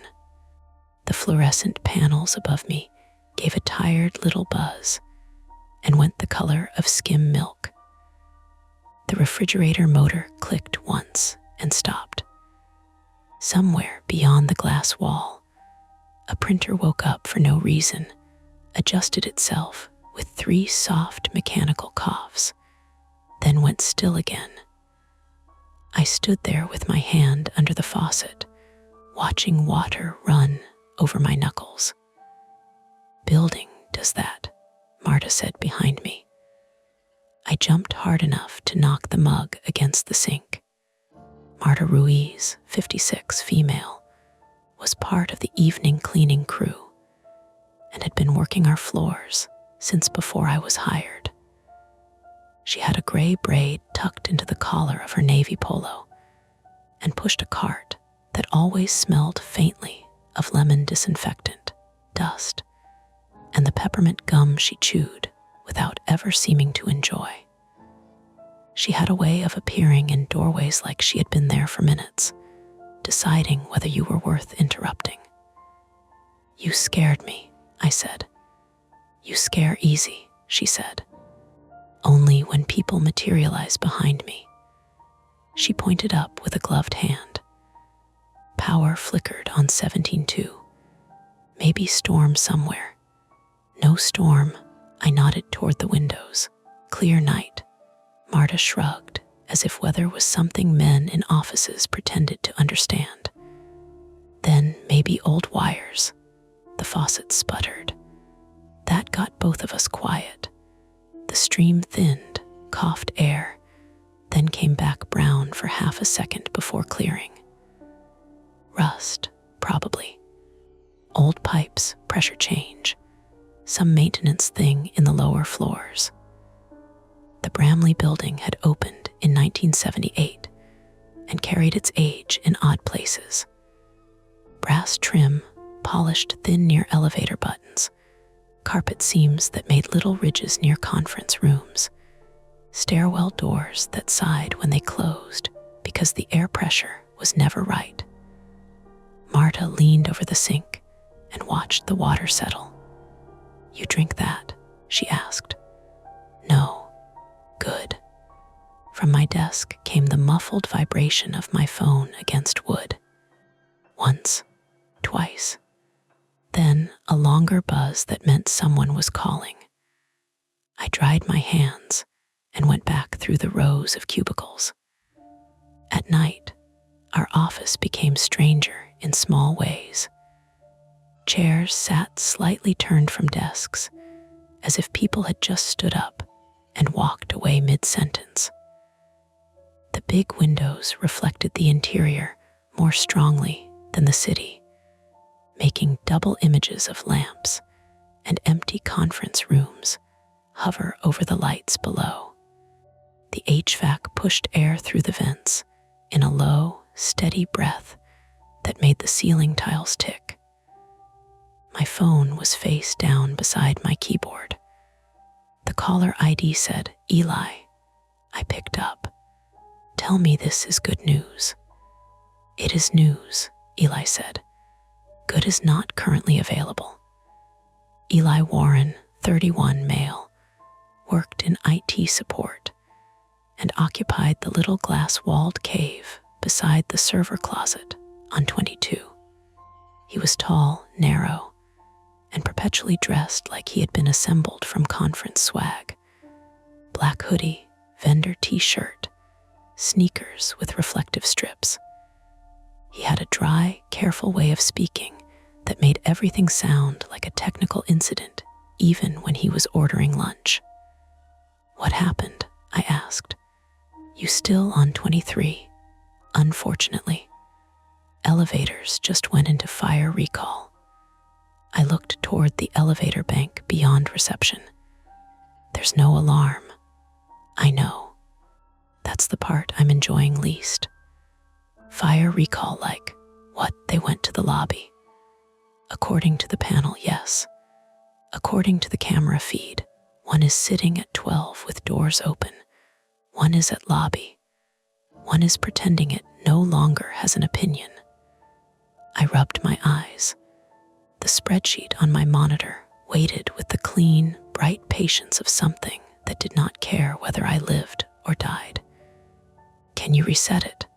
A: The fluorescent panels above me gave a tired little buzz and went the color of skim milk. The refrigerator motor clicked once and stopped. Somewhere beyond the glass wall, a printer woke up for no reason, adjusted itself with 3 soft mechanical coughs, then went still again. I stood there with my hand under the faucet, watching water run over my knuckles. "Building does that," Marta said behind me. I jumped hard enough to knock the mug against the sink. Marta Ruiz, 56, female, was part of the evening cleaning crew and had been working our floors since before I was hired. She had a gray braid tucked into the collar of her navy polo and pushed a cart that always smelled faintly of lemon disinfectant, dust, and the peppermint gum she chewed without ever seeming to enjoy. She had a way of appearing in doorways like she had been there for minutes, deciding whether you were worth interrupting. "You scared me," I said. "You scare easy," she said. only when people materialized behind me. She pointed up with a gloved hand. Power flickered on 17.2. Maybe storm somewhere. No storm, I nodded toward the windows. Clear night. Marta shrugged, as if weather was something men in offices pretended to understand. Then maybe old wires. The faucet sputtered. That got both of us quiet. The stream thinned, coughed air, then came back brown for half a second before clearing. Rust, probably. Old pipes, pressure change. Some maintenance thing in the lower floors. The Bramley building had opened in 1978 and carried its age in odd places. Brass trim, polished thin near elevator buttons, carpet seams that made little ridges near conference rooms, stairwell doors that sighed when they closed because the air pressure was never right. Marta leaned over the sink and watched the water settle. "You drink that?" she asked. "No." "Good." From my desk came the muffled vibration of my phone against wood. Once, twice. Then a longer buzz that meant someone was calling. I dried my hands and went back through the rows of cubicles. At night, our office became stranger in small ways. Chairs sat slightly turned from desks, as if people had just stood up and walked away mid-sentence. The big windows reflected the interior more strongly than the city, making double images of lamps and empty conference rooms hover over the lights below. The HVAC pushed air through the vents in a low, steady breath that made the ceiling tiles tick. My phone was face down beside my keyboard. The caller ID said, "Eli." I picked up. "Tell me this is good news." "It is news," Eli said. "Good is not currently available." Eli Warren, 31, male, worked in IT support and occupied the little glass-walled cave beside the server closet on 22. He was tall, narrow, and perpetually dressed like he had been assembled from conference swag. Black hoodie, vendor t-shirt, sneakers with reflective strips. He had a dry, careful way of speaking that made everything sound like a technical incident, even when he was ordering lunch. "What happened?" I asked. "You still on 23? Unfortunately. Elevators just went into fire recall." I looked toward the elevator bank beyond reception. "There's no alarm." "I know. That's the part I'm enjoying least." Fire recall like, what, they went to the lobby? According to the panel, yes. According to the camera feed, one is sitting at 12 with doors open. One is at lobby. One is pretending it no longer has an opinion. I rubbed my eyes. The spreadsheet on my monitor waited with the clean, bright patience of something that did not care whether I lived or died. "Can you reset it?"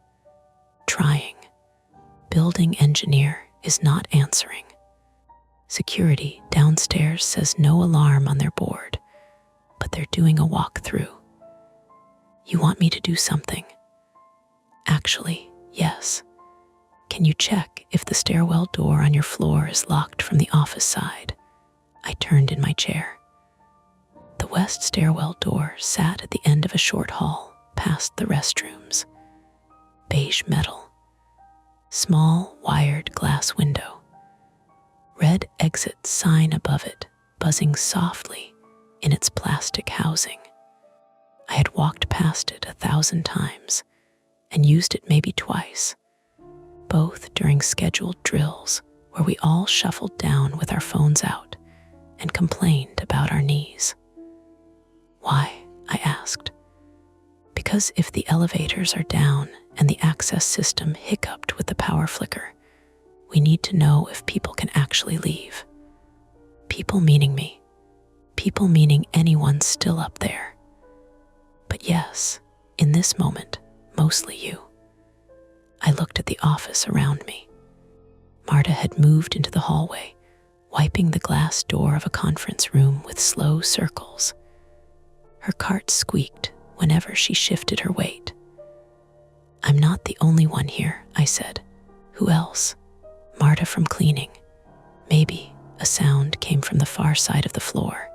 A: "Trying." Building engineer is not answering. Security downstairs says no alarm on their board, but they're doing a walkthrough. "You want me to do something?" "Actually, yes. Can you check if the stairwell door on your floor is locked from the office side?" I turned in my chair. The west stairwell door sat at the end of a short hall past the restrooms. Beige metal. Small, wired glass window. Red exit sign above it, buzzing softly in its plastic housing. I had walked past it 1,000 times and used it maybe twice, both during scheduled drills where we all shuffled down with our phones out and complained about our knees. "Why?" I asked. "Because if the elevators are down and the access system hiccuped with the power flicker, we need to know if people can actually leave." People meaning me. People meaning anyone still up there. But yes, in this moment, mostly you. I looked at the office around me. Marta had moved into the hallway, wiping the glass door of a conference room with slow circles. Her cart squeaked whenever she shifted her weight. I'm not the only one here, I said. Who else? Marta from cleaning. Maybe a sound came from the far side of the floor.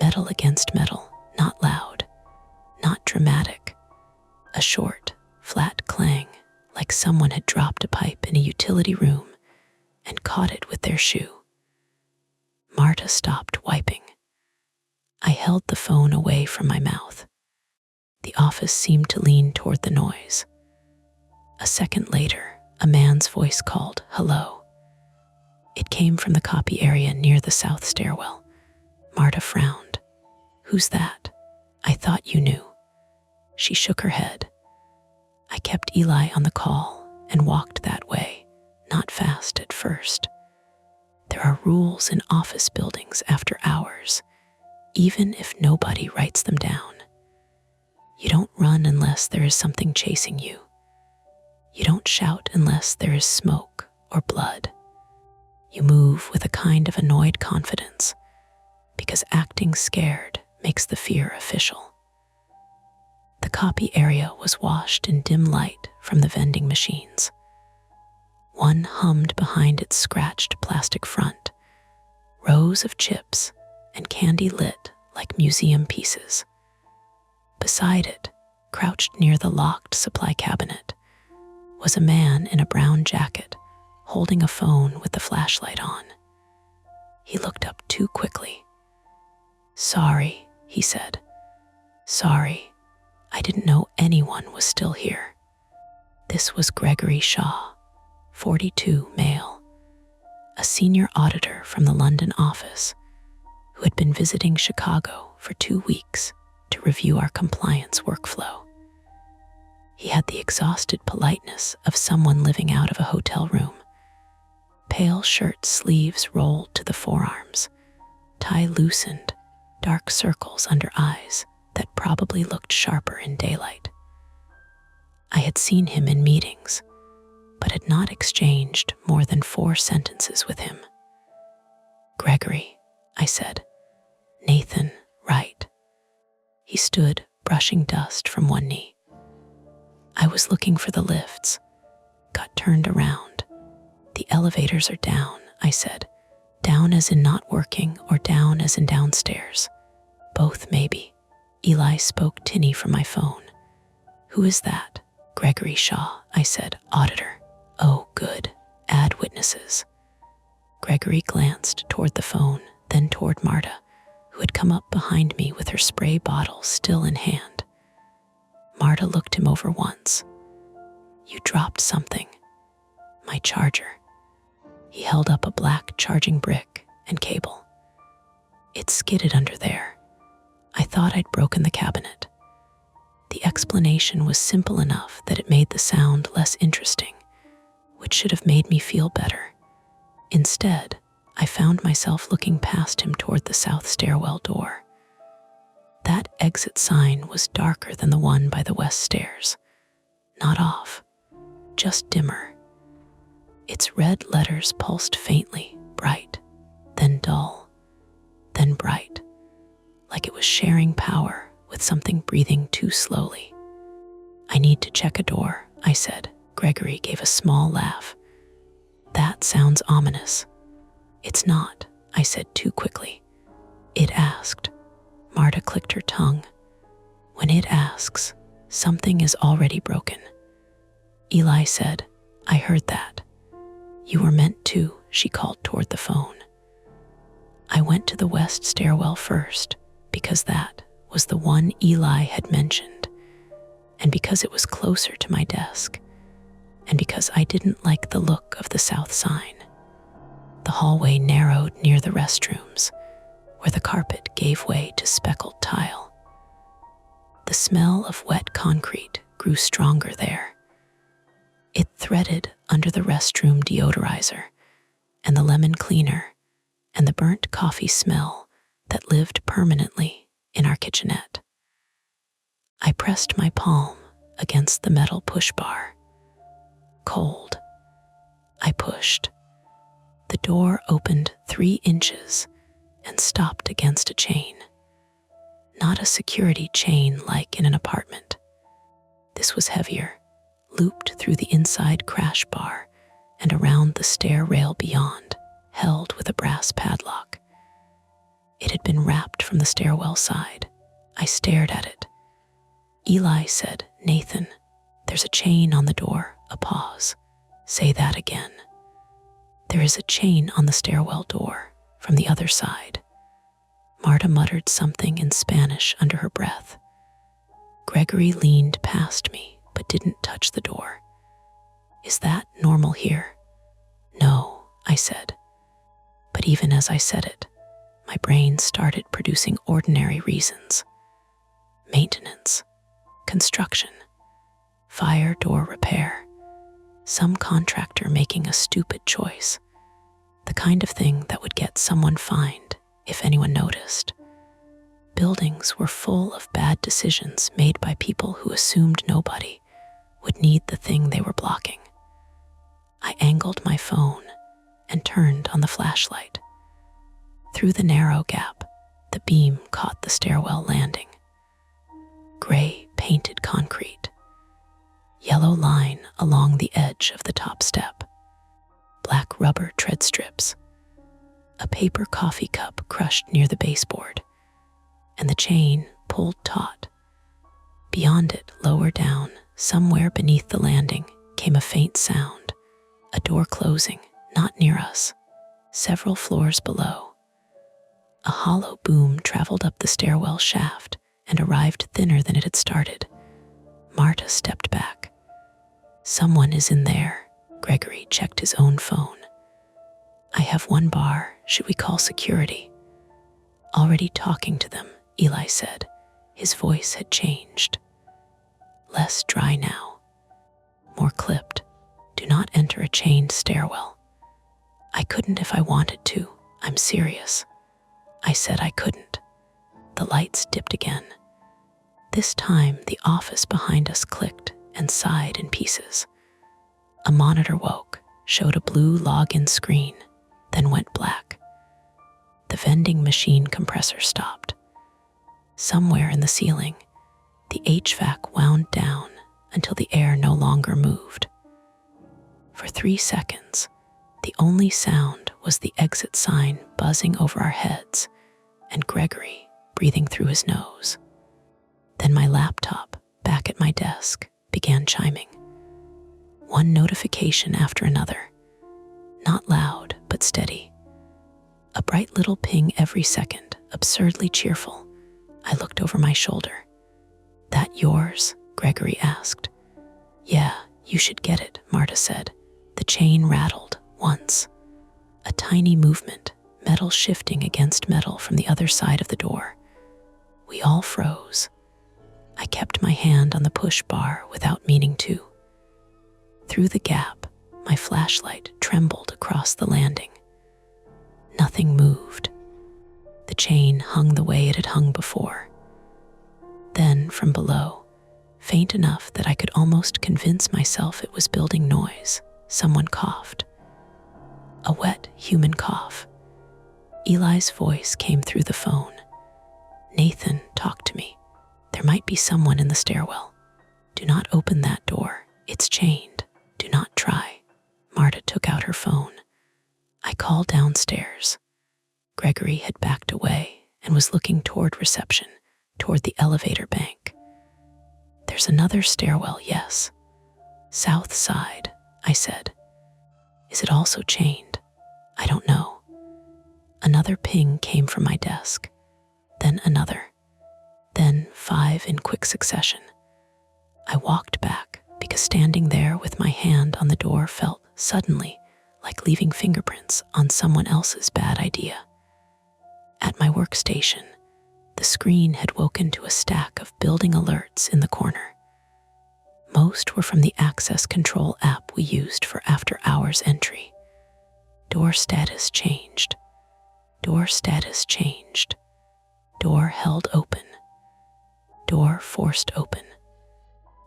A: Metal against metal, not loud, not dramatic. A short, flat clang, like someone had dropped a pipe in a utility room and caught it with their shoe. Marta stopped wiping. I held the phone away from my mouth. The office seemed to lean toward the noise. A second later, a man's voice called, "Hello." It came from the copy area near the south stairwell. Marta frowned. "Who's that? I thought you knew." She shook her head. I kept Eli on the call and walked that way, not fast at first. There are rules in office buildings after hours, even if nobody writes them down. You don't run unless there is something chasing you. You don't shout unless there is smoke or blood. You move with a kind of annoyed confidence, because acting scared makes the fear official. The copy area was washed in dim light from the vending machines. One hummed behind its scratched plastic front, rows of chips and candy lit like museum pieces. Beside it, crouched near the locked supply cabinet, was a man in a brown jacket holding a phone with the flashlight on. He looked up too quickly. "Sorry," he said. "Sorry, I didn't know anyone was still here." This was Gregory Shaw, 42, male, a senior auditor from the London office who had been visiting Chicago for 2 weeks to review our compliance workflow. He had the exhausted politeness of someone living out of a hotel room. Pale shirt sleeves rolled to the forearms, tie loosened, dark circles under eyes that probably looked sharper in daylight. I had seen him in meetings, but had not exchanged more than 4 sentences with him. "Gregory," I said. "Nathan, right." He stood, brushing dust from one knee. "I was looking for the lifts, got turned around. The elevators are down," I said. "Down as in not working or down as in downstairs?" "Both, maybe." Eli spoke tinny from my phone. "Who is that?" "Gregory Shaw," I said. "Auditor." "Oh, good. Add witnesses." Gregory glanced toward the phone, then toward Marta, who had come up behind me with her spray bottle still in hand. Marta looked him over once. "You dropped something." "My charger." He held up a black charging brick and cable. "It skidded under there. I thought I'd broken the cabinet." The explanation was simple enough that it made the sound less interesting, which should have made me feel better. Instead, I found myself looking past him toward the south stairwell door. That exit sign was darker than the one by the west stairs. Not off, just dimmer. Its red letters pulsed faintly, bright, then dull, then bright, like it was sharing power with something breathing too slowly. "I need to check a door," I said. Gregory gave a small laugh. "That sounds ominous." "It's not," I said too quickly. "It asked." Marta clicked her tongue. "When it asks, something is already broken." Eli said, "I heard that." "You were meant to," she called toward the phone. I went to the west stairwell first, because that was the one Eli had mentioned, and because it was closer to my desk, and because I didn't like the look of the south sign. The hallway narrowed near the restrooms, where the carpet gave way to speckled tile. The smell of wet concrete grew stronger there. It threaded under the restroom deodorizer and the lemon cleaner and the burnt coffee smell that lived permanently in our kitchenette. I pressed my palm against the metal push bar. Cold. I pushed. The door opened 3 inches and stopped against a chain. Not a security chain like in an apartment. This was heavier, looped through the inside crash bar and around the stair rail beyond, held with a brass padlock. It had been wrapped from the stairwell side. I stared at it. Eli said, "Nathan, there's a chain on the door." A pause. "Say that again." "There is a chain on the stairwell door from the other side." Marta muttered something in Spanish under her breath. Gregory leaned past me but didn't touch the door. "Is that normal here?" "No," I said. But even as I said it, my brain started producing ordinary reasons. Maintenance, construction, fire door repair, some contractor making a stupid choice, the kind of thing that would get someone fined if anyone noticed. Buildings were full of bad decisions made by people who assumed nobody would need the thing they were blocking. I angled my phone and turned on the flashlight. Through the narrow gap, the beam caught the stairwell landing. Gray painted concrete, yellow line along the edge of the top step, black rubber tread strips, a paper coffee cup crushed near the baseboard, and the chain pulled taut. Beyond it, lower down, somewhere beneath the landing, came a faint sound, a door closing, not near us, several floors below. A hollow boom traveled up the stairwell shaft and arrived thinner than it had started. Marta stepped back. "Someone is in there." Gregory checked his own phone. "I have 1 bar. Should we call security?" "Already talking to them," Eli said. His voice had changed. Less dry now. More clipped. "Do not enter a chained stairwell." "I couldn't if I wanted to. I'm serious." I said I couldn't. The lights dipped again. This time, the office behind us clicked and sighed in pieces. A monitor woke, showed a blue login screen, then went black. The vending machine compressor stopped. Somewhere in the ceiling, the HVAC wound down until the air no longer moved. For 3 seconds, the only sound was the exit sign buzzing over our heads and Gregory breathing through his nose. Then my laptop, back at my desk, began chiming. One notification after another, not loud but steady. A bright little ping every second, absurdly cheerful. I looked over my shoulder. "That yours?" Gregory asked. "Yeah, you should get it," Marta said. The chain rattled once. A tiny movement, metal shifting against metal from the other side of the door. We all froze. I kept my hand on the push bar without meaning to. Through the gap, my flashlight trembled across the landing. Nothing moved. The chain hung the way it had hung before. Then, from below, faint enough that I could almost convince myself it was building noise, someone coughed. A wet, human cough. Eli's voice came through the phone. "Nathan, talk to me. There might be someone in the stairwell. Do not open that door. It's chained. Do not try." Marta took out her phone. I called downstairs. Gregory had backed away and was looking toward reception, toward the elevator bank. "There's another stairwell, yes. South side," I said. "Is it also chained?" "I don't know." Another ping came from my desk, then another, then 5 in quick succession. I walked back because standing there with my hand on the door felt suddenly like leaving fingerprints on someone else's bad idea. At my workstation, the screen had woken to a stack of building alerts in the corner. Most were from the access control app we used for after-hours entry. Door status changed. Door status changed. Door held open. Door forced open.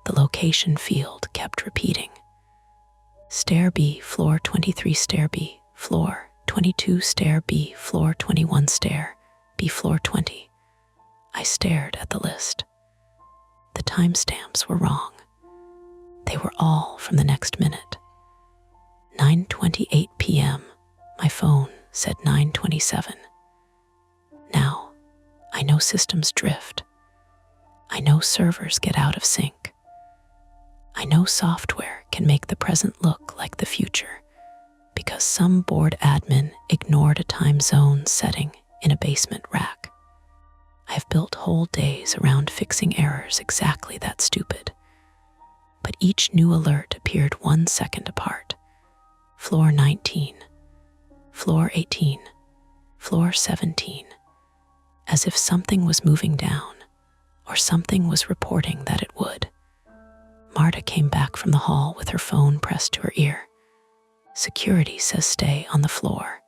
A: The location field kept repeating. Stair B, floor 23, stair B, floor 22, stair B, floor 21, stair B, floor 20. I stared at the list. The timestamps were wrong. They were all from the next minute. 9:28 p.m. My phone said 9:27. Now, I know systems drift. I know servers get out of sync. I know software can make the present look like the future because some bored admin ignored a time zone setting in a basement rack. I've built whole days around fixing errors exactly that stupid. But each new alert appeared 1 second apart. Floor 19, floor 18, floor 17, as if something was moving down or something was reporting that it would. Marta came back from the hall with her phone pressed to her ear. Security says stay on the floor.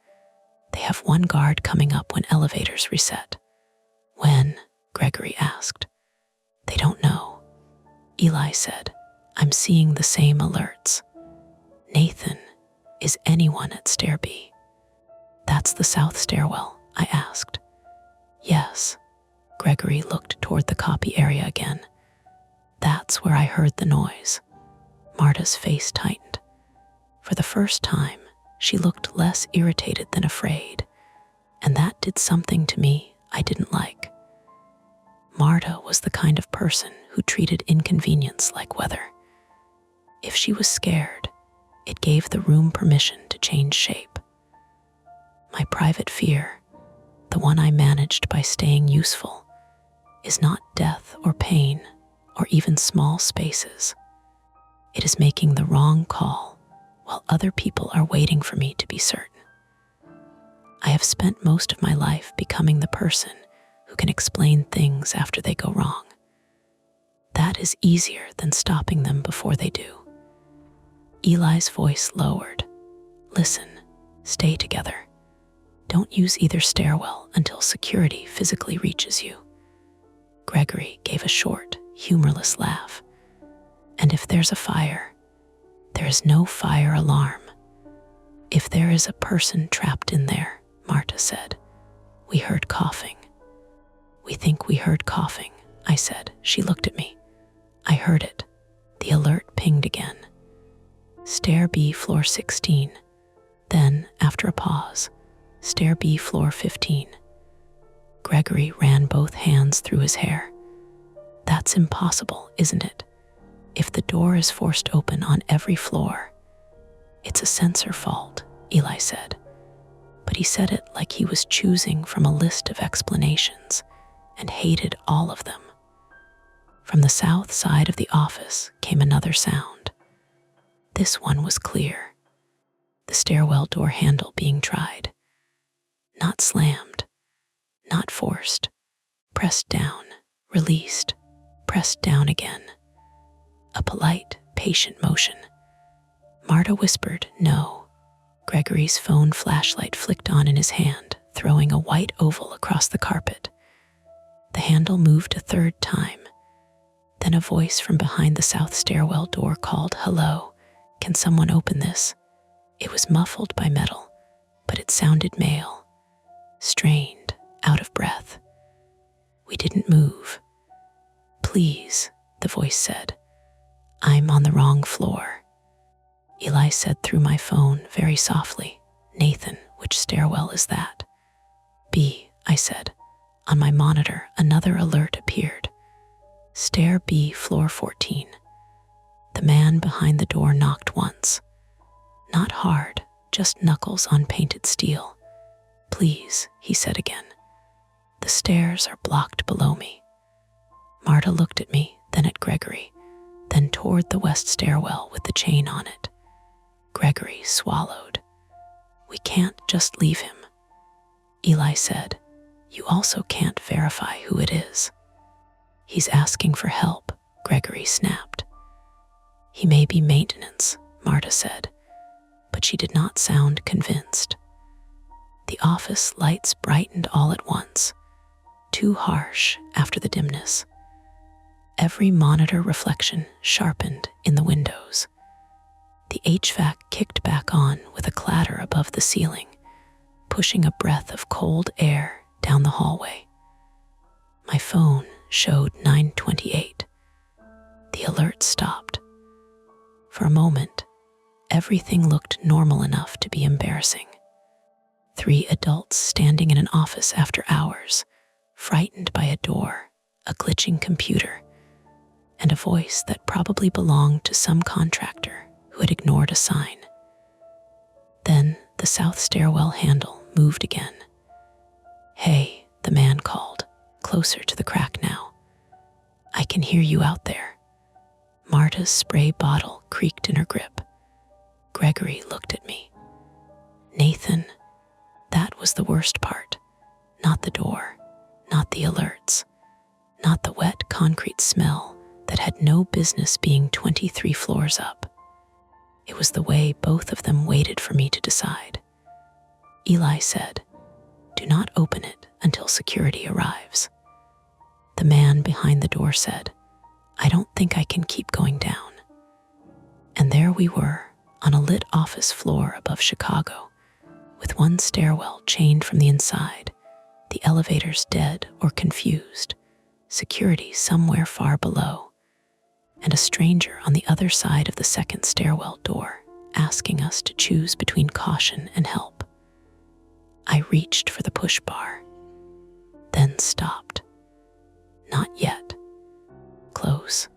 A: They have one guard coming up when elevators reset. When? Gregory asked. They don't know. Eli said, I'm seeing the same alerts. Nathan, is anyone at stair B? That's the south stairwell, I asked. Yes. Gregory looked toward the copy area again. That's where I heard the noise. Marta's face tightened. For the first time, she looked less irritated than afraid, and that did something to me I didn't like. Marta was the kind of person who treated inconvenience like weather. If she was scared, it gave the room permission to change shape. My private fear, the one I managed by staying useful, is not death or pain or even small spaces. It is making the wrong call while other people are waiting for me to be certain. I have spent most of my life becoming the person who can explain things after they go wrong. That is easier than stopping them before they do. Eli's voice lowered. Listen, stay together. Don't use either stairwell until security physically reaches you. Gregory gave a short, humorless laugh. And if there's a fire, there is no fire alarm. If there is a person trapped in there, Marta said. We heard coughing. We think we heard coughing, I said. She looked at me. I heard it. The alert pinged again. Stair B, floor 16. Then, after a pause, stair B, floor 15. Gregory ran both hands through his hair. That's impossible, isn't it? If the door is forced open on every floor. It's a sensor fault, Eli said. But he said it like he was choosing from a list of explanations and hated all of them. From the south side of the office came another sound. This one was clear. The stairwell door handle being tried. Not slammed, not forced. Pressed down, released, pressed down again. A polite, patient motion. Marta whispered, no. Gregory's phone flashlight flicked on in his hand, throwing a white oval across the carpet. The handle moved a third time. Then a voice from behind the south stairwell door called, hello. Can someone open this? It was muffled by metal, but it sounded male, strained, out of breath. We didn't move. Please, the voice said. I'm on the wrong floor. Eli said through my phone very softly, Nathan, which stairwell is that? B, I said. On my monitor, another alert appeared. Stair B, floor 14. The man behind the door knocked once. Not hard, just knuckles on painted steel. Please, he said again. The stairs are blocked below me. Marta looked at me, then at Gregory, then toward the west stairwell with the chain on it. Gregory swallowed. We can't just leave him. Eli said, you also can't verify who it is. He's asking for help, Gregory snapped. He may be maintenance, Marta said, but she did not sound convinced. The office lights brightened all at once, too harsh after the dimness. Every monitor reflection sharpened in the windows. The HVAC kicked back on with a clatter above the ceiling, pushing a breath of cold air down the hallway. My phone showed 9:28. The alert stopped. For a moment, everything looked normal enough to be embarrassing. 3 adults standing in an office after hours, frightened by a door, a glitching computer, and a voice that probably belonged to some contractor who had ignored a sign. Then the south stairwell handle moved again. "Hey," the man called, closer to the crack now. "I can hear you out there." Marta's spray bottle creaked in her grip. Gregory looked at me. "Nathan," that was the worst part. Not the door, not the alerts, not the wet concrete smell that had no business being 23 floors up. It was the way both of them waited for me to decide. Eli said, "Do not open it until security arrives." The man behind the door said, "I don't think I can keep going down." And there we were, on a lit office floor above Chicago, with one stairwell chained from the inside, the elevators dead or confused, security somewhere far below, and a stranger on the other side of the second stairwell door asking us to choose between caution and help. I reached for the push bar, then stopped. Not yet. Close.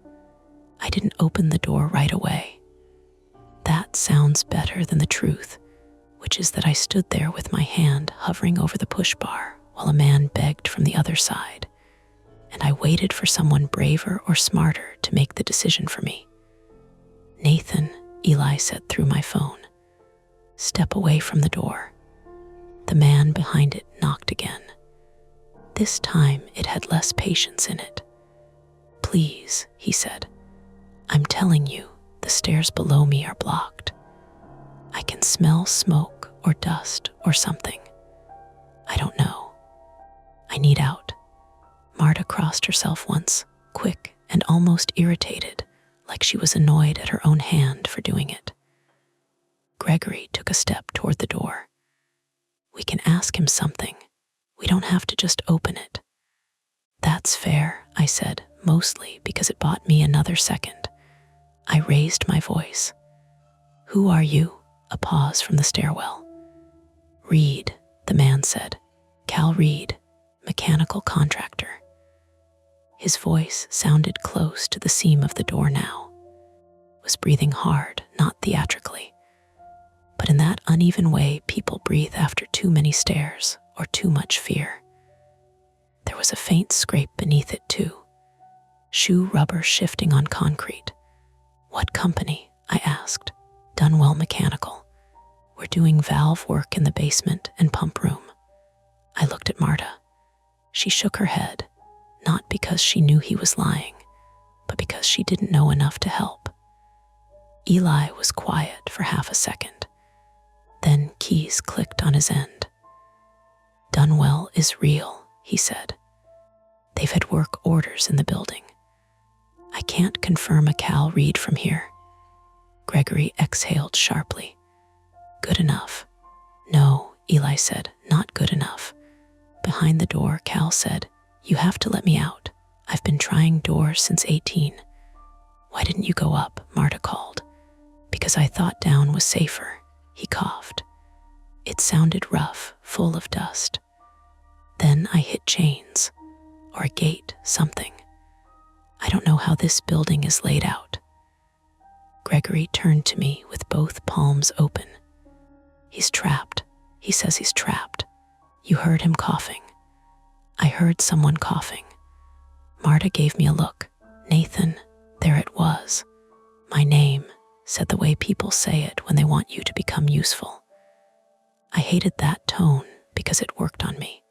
A: I didn't open the door right away. That sounds better than the truth, which is that I stood there with my hand hovering over the push bar while a man begged from the other side, and I waited for someone braver or smarter to make the decision for me. "Nathan," Eli said through my phone, "step away from the door." The man behind it knocked again. This time it had less patience in it. "Please," he said, "I'm telling you, the stairs below me are blocked. I can smell smoke or dust or something. I don't know. I need out." Marta crossed herself once, quick and almost irritated, like she was annoyed at her own hand for doing it. Gregory took a step toward the door. "We can ask him something. We don't have to just open it." "That's fair," I said, mostly because it bought me another second. I raised my voice. "Who are you?" A pause from the stairwell. "Reed," the man said. "Cal Reed, mechanical contractor." His voice sounded close to the seam of the door now. Was breathing hard, not theatrically, but in that uneven way people breathe after too many stairs or too much fear. There was a faint scrape beneath it too. Shoe rubber shifting on concrete. "What company?" I asked. "Dunwell Mechanical. We're doing valve work in the basement and pump room." I looked at Marta. She shook her head, not because she knew he was lying, but because she didn't know enough to help. Eli was quiet for half a second. Then keys clicked on his end. "Dunwell is real," he said. "They've had work orders in the building. I can't confirm a Cal Reed from here." Gregory exhaled sharply. "Good enough." "No," Eli said, "not good enough." Behind the door, Cal said, "You have to let me out. I've been trying doors since 18. "Why didn't you go up?" Marta called. "Because I thought down was safer." He coughed. It sounded rough, full of dust. "Then I hit chains, or a gate, something. I don't know how this building is laid out." Gregory turned to me with both palms open. "He's trapped. He says he's trapped. You heard him coughing." I heard someone coughing. Marta gave me a look. "Nathan," there it was. My name, said the way people say it when they want you to become useful. I hated that tone because it worked on me.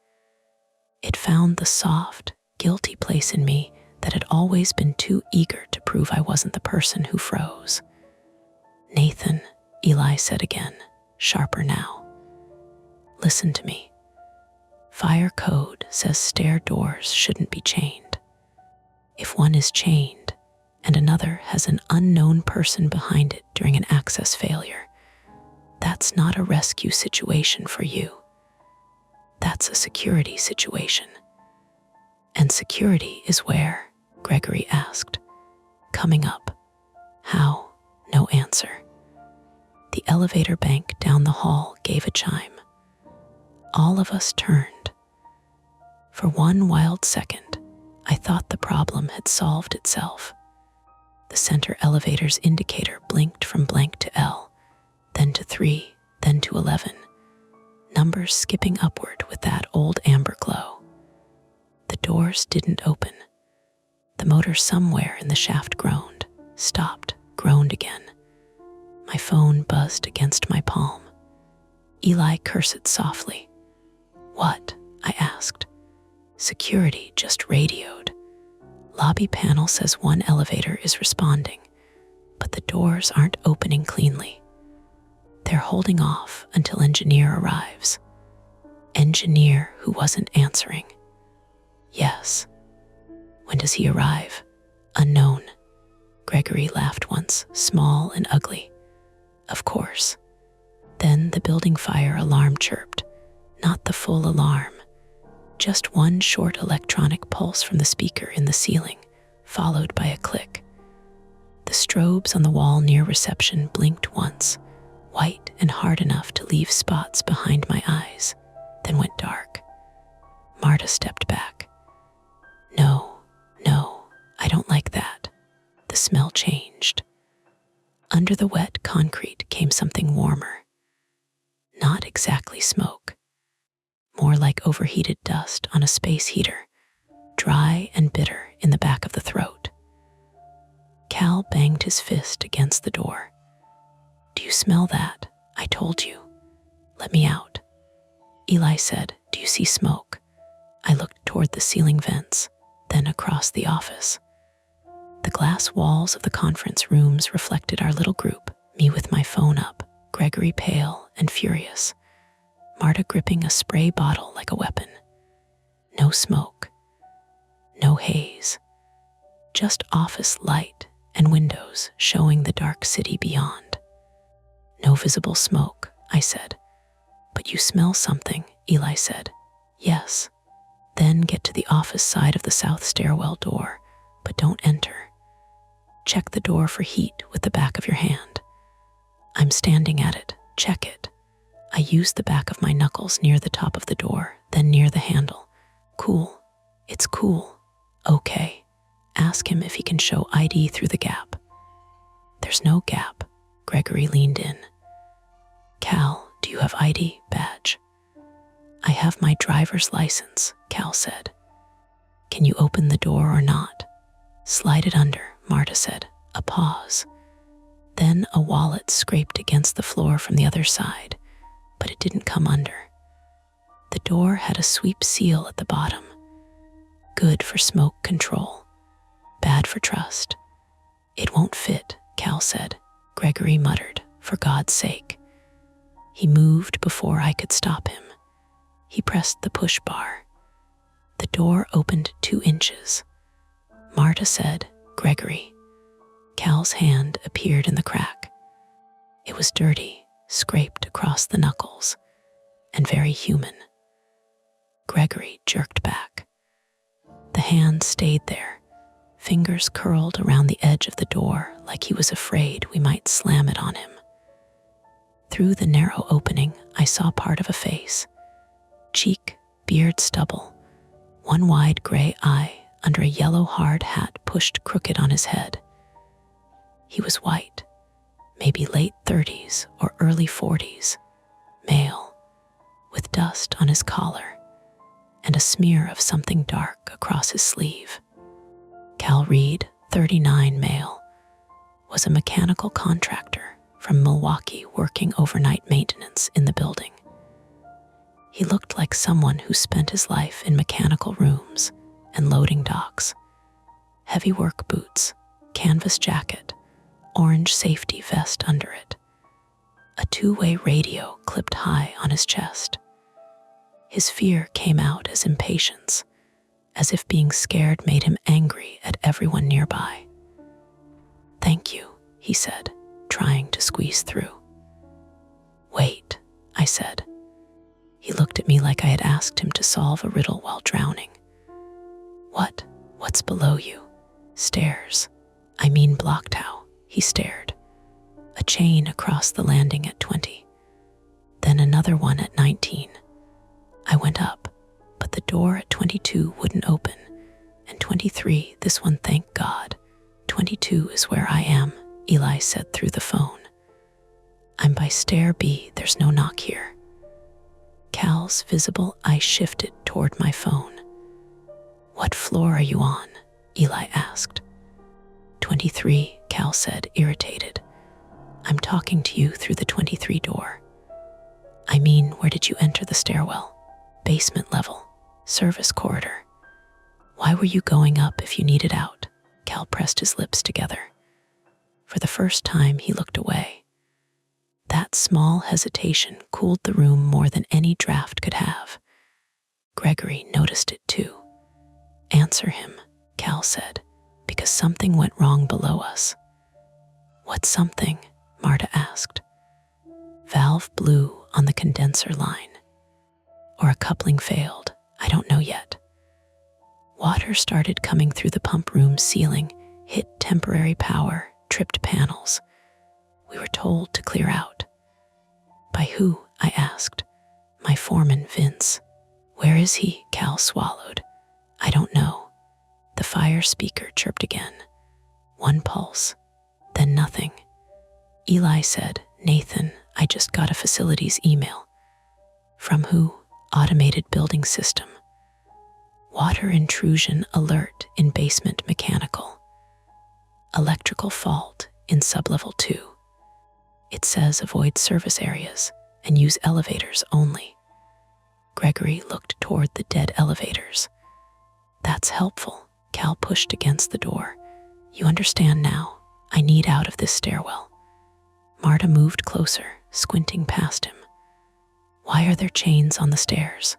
A: It found the soft, guilty place in me that had always been too eager to prove I wasn't the person who froze. "Nathan," Eli said again, sharper now. "Listen to me. Fire code says stair doors shouldn't be chained. If one is chained and another has an unknown person behind it during an access failure, that's not a rescue situation for you. That's a security situation. And security is where? Gregory asked. Coming up. How? No answer. The elevator bank down the hall gave a chime. All of us turned. For one wild second, I thought the problem had solved itself. The center elevator's indicator blinked from blank to L, then to 3, then to 11, numbers skipping upward with that old amber glow. The doors didn't open. The motor somewhere in the shaft groaned, stopped, groaned again. My phone buzzed against my palm. Eli cursed softly. What? I asked. Security just radioed. Lobby panel says one elevator is responding, but the doors aren't opening cleanly. They're holding off until engineer arrives. Engineer who wasn't answering. Yes. When does he arrive? Unknown. Gregory laughed once, small and ugly. Of course. Then the building fire alarm chirped. Not the full alarm. Just one short electronic pulse from the speaker in the ceiling, followed by a click. The strobes on the wall near reception blinked once, white and hard enough to leave spots behind my eyes, then went dark. Marta stepped back. No, I don't like that. The smell changed. Under the wet concrete came something warmer. Not exactly smoke. More like overheated dust on a space heater, dry and bitter in the back of the throat. Cal banged his fist against the door. Do you smell that? I told you. Let me out. Eli said, do you see smoke? I looked toward the ceiling vents, then across the office. The glass walls of the conference rooms reflected our little group, me with my phone up, Gregory pale and furious, Marta gripping a spray bottle like a weapon. No smoke. No haze. Just office light and windows showing the dark city beyond. No visible smoke, I said. But you smell something, Eli said. Yes. Then get to the office side of the south stairwell door, but don't enter. Check the door for heat with the back of your hand. I'm standing at it. Check it. I used the back of my knuckles near the top of the door, then near the handle. Cool. It's cool. Okay. Ask him if he can show ID through the gap. There's no gap. Gregory leaned in. Cal, do you have ID badge? I have my driver's license, Cal said. Can you open the door or not? Slide it under, Marta said. A pause. Then a wallet scraped against the floor from the other side, but it didn't come under. The door had a sweep seal at the bottom. Good for smoke control. Bad for trust. It won't fit, Cal said. Gregory muttered, for God's sake. He moved before I could stop him. He pressed the push bar. The door opened 2 inches. Marta said, Gregory. Cal's hand appeared in the crack. It was dirty, scraped across the knuckles, and very human. Gregory jerked back. The hand stayed there, fingers curled around the edge of the door like he was afraid we might slam it on him. Through the narrow opening, I saw part of a face. Cheek, beard, stubble, one wide gray eye under a yellow hard hat pushed crooked on his head. He was white, maybe late 30s or early 40s, male, with dust on his collar and a smear of something dark across his sleeve. Cal Reed, 39, male, was a mechanical contractor from Milwaukee working overnight maintenance in the building. He looked like someone who spent his life in mechanical rooms and loading docks. Heavy work boots, canvas jacket, orange safety vest under it. A 2-way radio clipped high on his chest. His fear came out as impatience, as if being scared made him angry at everyone nearby. "Thank you," he said, trying to squeeze through. "Wait," I said. He looked at me like I had asked him to solve a riddle while drowning. What's below you?" "Stairs. I mean blocked how," he stared. "A chain across the landing at 20. Then another one at 19. I went up, but the door at 22 wouldn't open. And 23, this one, thank God. 22 is where I am," Eli said through the phone. "I'm by stair B, there's no knock here." Cal's visible eye shifted toward my phone. "What floor are you on?" Eli asked. 23, Cal said, irritated. "I'm talking to you through the 23 door." "I mean, where did you enter the stairwell?" "Basement level, service corridor." "Why were you going up if you needed out?" Cal pressed his lips together. For the first time, he looked away. That small hesitation cooled the room more than any draft could have. Gregory noticed it too. "Answer him," Cal said, "because something went wrong below us." "What something?" Marta asked. "Valve blew on the condenser line. Or a coupling failed, I don't know yet. Water started coming through the pump room ceiling, hit temporary power, tripped panels. We were told to clear out." "By who?" I asked. "My foreman, Vince." "Where is he?" Cal swallowed. "I don't know." The fire speaker chirped again. One pulse, then nothing. Eli said, "Nathan, I just got a facilities email." "From who?" "Automated building system. Water intrusion alert in basement mechanical. Electrical fault in sublevel 2. It says avoid service areas and use elevators only." Gregory looked toward the dead elevators. "That's helpful." Cal pushed against the door. "You understand now. I need out of this stairwell." Marta moved closer, squinting past him. "Why are there chains on the stairs?"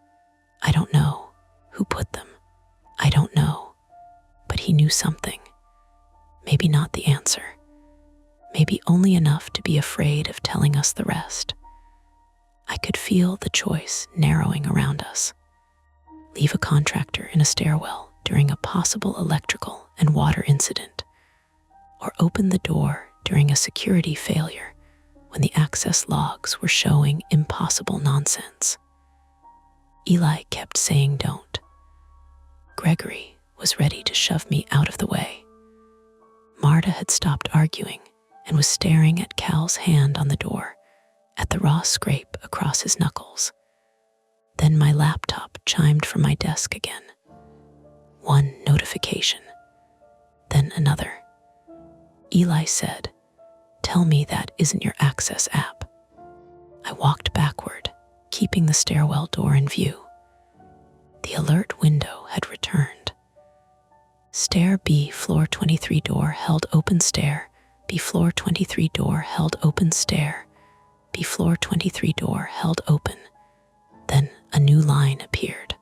A: "I don't know. Who put them?" "I don't know." But he knew something. Maybe not the answer. Maybe only enough to be afraid of telling us the rest. I could feel the choice narrowing around us. Leave a contractor in a stairwell during a possible electrical and water incident, or open the door during a security failure when the access logs were showing impossible nonsense. Eli kept saying don't. Gregory was ready to shove me out of the way. Marta had stopped arguing and was staring at Cal's hand on the door, at the raw scrape across his knuckles. Then my laptop chimed from my desk again. One notification, then another. Eli said, "Tell me that isn't your access app." I walked backward, keeping the stairwell door in view. The alert window had returned. Stair B, floor 23 door held open stair, B floor 23 door held open stair, B floor 23 door held open. Then a new line appeared.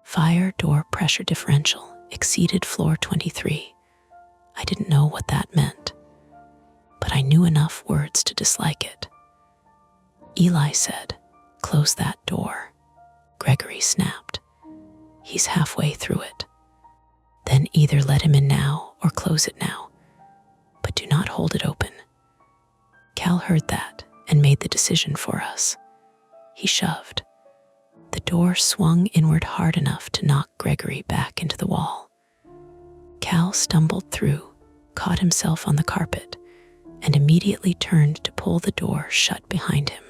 A: Fire door pressure differential exceeded floor 23. I didn't know what that meant, but I knew enough words to dislike it. Eli said, "Close that door." Gregory snapped. "He's halfway through it." "Then either let him in now or close it now, but do not hold it open." Cal heard that and made the decision for us. He shoved. The door swung inward hard enough to knock Gregory back into the wall. Cal stumbled through, caught himself on the carpet, and immediately turned to pull the door shut behind him.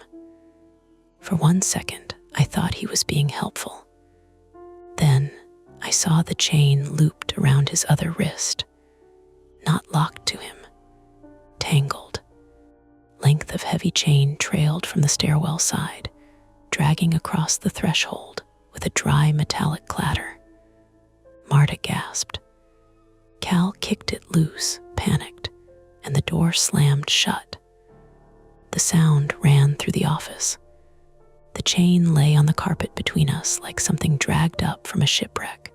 A: For 1 second, I thought he was being helpful. Then I saw the chain looped around his other wrist, not locked to him, tangled. Length of heavy chain trailed from the stairwell side, dragging across the threshold with a dry metallic clatter. Marta gasped. Cal kicked it loose, panicked, and the door slammed shut. The sound ran through the office. The chain lay on the carpet between us like something dragged up from a shipwreck.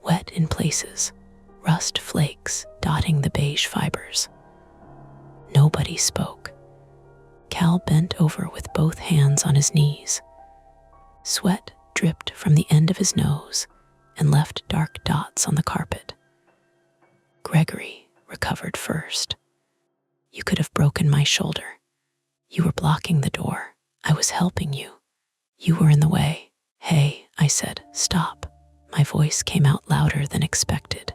A: wet in places, rust flakes dotting the beige fibers. Nobody spoke. Cal bent over with both hands on his knees. Sweat dripped from the end of his nose and left dark dots on the carpet. Gregory recovered first. You could have broken my shoulder. You were blocking the door. I was helping you. You were in the way. Hey, I said, stop. My voice came out louder than expected.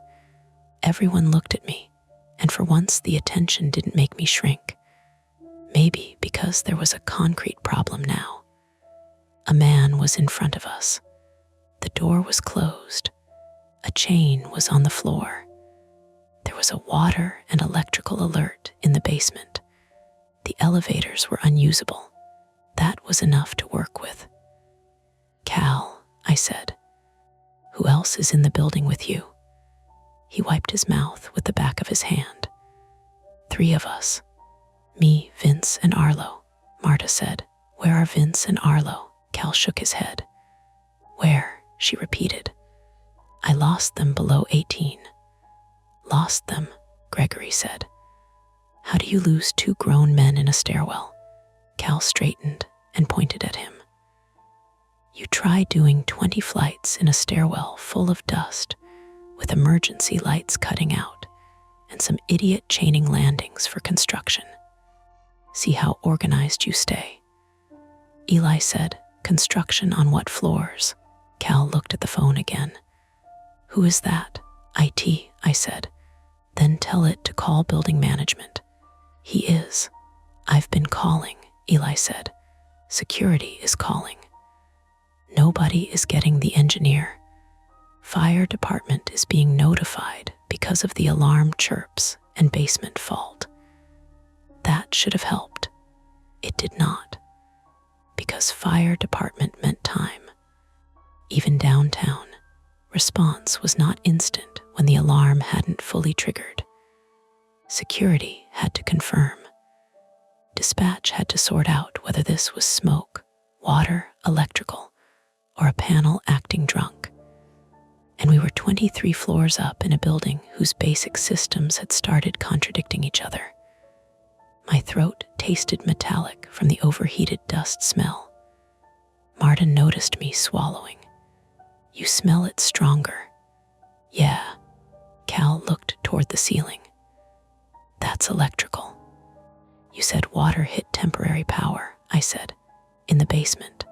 A: Everyone looked at me, and for once the attention didn't make me shrink. Maybe because there was a concrete problem now. A man was in front of us. The door was closed. A chain was on the floor. There was a water and electrical alert in the basement. The elevators were unusable. That was enough to work with. Cal, I said, who else is in the building with you? He wiped his mouth with the back of his hand. 3 of us. Me, Vince, and Arlo, Marta said. Where are Vince and Arlo? Cal shook his head. Where? She repeated. I lost them below 18. Lost them, Gregory said. How do you lose 2 grown men in a stairwell? Cal straightened and pointed at him. You try doing 20 flights in a stairwell full of dust, with emergency lights cutting out, and some idiot chaining landings for construction. See how organized you stay. Eli said, construction on what floors? Cal looked at the phone again. Who is that? IT, I said. Then tell it to call building management. He is. I've been calling, Eli said. Security is calling. Nobody is getting the engineer. Fire department is being notified because of the alarm chirps and basement fault. That should have helped. It did not. Because fire department meant time. Even downtown, response was not instant when the alarm hadn't fully triggered. Security had to confirm. Dispatch had to sort out whether this was smoke, water, electrical, or a panel acting drunk. And we were 23 floors up in a building whose basic systems had started contradicting each other. My throat tasted metallic from the overheated dust smell. Marta noticed me swallowing. You smell it stronger. Yeah. Cal looked toward the ceiling. That's electrical. You said water hit temporary power, I said, in the basement.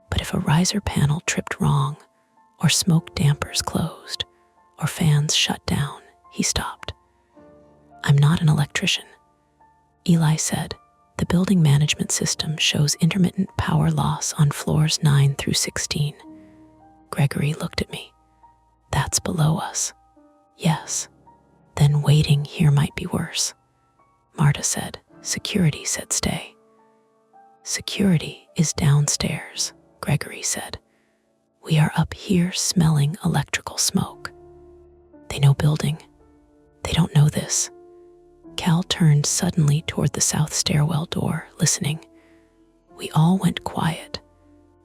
A: But if a riser panel tripped wrong, or smoke dampers closed, or fans shut down, he stopped. I'm not an electrician. Eli said, the building management system shows intermittent power loss on floors 9 through 16. Gregory looked at me. That's below us. Yes. Then waiting here might be worse. Marta said, security said stay. Security is downstairs, Gregory said. We are up here smelling electrical smoke. They know building. They don't know this. Cal turned suddenly toward the south stairwell door, listening. We all went quiet.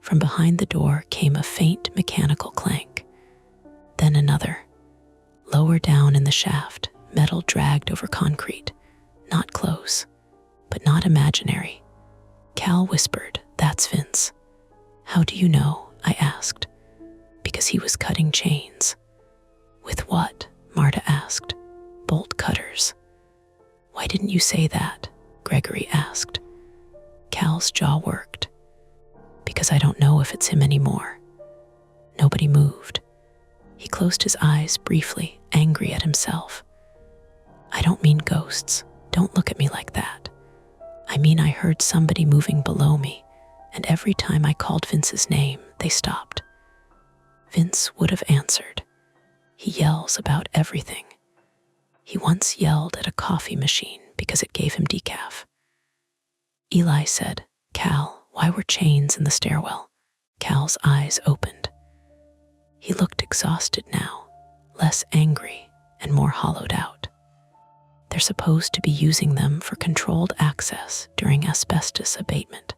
A: From behind the door came a faint mechanical clank. Then another. Lower down in the shaft, metal dragged over concrete. Not close, but not imaginary. Cal whispered, that's Vince. How do you know? I asked. Because he was cutting chains. With what? Marta asked. Bolt cutters. Why didn't you say that? Gregory asked. Cal's jaw worked. Because I don't know if it's him anymore. Nobody moved. He closed his eyes briefly, angry at himself. I don't mean ghosts. Don't look at me like that. I mean I heard somebody moving below me, and every time I called Vince's name, they stopped. Vince would have answered. He yells about everything. He once yelled at a coffee machine because it gave him decaf. Eli said, Cal, why were chains in the stairwell? Cal's eyes opened. He looked exhausted now, less angry and more hollowed out. They're supposed to be using them for controlled access during asbestos abatement.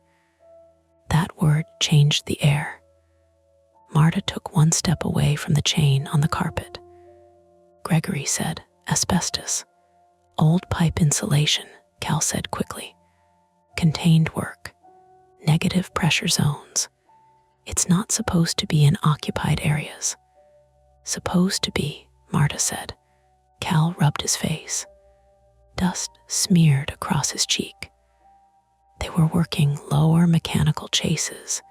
A: That word changed the air. Marta took one step away from the chain on the carpet. Gregory said, asbestos. Old pipe insulation, Cal said quickly. Contained work. Negative pressure zones. It's not supposed to be in occupied areas. Supposed to be, Marta said. Cal rubbed his face. Dust smeared across his cheek. They were working lower mechanical chases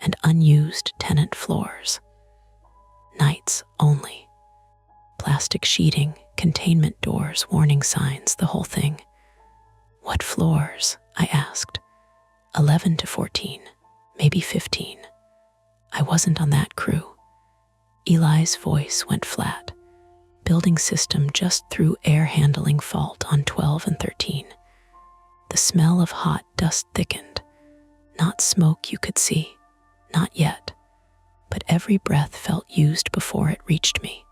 A: and unused tenant floors. Nights only. Plastic sheeting, containment doors, warning signs, the whole thing. What floors? I asked. 11 to 14, maybe 15. I wasn't on that crew. Eli's voice went flat. Building system just threw air handling fault on 12 and 13. The smell of hot dust thickened. Not smoke you could see, not yet, but every breath felt used before it reached me.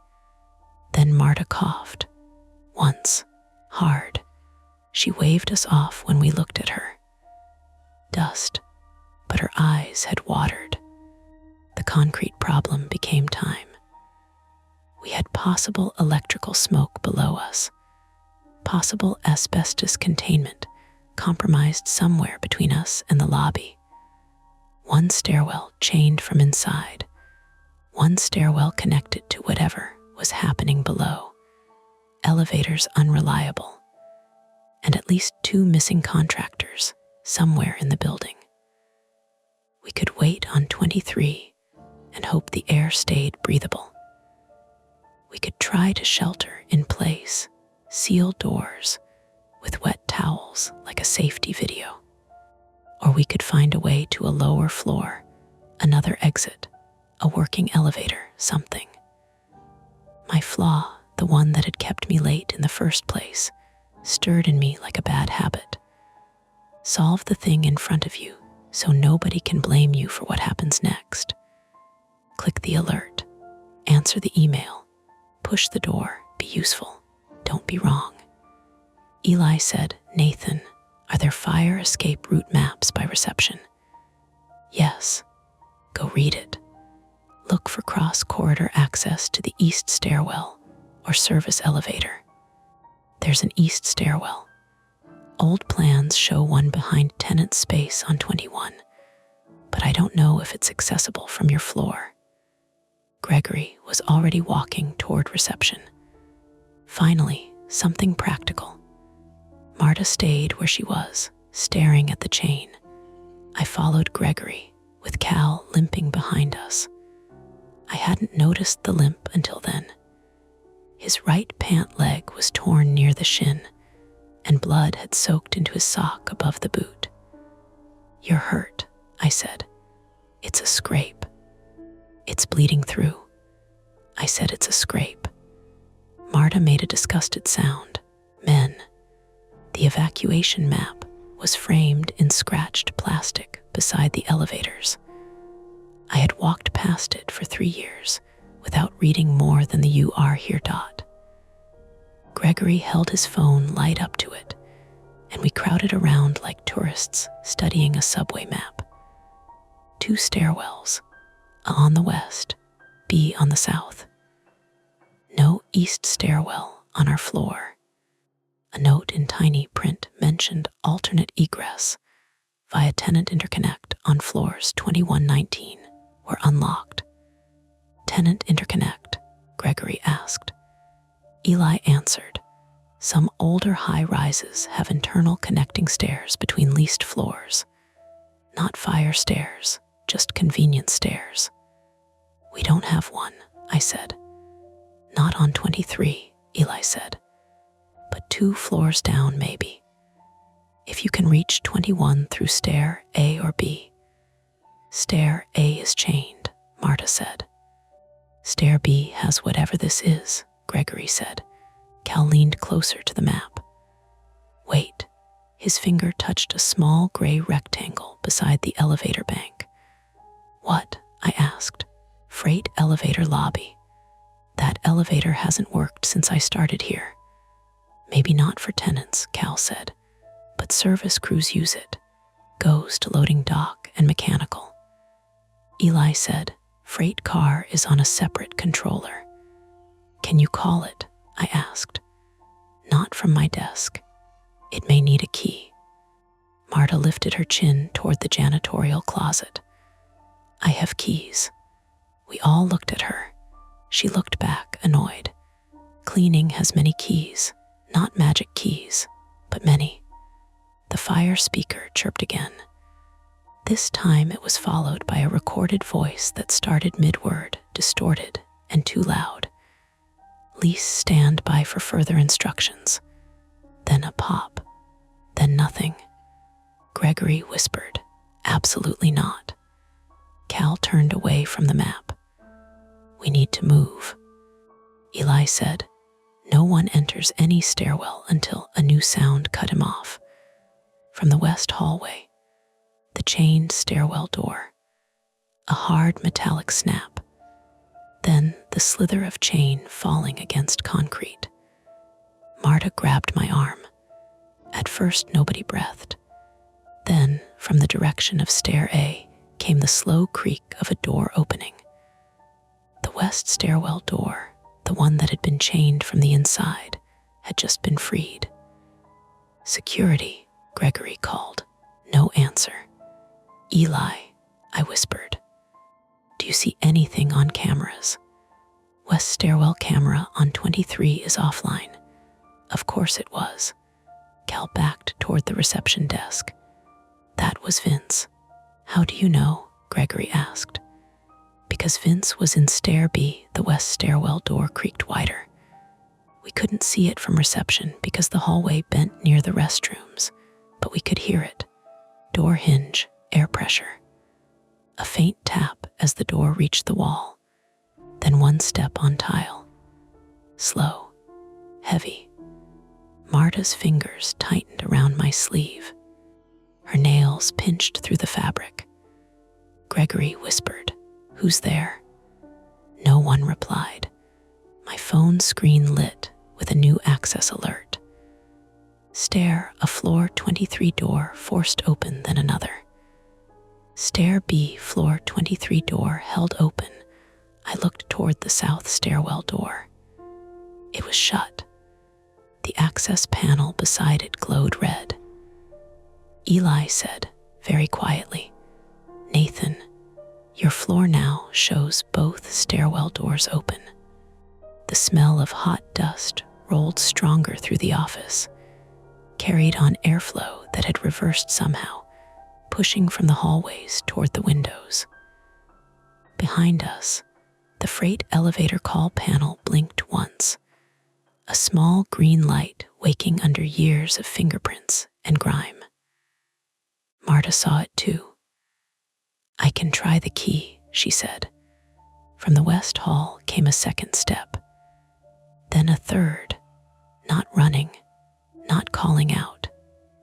A: Then Marta coughed. Once, hard. She waved us off when we looked at her. Dust, but her eyes had watered. The concrete problem became time. We had possible electrical smoke below us, possible asbestos containment compromised somewhere between us and the lobby. One stairwell chained from inside, one stairwell connected to whatever was happening below, elevators unreliable, and at least 2 missing contractors somewhere in the building. We could wait on 23 and hope the air stayed breathable. We could try to shelter in place, seal doors with wet towels like a safety video. Or we could find a way to a lower floor, another exit, a working elevator, something. My flaw, the one that had kept me late in the first place, stirred in me like a bad habit. Solve the thing in front of you so nobody can blame you for what happens next. Click the alert, answer the email, push the door, be useful, don't be wrong. Eli said, Nathan, are there fire escape route maps by reception? Yes. Go read it. Look for cross-corridor access to the east stairwell or service elevator. There's an east stairwell. Old plans show one behind tenant space on 21, but I don't know if it's accessible from your floor. Gregory was already walking toward reception. Finally, something practical. Marta stayed where she was, staring at the chain. I followed Gregory, with Cal limping behind us. I hadn't noticed the limp until then. His right pant leg was torn near the shin, and blood had soaked into his sock above the boot. You're hurt, I said. It's a scrape. It's bleeding through. I said it's a scrape. Marta made a disgusted sound. Men. The evacuation map was framed in scratched plastic beside the elevators. I had walked past it for 3 years without reading more than the "You are here" dot. Gregory held his phone light up to it, and we crowded around like tourists studying a subway map. 2 stairwells, A on the west, B on the south. No east stairwell on our floor. A note in tiny print mentioned alternate egress via tenant interconnect on floors 21-19 were unlocked. Tenant interconnect, Gregory asked. Eli answered. Some older high-rises have internal connecting stairs between leased floors. Not fire stairs, just convenience stairs. We don't have one, I said. Not on 23, Eli said. But 2 floors down, maybe. If you can reach 21 through stair A or B. Stair A is chained, Marta said. Stair B has whatever this is, Gregory said. Cal leaned closer to the map. Wait. His finger touched a small gray rectangle beside the elevator bank. What? I asked. Freight elevator lobby. That elevator hasn't worked since I started here. Maybe not for tenants, Cal said, but service crews use it. Goes to loading dock and mechanical. Eli said, freight car is on a separate controller. Can you call it? I asked. Not from my desk. It may need a key. Marta lifted her chin toward the janitorial closet. I have keys. We all looked at her. She looked back, annoyed. Cleaning has many keys, not magic keys, but many. The fire speaker chirped again. This time it was followed by a recorded voice that started mid-word, distorted and too loud. Please stand by for further instructions. Then a pop. Then nothing. Gregory whispered, absolutely not. Cal turned away from the map. We need to move. Eli said, no one enters any stairwell until a new sound cut him off. From the west hallway, the chained stairwell door. A hard metallic snap. Then the slither of chain falling against concrete. Marta grabbed my arm. At first nobody breathed. Then, from the direction of stair A, came the slow creak of a door opening. The west stairwell door, the one that had been chained from the inside, had just been freed. Security, Gregory called. No answer. Eli, I whispered. Do you see anything on cameras? West stairwell camera on 23 is offline. Of course it was. Cal backed toward the reception desk. That was Vince. How do you know? Gregory asked. Because Vince was in stair B, the west stairwell door creaked wider. We couldn't see it from reception because the hallway bent near the restrooms, but we could hear it. Door hinge, air pressure. A faint tap as the door reached the wall. Then one step on tile. Slow, heavy. Marta's fingers tightened around my sleeve. Her nails pinched through the fabric. Gregory whispered, "Who's there?" No one replied. My phone screen lit with a new access alert. Stair, a floor 23 door forced open, then another. Stair B, floor 23 door held open. I looked toward the south stairwell door. It was shut. The access panel beside it glowed red. Eli said, very quietly, "Nathan, your floor now shows both stairwell doors open." The smell of hot dust rolled stronger through the office, carried on airflow that had reversed somehow, pushing from the hallways toward the windows. Behind us, the freight elevator call panel blinked once, a small green light waking under years of fingerprints and grime. Marta saw it too. "I can try the key," she said. From the west hall came a second step, then a third, not running, not calling out,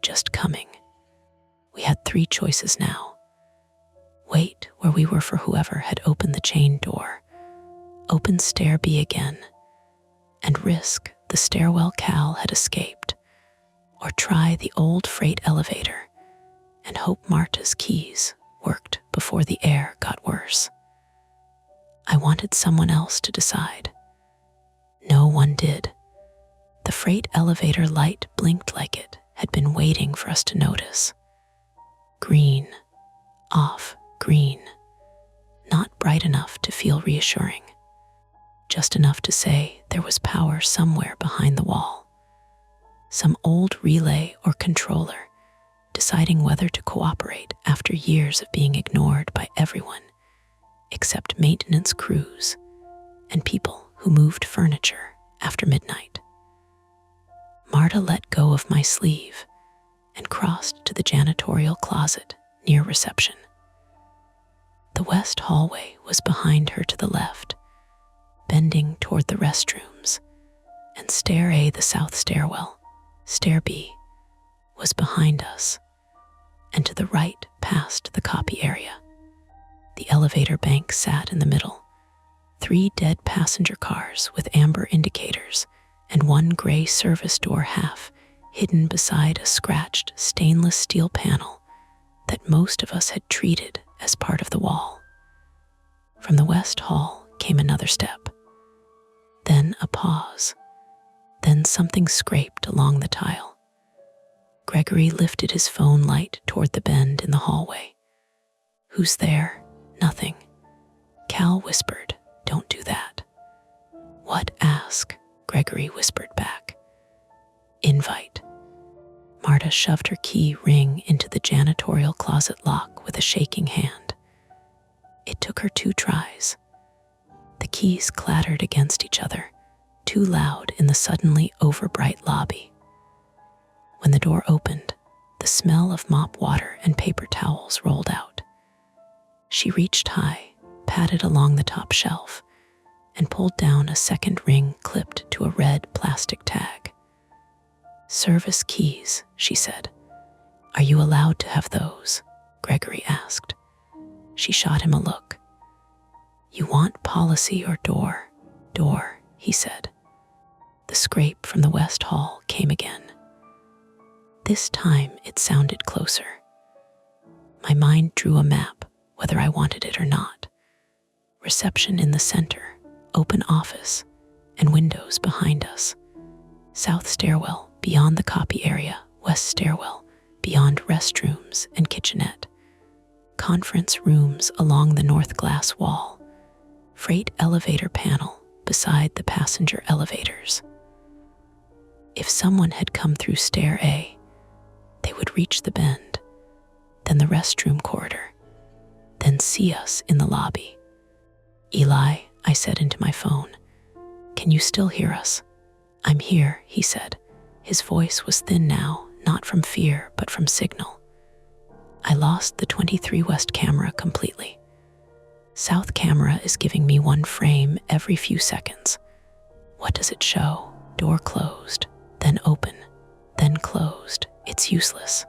A: just coming. We had 3 choices now. Wait where we were for whoever had opened the chain door, open stair B again, and risk the stairwell Cal had escaped, or try the old freight elevator and hope Marta's keys worked before the air got worse. I wanted someone else to decide. No one did. The freight elevator light blinked like it had been waiting for us to notice. Green, off, green. Not bright enough to feel reassuring. Just enough to say there was power somewhere behind the wall. Some old relay or controller deciding whether to cooperate after years of being ignored by everyone except maintenance crews and people who moved furniture after midnight. Marta let go of my sleeve and crossed to the janitorial closet near reception. The west hallway was behind her to the left, bending toward the restrooms, and stair A, the south stairwell, stair B, was behind us, and to the right past the copy area. The elevator bank sat in the middle, 3 dead passenger cars with amber indicators and 1 gray service door half hidden beside a scratched stainless steel panel that most of us had treated as part of the wall. From the west hall came another step, then a pause, then something scraped along the tile. Gregory lifted his phone light toward the bend in the hallway. "Who's there?" "Nothing." Cal whispered, "Don't do that." "What?" "Ask," Gregory whispered back. "Invite." Marta shoved her key ring into the janitorial closet lock with a shaking hand. It took her 2 tries. The keys clattered against each other, too loud in the suddenly overbright lobby. When the door opened, the smell of mop water and paper towels rolled out. She reached high, patted along the top shelf, and pulled down a second ring clipped to a red plastic tag. "Service keys," she said. "Are you allowed to have those?" Gregory asked. She shot him a look. "You want policy or door?" "Door," he said. The scrape from the west hall came again. This time it sounded closer. My mind drew a map, whether I wanted it or not. Reception in the center, open office, and windows behind us. South stairwell, beyond the copy area, west stairwell, beyond restrooms and kitchenette. Conference rooms along the north glass wall. Freight elevator panel beside the passenger elevators. If someone had come through stair A, they would reach the bend, then the restroom corridor, then see us in the lobby. "Eli," I said into my phone, "can you still hear us?" "I'm here," he said. His voice was thin now, not from fear, but from signal. I lost the 23 West camera completely. South camera is giving me 1 frame every few seconds. What does it show? Door closed, then open, then closed. It's useless.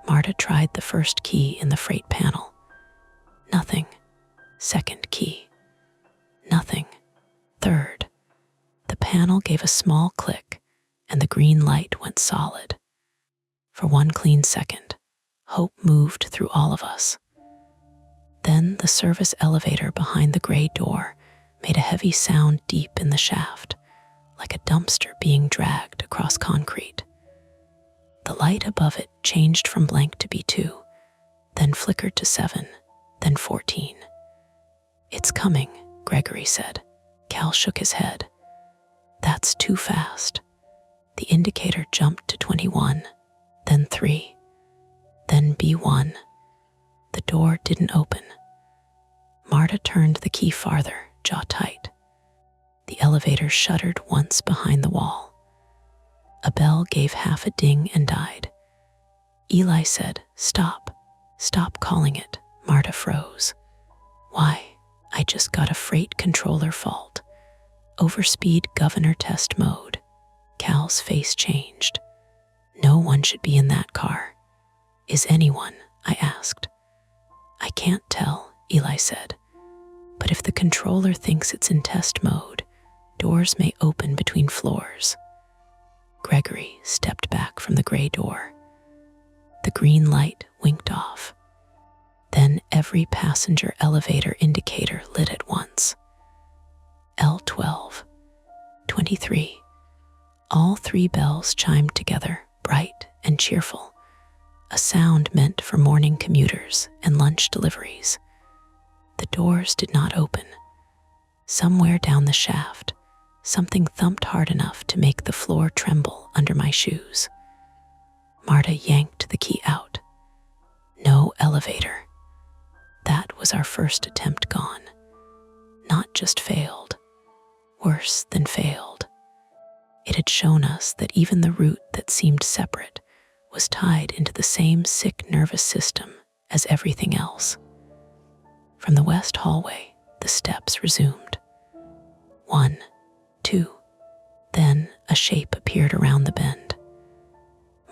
A: Marta tried the first key in the freight panel. Nothing. Second key. Nothing. Third. The panel gave a small click, and the green light went solid. For 1 clean second, hope moved through all of us. Then the service elevator behind the gray door made a heavy sound deep in the shaft, like a dumpster being dragged across concrete. The light above it changed from blank to B2, then flickered to 7, then 14. "It's coming," Gregory said. Cal shook his head. "That's too fast." The indicator jumped to 21, then 3, then B1. The door didn't open. Marta turned the key farther, jaw tight. The elevator shuddered once behind the wall. A bell gave half a ding and died. Eli said, "Stop. Stop calling it." Marta froze. "Why? I just got a freight controller fault. Overspeed governor test mode." Cal's face changed. "No one should be in that car." "Is anyone?" I asked. "I can't tell," Eli said. "But if the controller thinks it's in test mode, doors may open between floors." Gregory stepped back from the gray door. The green light winked off. Then every passenger elevator indicator lit at once. L12, 23. All 3 bells chimed together, bright and cheerful, a sound meant for morning commuters and lunch deliveries. The doors did not open. Somewhere down the shaft, something thumped hard enough to make the floor tremble under my shoes. Marta yanked the key out. No elevator. That was our first attempt gone. Not just failed, worse than failed. It had shown us that even the route that seemed separate was tied into the same sick nervous system as everything else. From the west hallway, the steps resumed. 1, 2, then a shape appeared around the bend.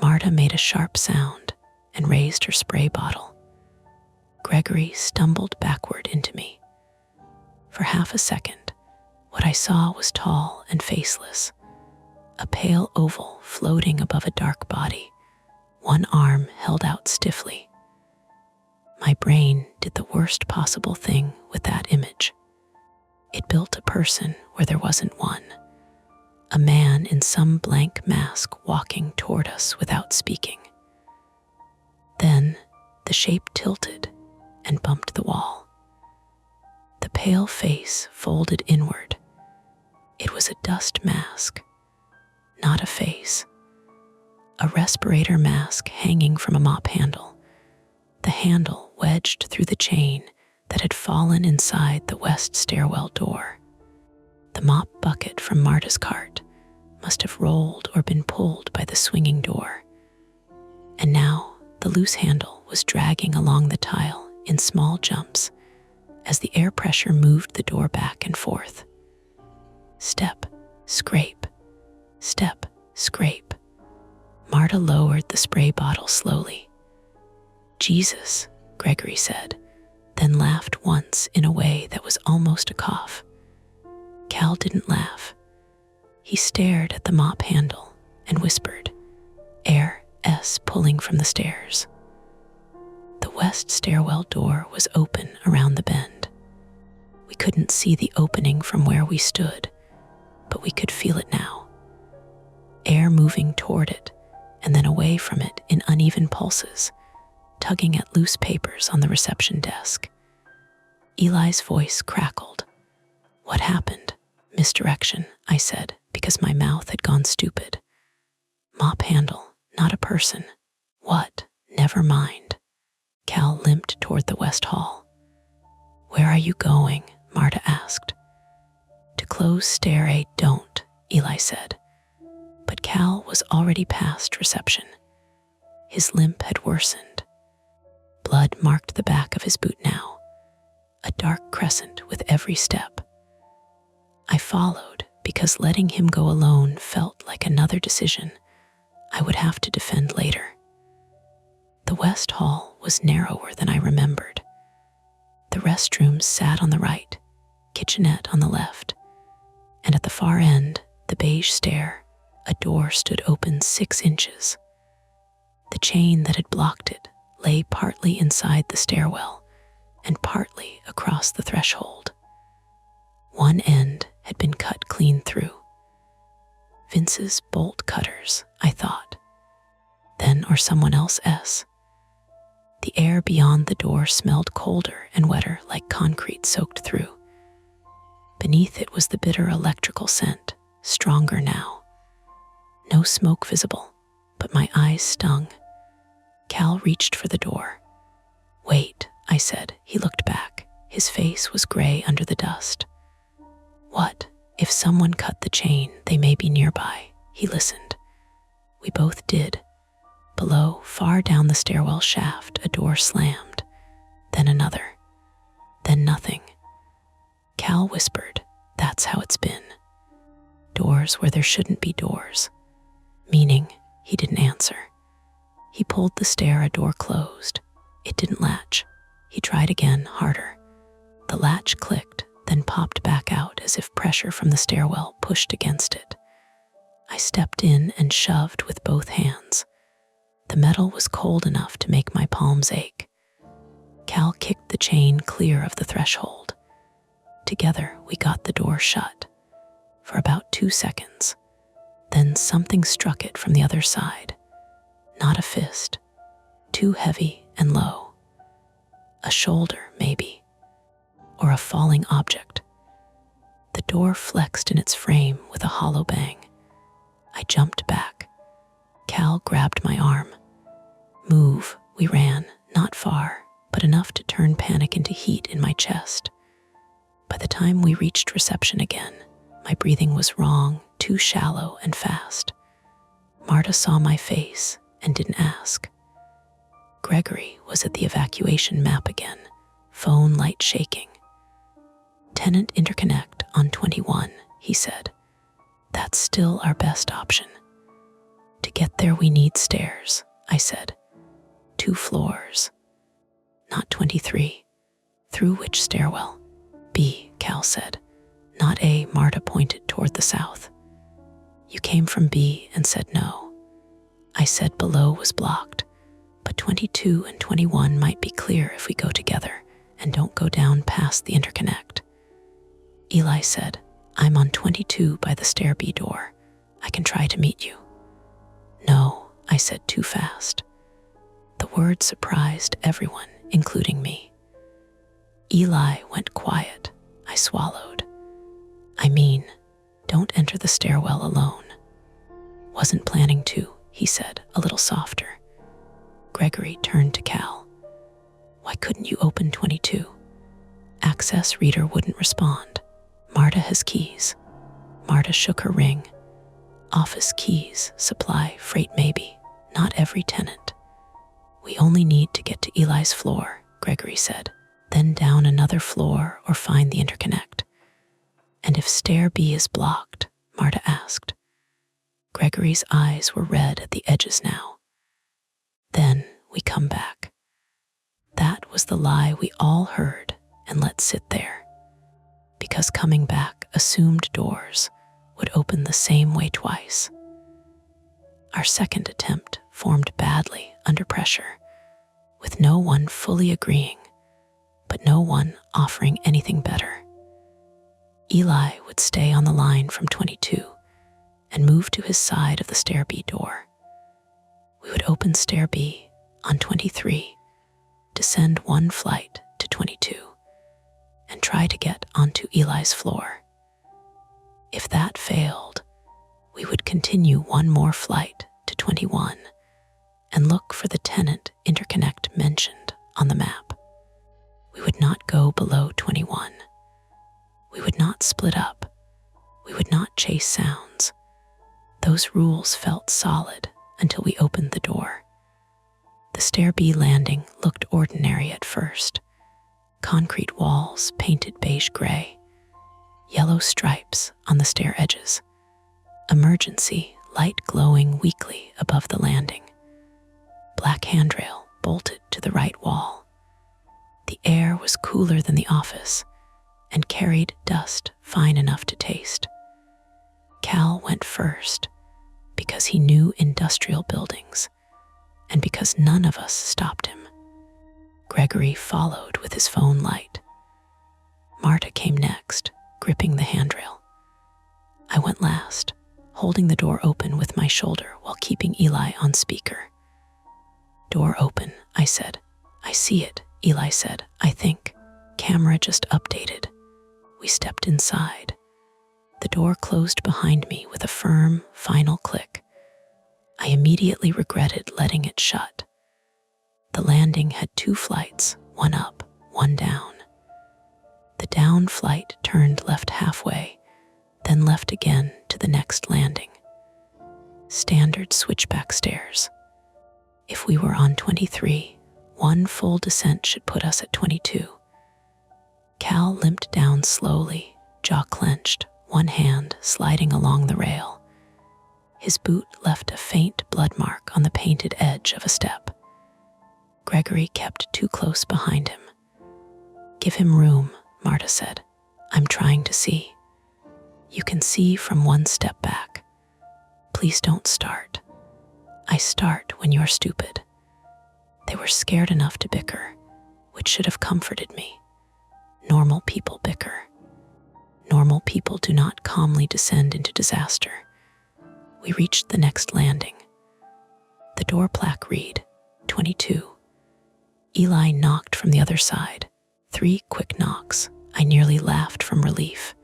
A: Marta made a sharp sound and raised her spray bottle. Gregory stumbled backward into me. For half a second, what I saw was tall and faceless, a pale oval floating above a dark body, one arm held out stiffly. My brain did the worst possible thing with that image. It built a person where there wasn't one. A man in some blank mask walking toward us without speaking. Then the shape tilted and bumped the wall. The pale face folded inward. It was a dust mask, not a face. A respirator mask hanging from a mop handle, the handle wedged through the chain that had fallen inside the west stairwell door. The mop bucket from Marta's cart must have rolled or been pulled by the swinging door. And now the loose handle was dragging along the tile in small jumps as the air pressure moved the door back and forth. Step, scrape, step, scrape. Marta lowered the spray bottle slowly. Jesus, Gregory said, then laughed once in a way that was almost a cough. Cal didn't laugh. He stared at the mop handle and whispered, air S pulling from the stairs. The west stairwell door was open around the bend. We couldn't see the opening from where we stood, but we could feel it now. Air moving toward it and then away from it in uneven pulses, tugging at loose papers on the reception desk. Eli's voice crackled. What happened? Misdirection, I said, because my mouth had gone stupid. Mop handle, not a person. What? Never mind. Cal limped toward the west hall. Where are you going? Marta asked. To close stair A, don't, Eli said. But Cal was already past reception. His limp had worsened. Blood marked the back of his boot now, a dark crescent with every step. I followed because letting him go alone felt like another decision I would have to defend later. The west hall was narrower than I remembered. The restrooms sat on the right, kitchenette on the left, and at the far end, the beige stair, a door stood open 6 inches. The chain that had blocked it lay partly inside the stairwell and partly across the threshold. One end had been cut clean through. Vince's bolt cutters, I thought. Then or someone else's. The air beyond the door smelled colder and wetter, like concrete soaked through. Beneath it was the bitter electrical scent, stronger now. No smoke visible, but my eyes stung. Cal reached for the door. Wait, I said. He looked back. His face was gray under the dust. What? If someone cut the chain, they may be nearby. He listened. We both did. Below, far down the stairwell shaft, a door slammed. Then another. Then nothing. Cal whispered, that's how it's been. Doors where there shouldn't be doors. Meaning, he didn't answer. He pulled the stair, a door closed. It didn't latch. He tried again, harder. The latch clicked, then popped back out as if pressure from the stairwell pushed against it. I stepped in and shoved with both hands. The metal was cold enough to make my palms ache. Cal kicked the chain clear of the threshold. Together, we got the door shut. For about 2 seconds. Then something struck it from the other side. Not a fist. Too heavy and low. A shoulder, maybe. Or a falling object. The door flexed in its frame with a hollow bang. I jumped back. Cal grabbed my arm. Move, we ran, not far, but enough to turn panic into heat in my chest. By the time we reached reception again, my breathing was wrong, too shallow and fast. Marta saw my face and didn't ask. Gregory was at the evacuation map again, phone light shaking. Tenant interconnect on 21, he said. That's still our best option. To get there we need stairs, I said. 2 floors. Not 23. Through which stairwell? B, Cal said. Not A, Marta pointed toward the south. You came from B and said no. I said below was blocked, but 22 and 21 might be clear if we go together and don't go down past the interconnect. Eli said, I'm on 22 by the stair B door. I can try to meet you. No, I said too fast. The word surprised everyone, including me. Eli went quiet. I swallowed. I mean, don't enter the stairwell alone. Wasn't planning to, he said, a little softer. Gregory turned to Cal. Why couldn't you open 22? Access reader wouldn't respond. Marta has keys. Marta shook her ring. Office keys, supply, freight maybe. Not every tenant. We only need to get to Eli's floor, Gregory said. Then down another floor or find the interconnect. And if stair B is blocked, Marta asked. Gregory's eyes were red at the edges now. Then we come back. That was the lie we all heard and let sit there. Because coming back assumed doors would open the same way twice. Our second attempt formed badly under pressure, with no one fully agreeing, but no one offering anything better. Eli would stay on the line from 22 and move to his side of the stair B door. We would open stair B on 23, descend one flight to 22, and try to get onto Eli's floor. If that failed, we would continue one more flight to 21 and look for the tenant interconnect mentioned on the map. We would not go below 21. We would not split up. We would not chase sounds. Those rules felt solid until we opened the door. The stair B landing looked ordinary at first. Concrete walls painted beige gray. Yellow stripes on the stair edges. Emergency light glowing weakly above the landing. Black handrail bolted to the right wall. The air was cooler than the office and carried dust fine enough to taste. Cal went first because he knew industrial buildings and because none of us stopped him. Gregory followed with his phone light. Marta came next, gripping the handrail. I went last, holding the door open with my shoulder while keeping Eli on speaker. Door open, I said. I see it, Eli said. I think. Camera just updated. We stepped inside. The door closed behind me with a firm, final click. I immediately regretted letting it shut. The landing had 2 flights, one up, one down. The down flight turned left halfway, then left again to the next landing. Standard switchback stairs. If we were on 23, one full descent should put us at 22. Cal limped down slowly, jaw clenched, one hand sliding along the rail. His boot left a faint blood mark on the painted edge of a step. Gregory kept too close behind him. Give him room, Marta said. I'm trying to see. You can see from one step back. Please don't start. I start when you're stupid. They were scared enough to bicker, which should have comforted me. Normal people bicker. Normal people do not calmly descend into disaster. We reached the next landing. The door plaque read, 22. Eli knocked from the other side. 3 quick knocks. I nearly laughed from relief.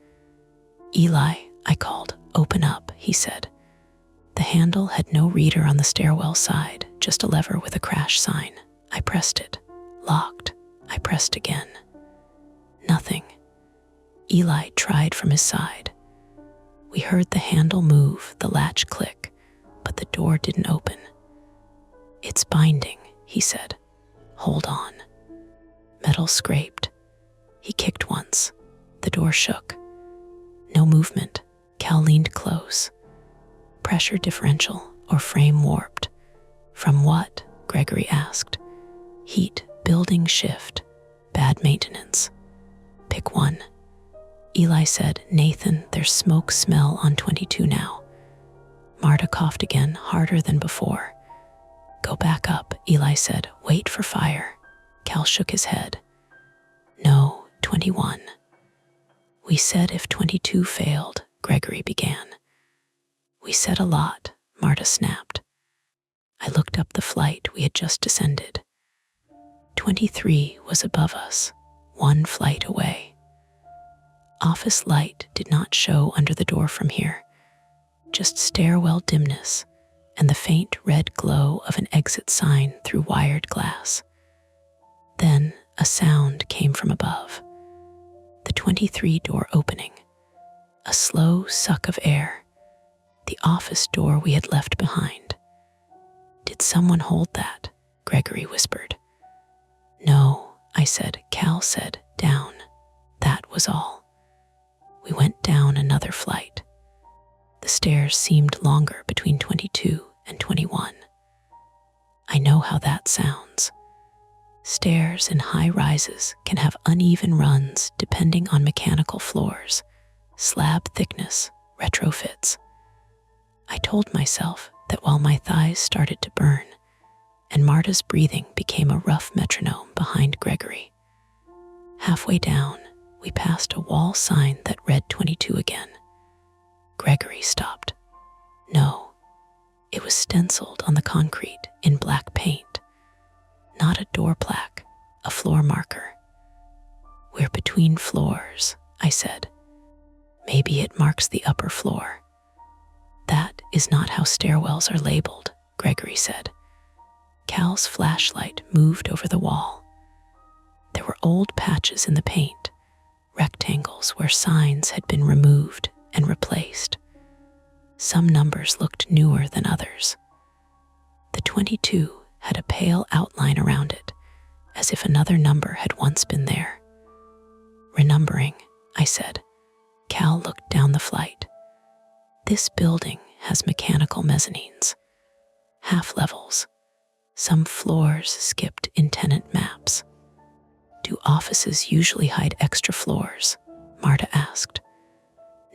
A: Eli, I called. Open up, he said. The handle had no reader on the stairwell side, just a lever with a crash sign. I pressed it. Locked. I pressed again. Nothing. Eli tried from his side. We heard the handle move, the latch click, but the door didn't open. It's binding, he said. Hold on. Metal scraped. He kicked once. The door shook. No movement. Cal leaned close. Pressure differential or frame warped. From what? Gregory asked. Heat, building shift, bad maintenance. Pick one. Eli said, Nathan, there's smoke smell on 22 now. Marta coughed again, harder than before. Go back up, Eli said. Wait for fire. Cal shook his head. No, 21. We said if 22 failed, Gregory began. We said a lot, Marta snapped. I looked up the flight we had just descended. 23 was above us, one flight away. Office light did not show under the door from here, just stairwell dimness and the faint red glow of an exit sign through wired glass. Then a sound came from above. The 23 door opening. A slow suck of air. The office door we had left behind. Did someone hold that? Gregory whispered. No, I said. Cal said, down. That was all. We went down another flight. The stairs seemed longer between 22 and 21. I know how that sounds. Stairs in high rises can have uneven runs depending on mechanical floors, slab thickness, retrofits. I told myself that while my thighs started to burn and Marta's breathing became a rough metronome behind Gregory. Halfway down, we passed a wall sign that read 22 again. Gregory stopped. No, it was stenciled on the concrete in black paint. Not a door plaque, a floor marker. We're between floors, I said. Maybe it marks the upper floor. That is not how stairwells are labeled, Gregory said. Cal's flashlight moved over the wall. There were old patches in the paint, rectangles where signs had been removed and replaced. Some numbers looked newer than others. The 22 had a pale outline around it, as if another number had once been there. Renumbering, I said. Cal looked down the flight. This building has mechanical mezzanines, half levels. Some floors skipped in tenant maps. Do offices usually hide extra floors? Marta asked.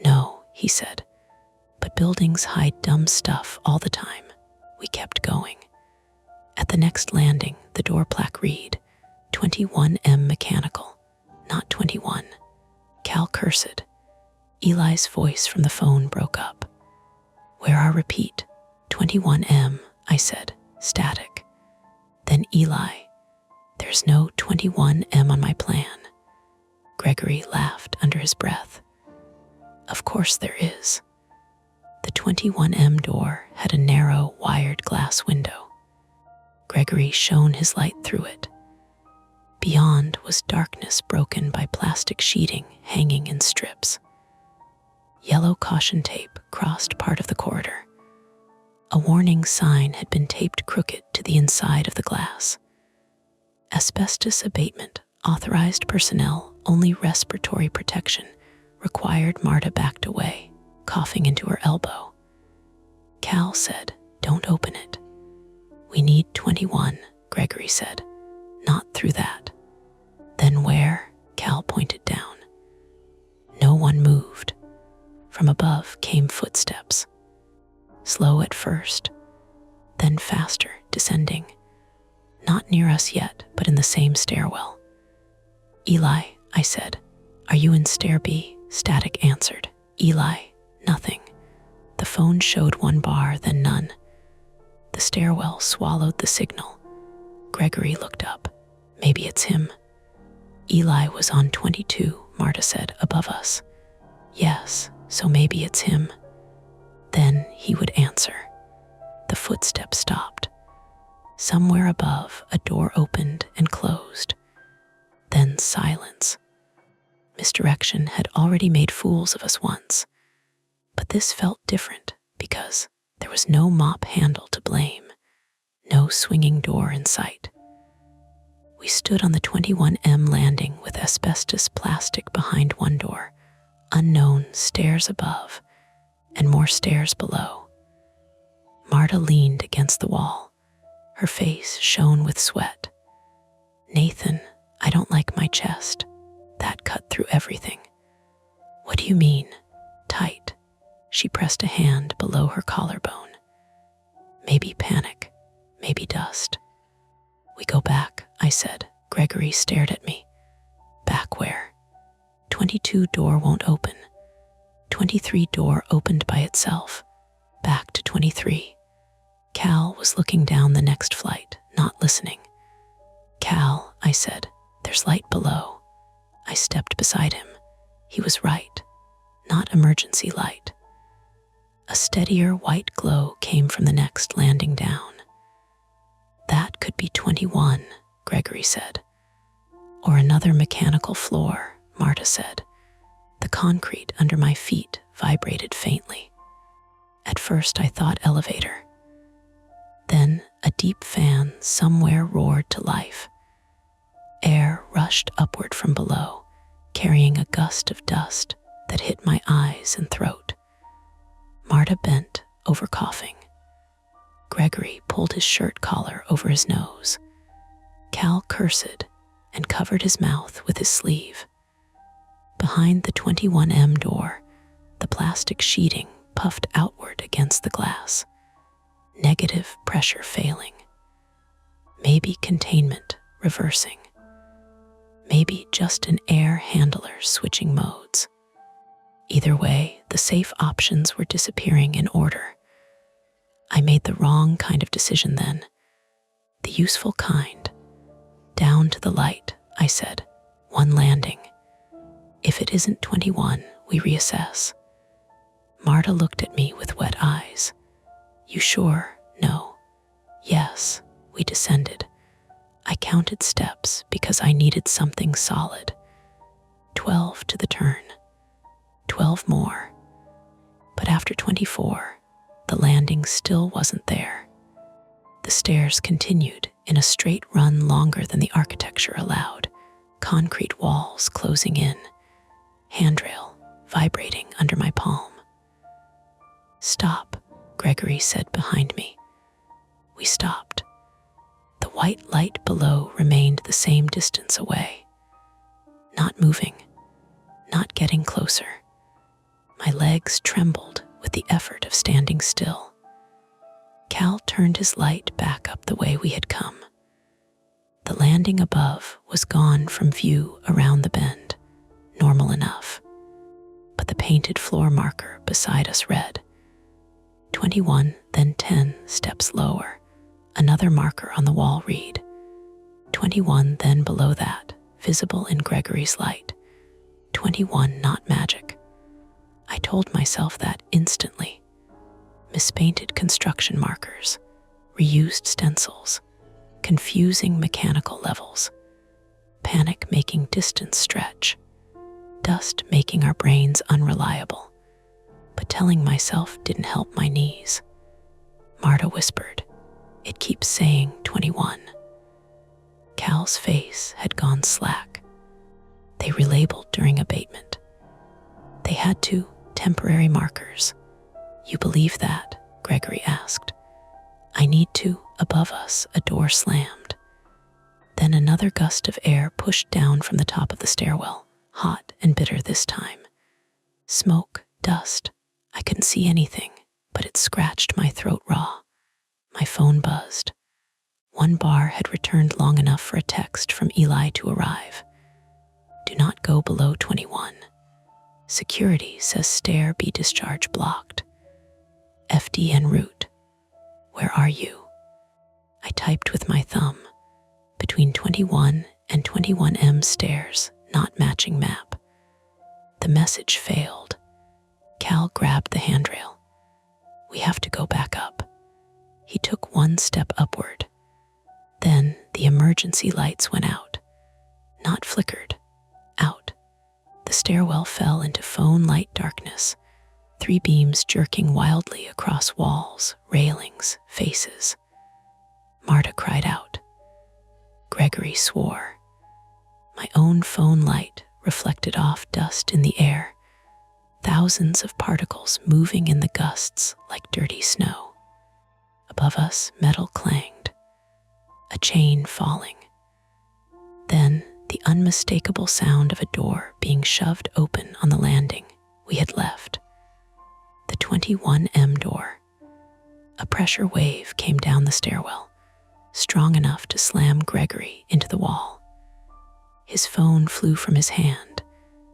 A: No, he said, but buildings hide dumb stuff all the time. We kept going. At the next landing, the door plaque read, 21M mechanical, not 21. Cal cursed. Eli's voice from the phone broke up. Where our repeat? 21M, I said, static. Then Eli, there's no 21M on my plan. Gregory laughed under his breath. Of course there is. The 21M door had a narrow, wired glass window. Gregory shone his light through it. Beyond was darkness broken by plastic sheeting hanging in strips. Yellow caution tape crossed part of the corridor. A warning sign had been taped crooked to the inside of the glass. Asbestos abatement, authorized personnel, only respiratory protection, required. Marta backed away, coughing into her elbow. Cal said, don't open it. We need 21, Gregory said. Not through that. Then where? Cal pointed down. No one moved. From above came footsteps. Slow at first, then faster, descending. Not near us yet, but in the same stairwell. Eli, I said, are you in stair B? Static answered. Eli, nothing. The phone showed one bar, then none. The stairwell swallowed the signal. Gregory looked up. Maybe it's him. Eli was on 22, Marta said, above us. Yes, so maybe it's him. Then he would answer. The footsteps stopped. Somewhere above, a door opened and closed. Then silence. Misdirection had already made fools of us once. But this felt different because there was no mop handle to blame, no swinging door in sight. We stood on the 21M landing with asbestos plastic behind one door, unknown stairs above, and more stairs below. Marta leaned against the wall. Her face shone with sweat. Nathan, I don't like my chest. That cut through everything. What do you mean? Tight. She pressed a hand below her collarbone. Maybe panic. maybe dust. We go back, I said. Gregory stared at me. Back where? 22 door won't open. 23 door opened by itself. Back to 23. Cal was looking down the next flight, not listening. Cal, I said, there's light below. I stepped beside him. He was right. Not emergency light. A steadier white glow came from the next landing down. That could be 21, Gregory said. Or another mechanical floor, Marta said. The concrete under my feet vibrated faintly. At first I thought elevator. Then a deep fan somewhere roared to life. Air rushed upward from below, carrying a gust of dust that hit my eyes and throat. Marta bent over coughing. Gregory pulled his shirt collar over his nose. Cal cursed and covered his mouth with his sleeve. Behind the 21M door, the plastic sheeting puffed outward against the glass. Negative pressure failing. Maybe containment reversing. Maybe just an air handler switching modes. Either way, the safe options were disappearing in order. I made the wrong kind of decision then. The useful kind. Down to the light, I said. One landing. If it isn't 21, we reassess. Marta looked at me with wet eyes. You sure? No. Yes, we descended. I counted steps because I needed something solid. 12 to the turn. 12 more. But after 24, the landing still wasn't there. The stairs continued in a straight run longer than the architecture allowed, concrete walls closing in, handrail vibrating under my palm. Stop, Gregory said behind me. We stopped. The white light below remained the same distance away. Not moving, not getting closer. My legs trembled with the effort of standing still. Cal turned his light back up the way we had come. The landing above was gone from view around the bend, normal enough. But the painted floor marker beside us read 21, then 10 steps lower. Another marker on the wall read 21, then below that, visible in Gregory's light. 21, not magic. I told myself that instantly. Mispainted construction markers, reused stencils, confusing mechanical levels, panic making distance stretch, dust making our brains unreliable. But telling myself didn't help my knees. Marta whispered, it keeps saying 21. Cal's face had gone slack. They relabeled during abatement. They had to, temporary markers. You believe that? Gregory asked. I need to. Above us, a door slammed. Then another gust of air pushed down from the top of the stairwell, hot and bitter this time. Smoke, dust. I couldn't see anything, but it scratched my throat raw. My phone buzzed. One bar had returned long enough for a text from Eli to arrive. Do not go below 21. Security says stair B discharge blocked. FD en route. Where are you? I typed with my thumb. Between 21 and 21M stairs, not matching map. The message failed. Cal grabbed the handrail. We have to go back up. He took one step upward. Then the emergency lights went out. Not flickered. Out. The stairwell fell into phone light darkness, 3 beams jerking wildly across walls, railings, faces. Marta cried out. Gregory swore. My own phone light reflected off dust in the air, thousands of particles moving in the gusts like dirty snow. Above us, metal clanged, a chain falling. Then the unmistakable sound of a door being shoved open on the landing we had left. The 21M door. A pressure wave came down the stairwell, strong enough to slam Gregory into the wall. His phone flew from his hand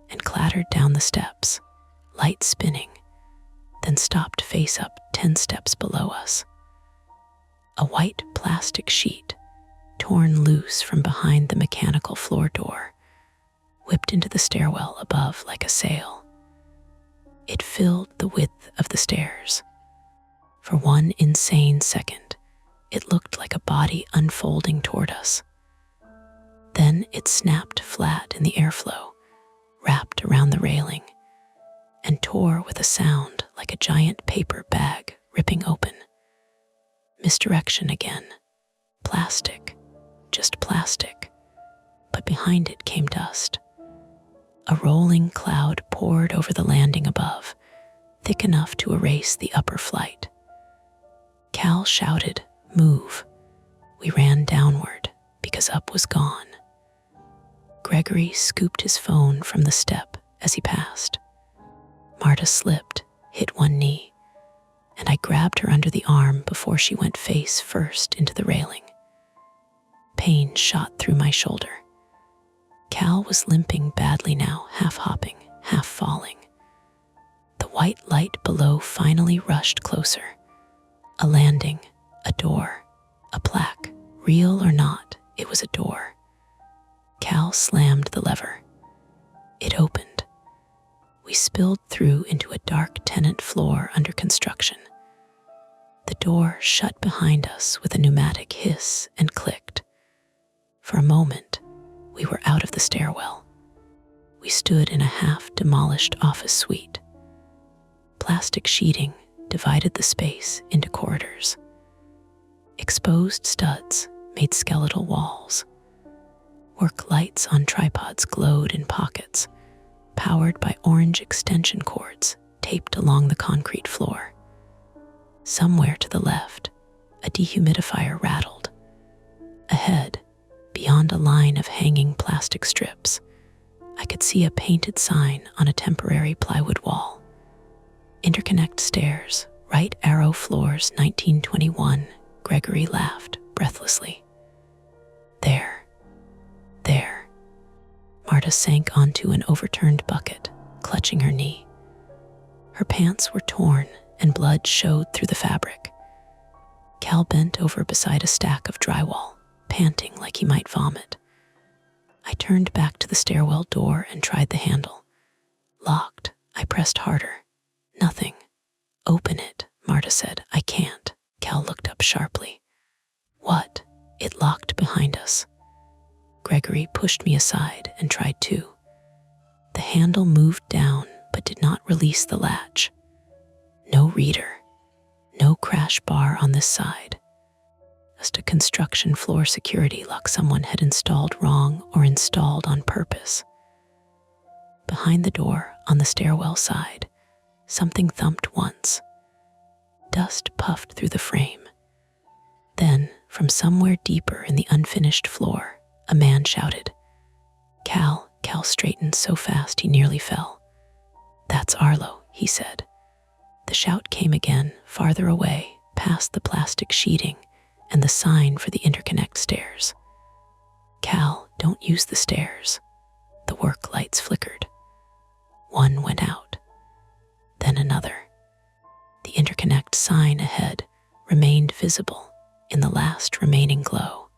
A: and clattered down the steps, light spinning, then stopped face up 10 steps below us. A white plastic sheet, torn loose from behind the mechanical floor door, whipped into the stairwell above like a sail. It filled the width of the stairs. For one insane second, it looked like a body unfolding toward us. Then it snapped flat in the airflow, wrapped around the railing, and tore with a sound like a giant paper bag ripping open. Misdirection again. Plastic, just plastic. But behind it came dust. A rolling cloud poured over the landing above, thick enough to erase the upper flight. Cal shouted, "Move." We ran downward because up was gone. Gregory scooped his phone from the step as he passed. Marta slipped, hit one knee, and I grabbed her under the arm before she went face first into the railing. Pain shot through my shoulder. Cal was limping badly now, half hopping, half falling. The white light below finally rushed closer. A landing, a door, a plaque. Real or not, it was a door. Cal slammed the lever. It opened. We spilled through into a dark tenant floor under construction. The door shut behind us with a pneumatic hiss and clicked. For a moment, we were out of the stairwell. We stood in a half-demolished office suite. Plastic sheeting divided the space into corridors. Exposed studs made skeletal walls. Work lights on tripods glowed in pockets, powered by orange extension cords taped along the concrete floor. Somewhere to the left, a dehumidifier rattled. Ahead, beyond a line of hanging plastic strips, I could see a painted sign on a temporary plywood wall. Interconnect stairs, right arrow floors 1921, Gregory laughed breathlessly. There. Marta sank onto an overturned bucket, clutching her knee. Her pants were torn and blood showed through the fabric. Cal bent over beside a stack of drywall, panting like he might vomit. I turned back to the stairwell door and tried the handle. Locked. I pressed harder. Nothing. "Open it," Marta said. "I can't." Cal looked up sharply. "What?" It locked behind us. Gregory pushed me aside and tried too. The handle moved down but did not release the latch. No reader. No crash bar on this side. Just a construction floor security lock someone had installed wrong or installed on purpose. Behind the door, on the stairwell side, something thumped once. Dust puffed through the frame. Then, from somewhere deeper in the unfinished floor, a man shouted. Cal straightened so fast he nearly fell. "That's Arlo," he said. The shout came again, farther away, past the plastic sheeting and the sign for the interconnect stairs. "Cal, don't use the stairs." The work lights flickered. One went out, then another. The interconnect sign ahead remained visible in the last remaining glow.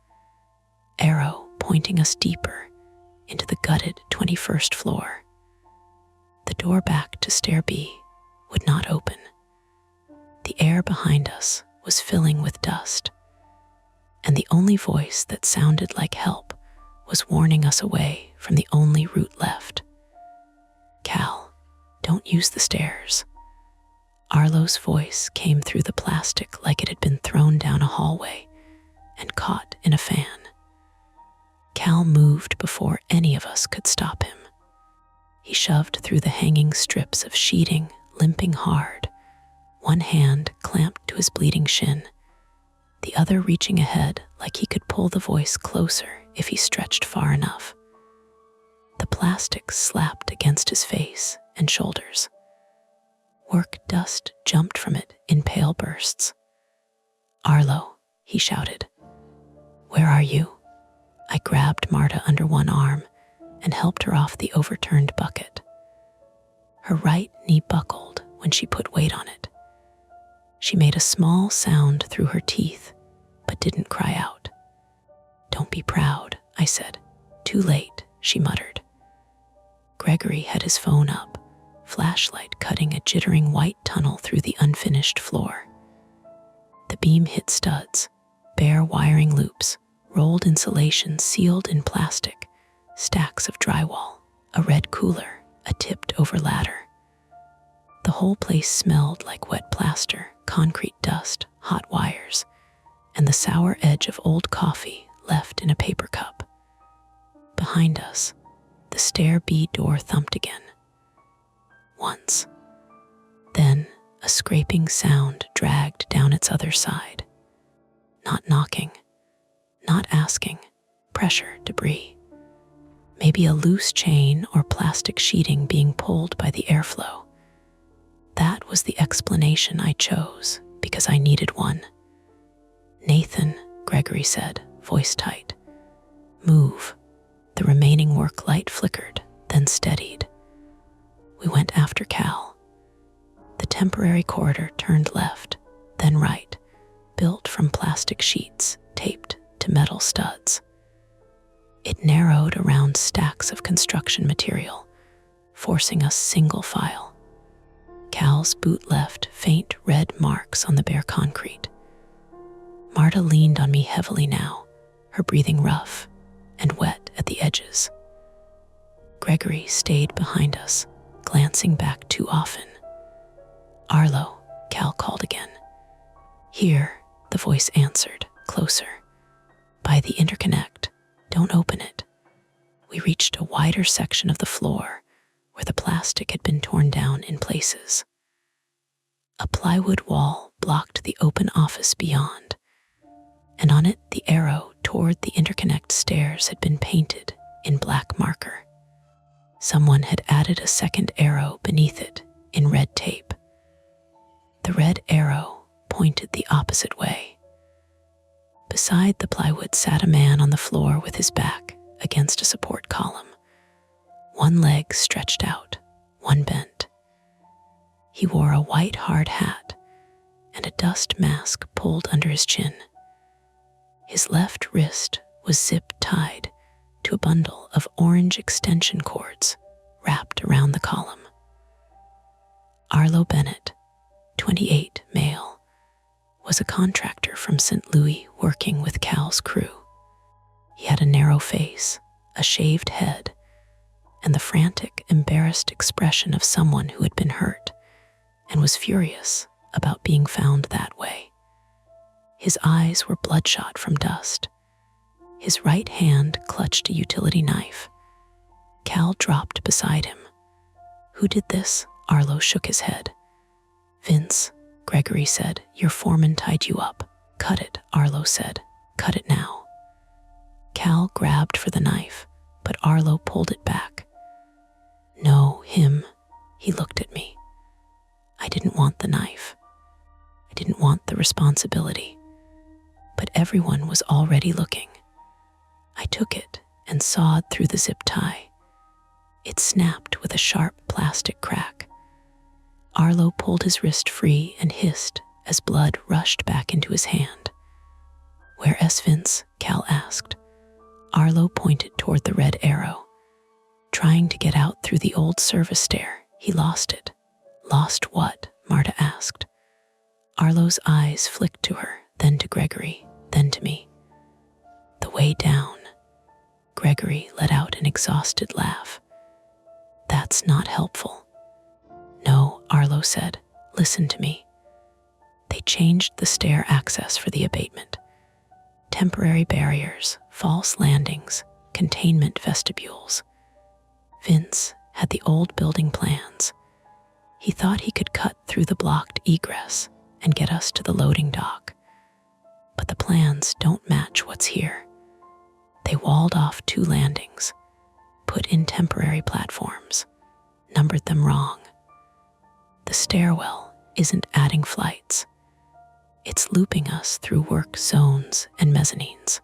A: Arrow pointing us deeper into the gutted 21st floor. The door back to stair B would not open. The air behind us was filling with dust, and the only voice that sounded like help was warning us away from the only route left. "Cal, don't use the stairs." Arlo's voice came through the plastic like it had been thrown down a hallway and caught in a fan. Cal moved before any of us could stop him. He shoved through the hanging strips of sheeting, limping hard, one hand clamped to his bleeding shin, the other reaching ahead like he could pull the voice closer if he stretched far enough. The plastic slapped against his face and shoulders. Work dust jumped from it in pale bursts. "Arlo," he shouted. Where are you? I grabbed Marta under one arm and helped her off the overturned bucket. Her right knee buckled when she put weight on it. She made a small sound through her teeth, but didn't cry out. Don't be proud, I said. Too late, she muttered. Gregory had his phone up, flashlight cutting a jittering white tunnel through the unfinished floor. The beam hit studs, bare wiring loops, rolled insulation sealed in plastic, stacks of drywall, a red cooler, a tipped-over ladder. The whole place smelled like wet plaster, concrete dust, hot wires, and the sour edge of old coffee left in a paper cup. Behind us, the stair B door thumped again. Once. Then a scraping sound dragged down its other side. Not knocking, not asking, pressure, debris. Maybe a loose chain or plastic sheeting being pulled by the airflow. That was the explanation I chose because I needed one. Nathan, Gregory said, voice tight. Move. The remaining work light flickered, then steadied. We went after Cal. The temporary corridor turned left, then right, built from plastic sheets taped to metal studs. It narrowed around stacks of construction material, forcing us single file. Cal's boot left faint red marks on the bare concrete. Marta leaned on me heavily now, her breathing rough and wet at the edges. Gregory stayed behind us, glancing back too often. Arlo, Cal called again. Here, the voice answered, closer. By the interconnect, don't open it. We reached a wider section of the floor where the plastic had been torn down in places. A plywood wall blocked the open office beyond, and on it the arrow toward the interconnect stairs had been painted in black marker. Someone had added a second arrow beneath it in red tape. The red arrow pointed the opposite way. Beside the plywood sat a man on the floor with his back against a support column. One leg stretched out, one bent. He wore a white hard hat and a dust mask pulled under his chin. His left wrist was zip-tied to a bundle of orange extension cords wrapped around the column. Arlo Bennett, 28, male, was a contractor from St. Louis working with Cal's crew. He had a narrow face, a shaved head, and the frantic, embarrassed expression of someone who had been hurt and was furious about being found that way. His eyes were bloodshot from dust. His right hand clutched a utility knife. Cal dropped beside him. Who did this? Arlo shook his head. Vince, Gregory said. Your foreman tied you up. Cut it, Arlo said. Cut it now. Cal grabbed for the knife, but Arlo pulled it back. No, him. He looked at me. I didn't want the knife. I didn't want the responsibility. But everyone was already looking. I took it and sawed through the zip tie. It snapped with a sharp plastic crack. Arlo pulled his wrist free and hissed as blood rushed back into his hand. Where's Vince? Cal asked. Arlo pointed toward the red arrow. Trying to get out through the old service stair, he lost it. Lost what? Marta asked. Arlo's eyes flicked to her, then to Gregory, then to me. The way down. Gregory let out an exhausted laugh. That's not helpful. No, Arlo said. Listen to me. They changed the stair access for the abatement. Temporary barriers, false landings, containment vestibules. Vince had the old building plans. He thought he could cut through the blocked egress and get us to the loading dock. But the plans don't match what's here. They walled off 2 landings, put in temporary platforms, numbered them wrong. The stairwell isn't adding flights. It's looping us through work zones and mezzanines.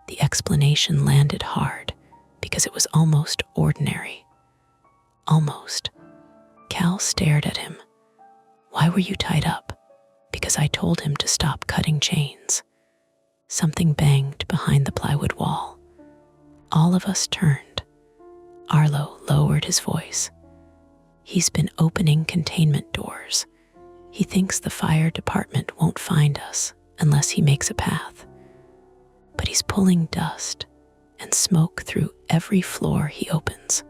A: The explanation landed hard because it was almost ordinary. Almost. Cal stared at him. Why were you tied up? Because I told him to stop cutting chains. Something banged behind the plywood wall. All of us turned. Arlo lowered his voice. He's been opening containment doors. He thinks the fire department won't find us unless he makes a path. But he's pulling dust and smoke through every floor he opens.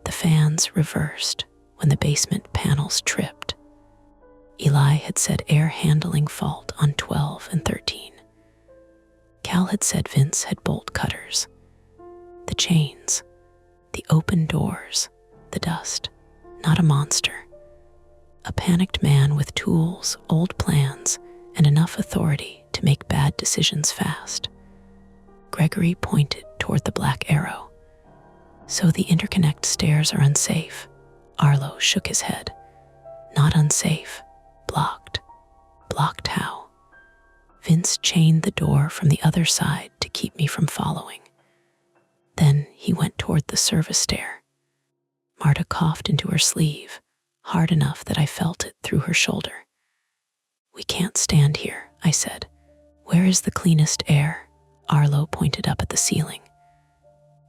A: The fans reversed when the basement panels tripped. Eli had said air handling fault on 12 and 13. Cal had said Vince had bolt cutters. The chains, the open doors, the dust, not a monster. A panicked man with tools, old plans, and enough authority to make bad decisions fast. Gregory pointed toward the black arrow. So the interconnect stairs are unsafe. Arlo shook his head. Not unsafe. Blocked. Blocked how? Vince chained the door from the other side to keep me from following. Then he went toward the service stair. Marta coughed into her sleeve, hard enough that I felt it through her shoulder. We can't stand here, I said. Where is the cleanest air? Arlo pointed up at the ceiling.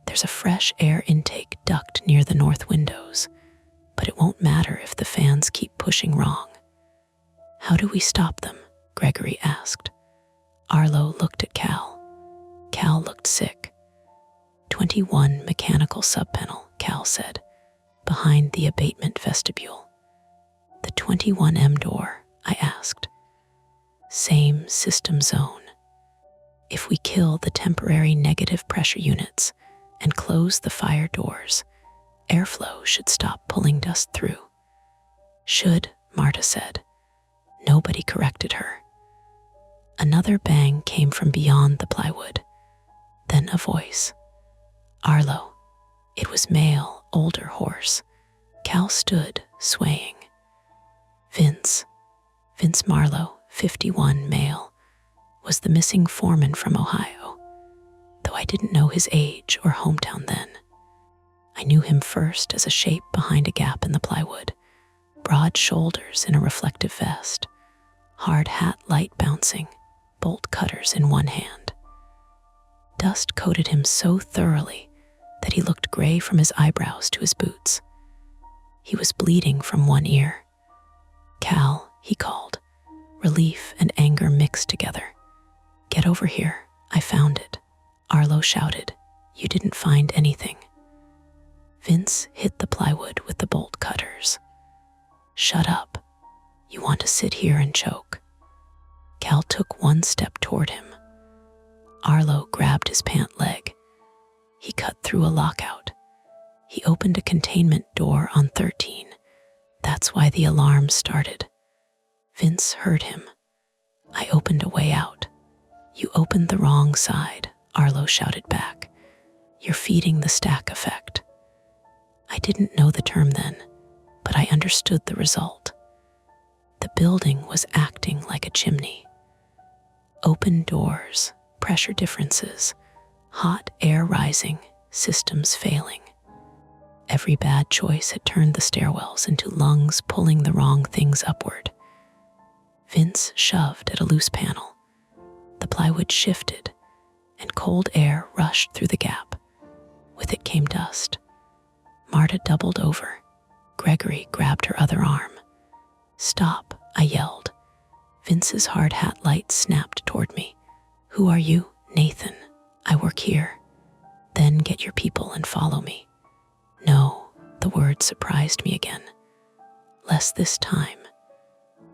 A: There's a fresh air intake duct near the north windows, but it won't matter if the fans keep pushing wrong. How do we stop them? Gregory asked. Arlo looked at Cal. Cal looked sick. 21 mechanical subpanel, Cal said, behind the abatement vestibule. The 21M door, I asked. Same system zone. If we kill the temporary negative pressure units and close the fire doors, airflow should stop pulling dust through. Should, Marta said. Nobody corrected her. Another bang came from beyond the plywood. Then a voice. Arlo. It was male, older horse. Cal stood, swaying. Vince Marlowe, 51, male, was the missing foreman from Ohio, though I didn't know his age or hometown then. I knew him first as a shape behind a gap in the plywood, broad shoulders in a reflective vest, hard hat light bouncing, bolt cutters in one hand. Dust coated him so thoroughly that he looked gray from his eyebrows to his boots. He was bleeding from one ear. Cal, he called, relief and anger mixed together. Get over here, I found it. Arlo shouted, you didn't find anything. Vince hit the plywood with the bolt cutters. Shut up. You want to sit here and choke. Cal took one step toward him. Arlo grabbed his pant leg. He cut through a lockout. He opened a containment door on 13. That's why the alarm started. Vince heard him. I opened a way out. You opened the wrong side, Arlo shouted back. You're feeding the stack effect. I didn't know the term then, but I understood the result. The building was acting like a chimney. Open doors, pressure differences, hot air rising, systems failing. Every bad choice had turned the stairwells into lungs pulling the wrong things upward. Vince shoved at a loose panel. The plywood shifted, and cold air rushed through the gap. With it came dust. Marta doubled over. Gregory grabbed her other arm. Stop, I yelled. Vince's hard hat light snapped toward me. Who are you? Nathan. I work here. Then get your people and follow me. No, the word surprised me again. Less this time.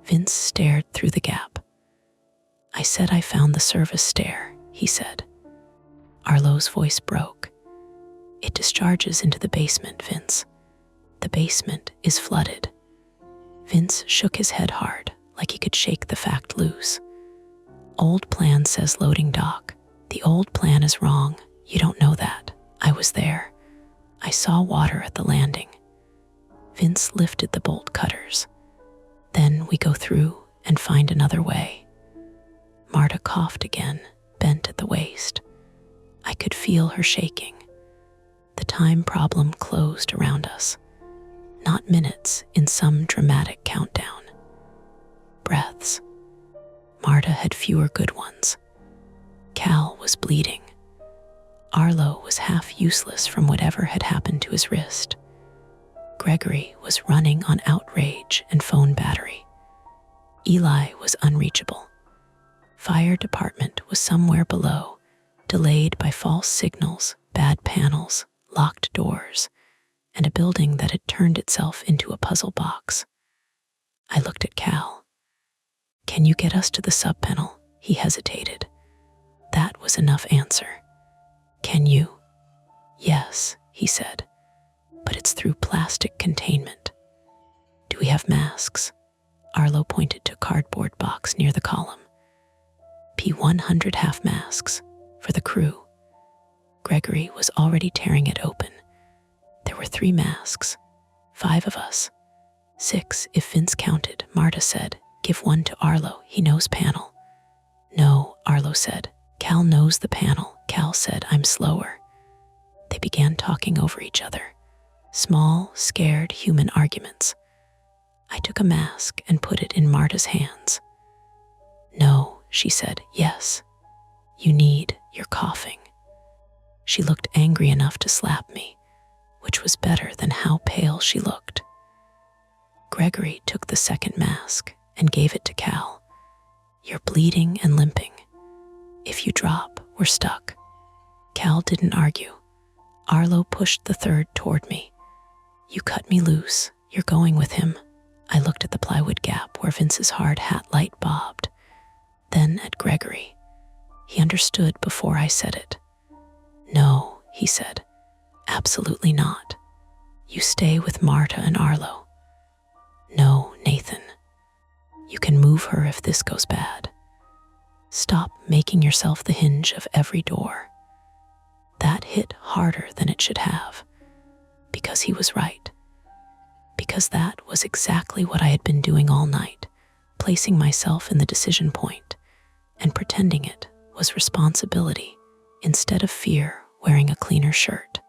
A: Vince stared through the gap. I said I found the service stair, he said. Arlo's voice broke. It discharges into the basement, Vince. The basement is flooded. Vince shook his head hard, like he could shake the fact loose. Old plan says loading dock. The old plan is wrong. You don't know that. I was there. I saw water at the landing. Vince lifted the bolt cutters. Then we go through and find another way. Marta coughed again, bent at the waist. I could feel her shaking. The time problem closed around us. Not minutes in some dramatic countdown. Breaths. Marta had fewer good ones. Cal was bleeding. Arlo was half useless from whatever had happened to his wrist. Gregory was running on outrage and phone battery. Eli was unreachable. Fire department was somewhere below, delayed by false signals, bad panels, locked doors, and a building that had turned itself into a puzzle box. I looked at Cal. "Can you get us to the sub-panel?" He hesitated. That was enough answer. "Can you?" "Yes," he said, "but it's through plastic containment." "Do we have masks?" Arlo pointed to a cardboard box near the column. "P100 half masks for the crew." Gregory was already tearing it open. There were 3 masks, 5 of us. 6 if Vince counted, Marta said. "Give one to Arlo, he knows panel." "No," Arlo said. "Cal knows the panel." Cal said, "I'm slower." They began talking over each other. Small, scared human arguments. I took a mask and put it in Marta's hands. "No," she said. "Yes. You're coughing." She looked angry enough to slap me, which was better than how pale she looked. Gregory took the second mask and gave it to Cal. "You're bleeding and limping. If you drop, we're stuck." Cal didn't argue. Arlo pushed the third toward me. "You cut me loose. You're going with him." I looked at the plywood gap where Vince's hard hat light bobbed, then at Gregory. He understood before I said it. "No," he said. "Absolutely not. You stay with Marta and Arlo." "No, Nathan. You can move her if this goes bad. Stop making yourself the hinge of every door." That hit harder than it should have, because he was right. Because that was exactly what I had been doing all night, placing myself in the decision point and pretending it was responsibility instead of fear wearing a cleaner shirt.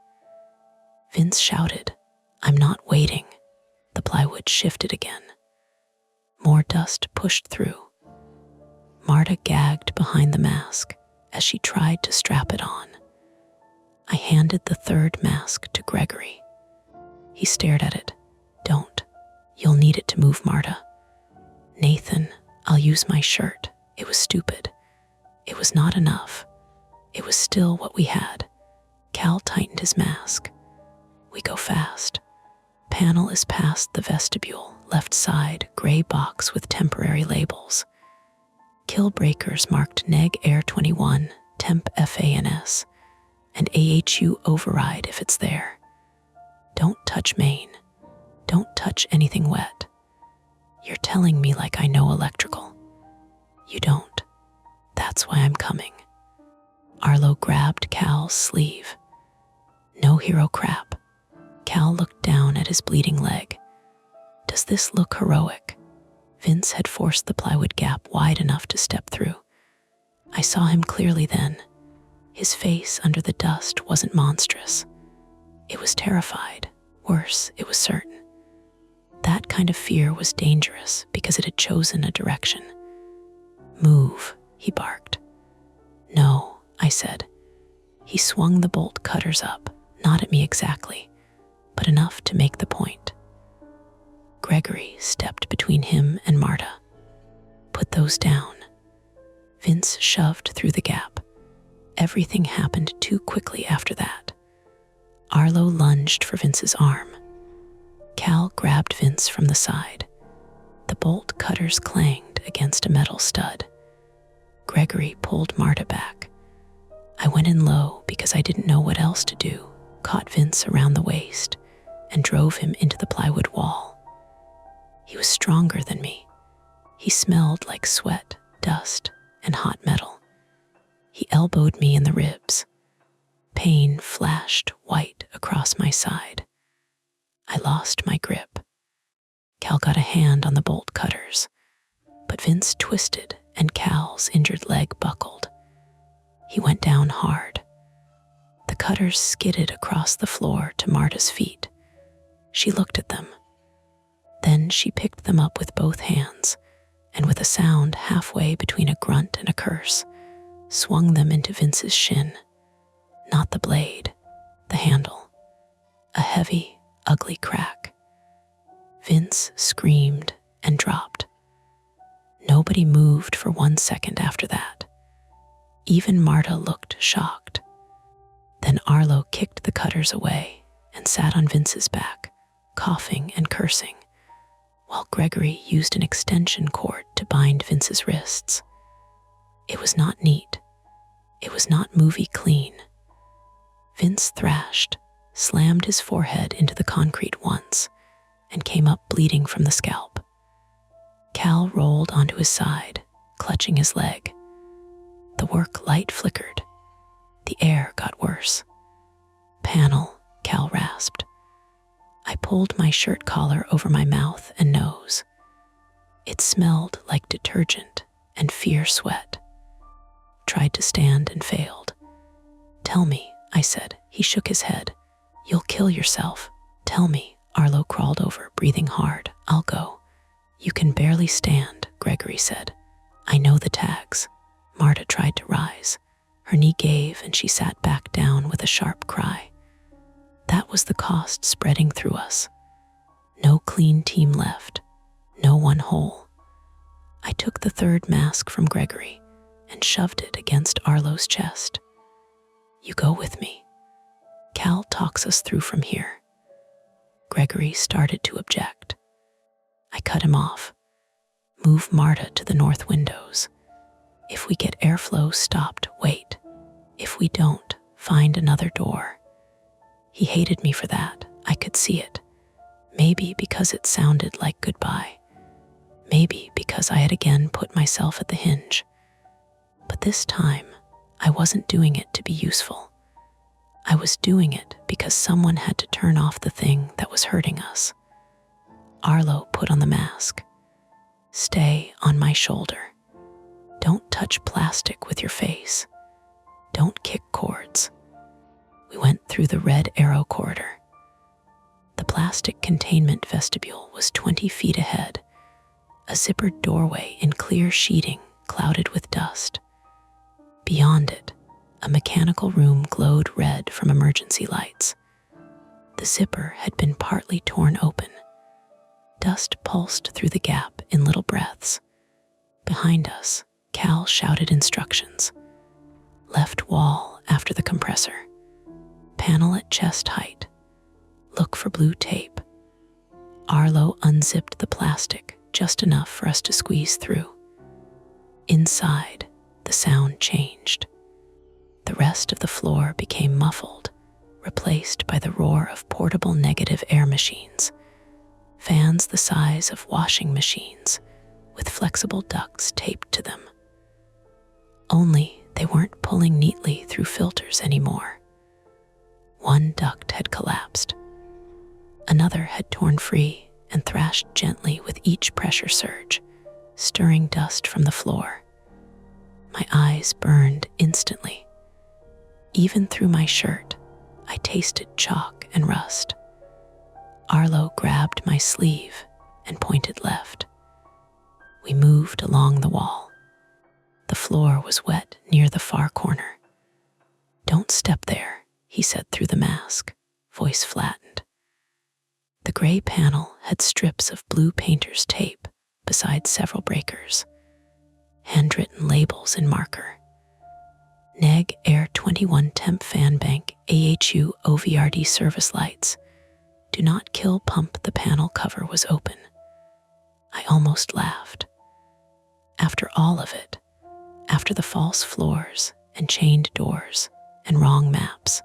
A: Vince shouted, "I'm not waiting." The plywood shifted again. More dust pushed through. Marta gagged behind the mask as she tried to strap it on. I handed the third mask to Gregory. He stared at it. "Don't. You'll need it to move, Marta." "Nathan, I'll use my shirt." It was stupid. It was not enough. It was still what we had. Cal tightened his mask. "We go fast. Panel is past the vestibule, left side, gray box with temporary labels. Kill breakers marked Neg Air 21, Temp FANS, and AHU override if it's there. Don't touch main. Don't touch anything wet." "You're telling me like I know electrical." "You don't. That's why I'm coming." Arlo grabbed Cal's sleeve. "No hero crap." Cal looked down at his bleeding leg. "Does this look heroic?" Vince had forced the plywood gap wide enough to step through. I saw him clearly then. His face under the dust wasn't monstrous. It was terrified. Worse, it was certain. That kind of fear was dangerous because it had chosen a direction. "Move," he barked. "No," I said. He swung the bolt cutters up, not at me exactly, but enough to make the point. Gregory stepped between him and Marta. "Put those down." Vince shoved through the gap. Everything happened too quickly after that. Arlo lunged for Vince's arm. Cal grabbed Vince from the side. The bolt cutters clanged against a metal stud. Gregory pulled Marta back. I went in low because I didn't know what else to do, caught Vince around the waist, and drove him into the plywood wall. He was stronger than me. He smelled like sweat, dust, and hot metal. He elbowed me in the ribs. Pain flashed white across my side. I lost my grip. Cal got a hand on the bolt cutters, but Vince twisted and Cal's injured leg buckled. He went down hard. The cutters skidded across the floor to Marta's feet. She looked at them. Then she picked them up with both hands, and with a sound halfway between a grunt and a curse, swung them into Vince's shin. Not the blade, the handle. A heavy, ugly crack. Vince screamed and dropped. Nobody moved for 1 second after that. Even Marta looked shocked. Then Arlo kicked the cutters away and sat on Vince's back, coughing and cursing, while Gregory used an extension cord to bind Vince's wrists. It was not neat. It was not movie clean. Vince thrashed, slammed his forehead into the concrete once, and came up bleeding from the scalp. Cal rolled onto his side, clutching his leg. The work light flickered. The air got worse. "Panel," Cal rasped. I pulled my shirt collar over my mouth and nose. It smelled like detergent and fear sweat. Tried to stand and failed. "Tell me," I said. He shook his head. "You'll kill yourself. Tell me." Arlo crawled over, breathing hard. "I'll go." "You can barely stand," Gregory said. "I know the tags." Marta tried to rise. Her knee gave and she sat back down with a sharp cry. That was the cost spreading through us. No clean team left. No one whole. I took the third mask from Gregory and shoved it against Arlo's chest. "You go with me. Cal talks us through from here." Gregory started to object. I cut him off. "Move Marta to the north windows. If we get airflow stopped, wait. If we don't, find another door." He hated me for that. I could see it. Maybe because it sounded like goodbye. Maybe because I had again put myself at the hinge. But this time, I wasn't doing it to be useful. I was doing it because someone had to turn off the thing that was hurting us. Arlo put on the mask. "Stay on my shoulder. Don't touch plastic with your face. Don't kick cords." We went through the red arrow corridor. The plastic containment vestibule was 20 feet ahead, a zippered doorway in clear sheeting clouded with dust. Beyond it, a mechanical room glowed red from emergency lights. The zipper had been partly torn open. Dust pulsed through the gap in little breaths. Behind us, Cal shouted instructions. "Left wall after the compressor. Panel at chest height. Look for blue tape." Arlo unzipped the plastic just enough for us to squeeze through. Inside, the sound changed. The rest of the floor became muffled, replaced by the roar of portable negative air machines, fans the size of washing machines with flexible ducts taped to them. Only they weren't pulling neatly through filters anymore. One duct had collapsed. Another had torn free and thrashed gently with each pressure surge, stirring dust from the floor. My eyes burned instantly. Even through my shirt, I tasted chalk and rust. Arlo grabbed my sleeve and pointed left. We moved along the wall. The floor was wet near the far corner. "Don't step there," he said through the mask, voice flattened. The gray panel had strips of blue painter's tape beside several breakers, handwritten labels in marker. Neg Air 21 Temp Fan Bank AHU OVRD service lights. Do not kill pump. The panel cover was open. I almost laughed. After all of it, after the false floors and chained doors and wrong maps,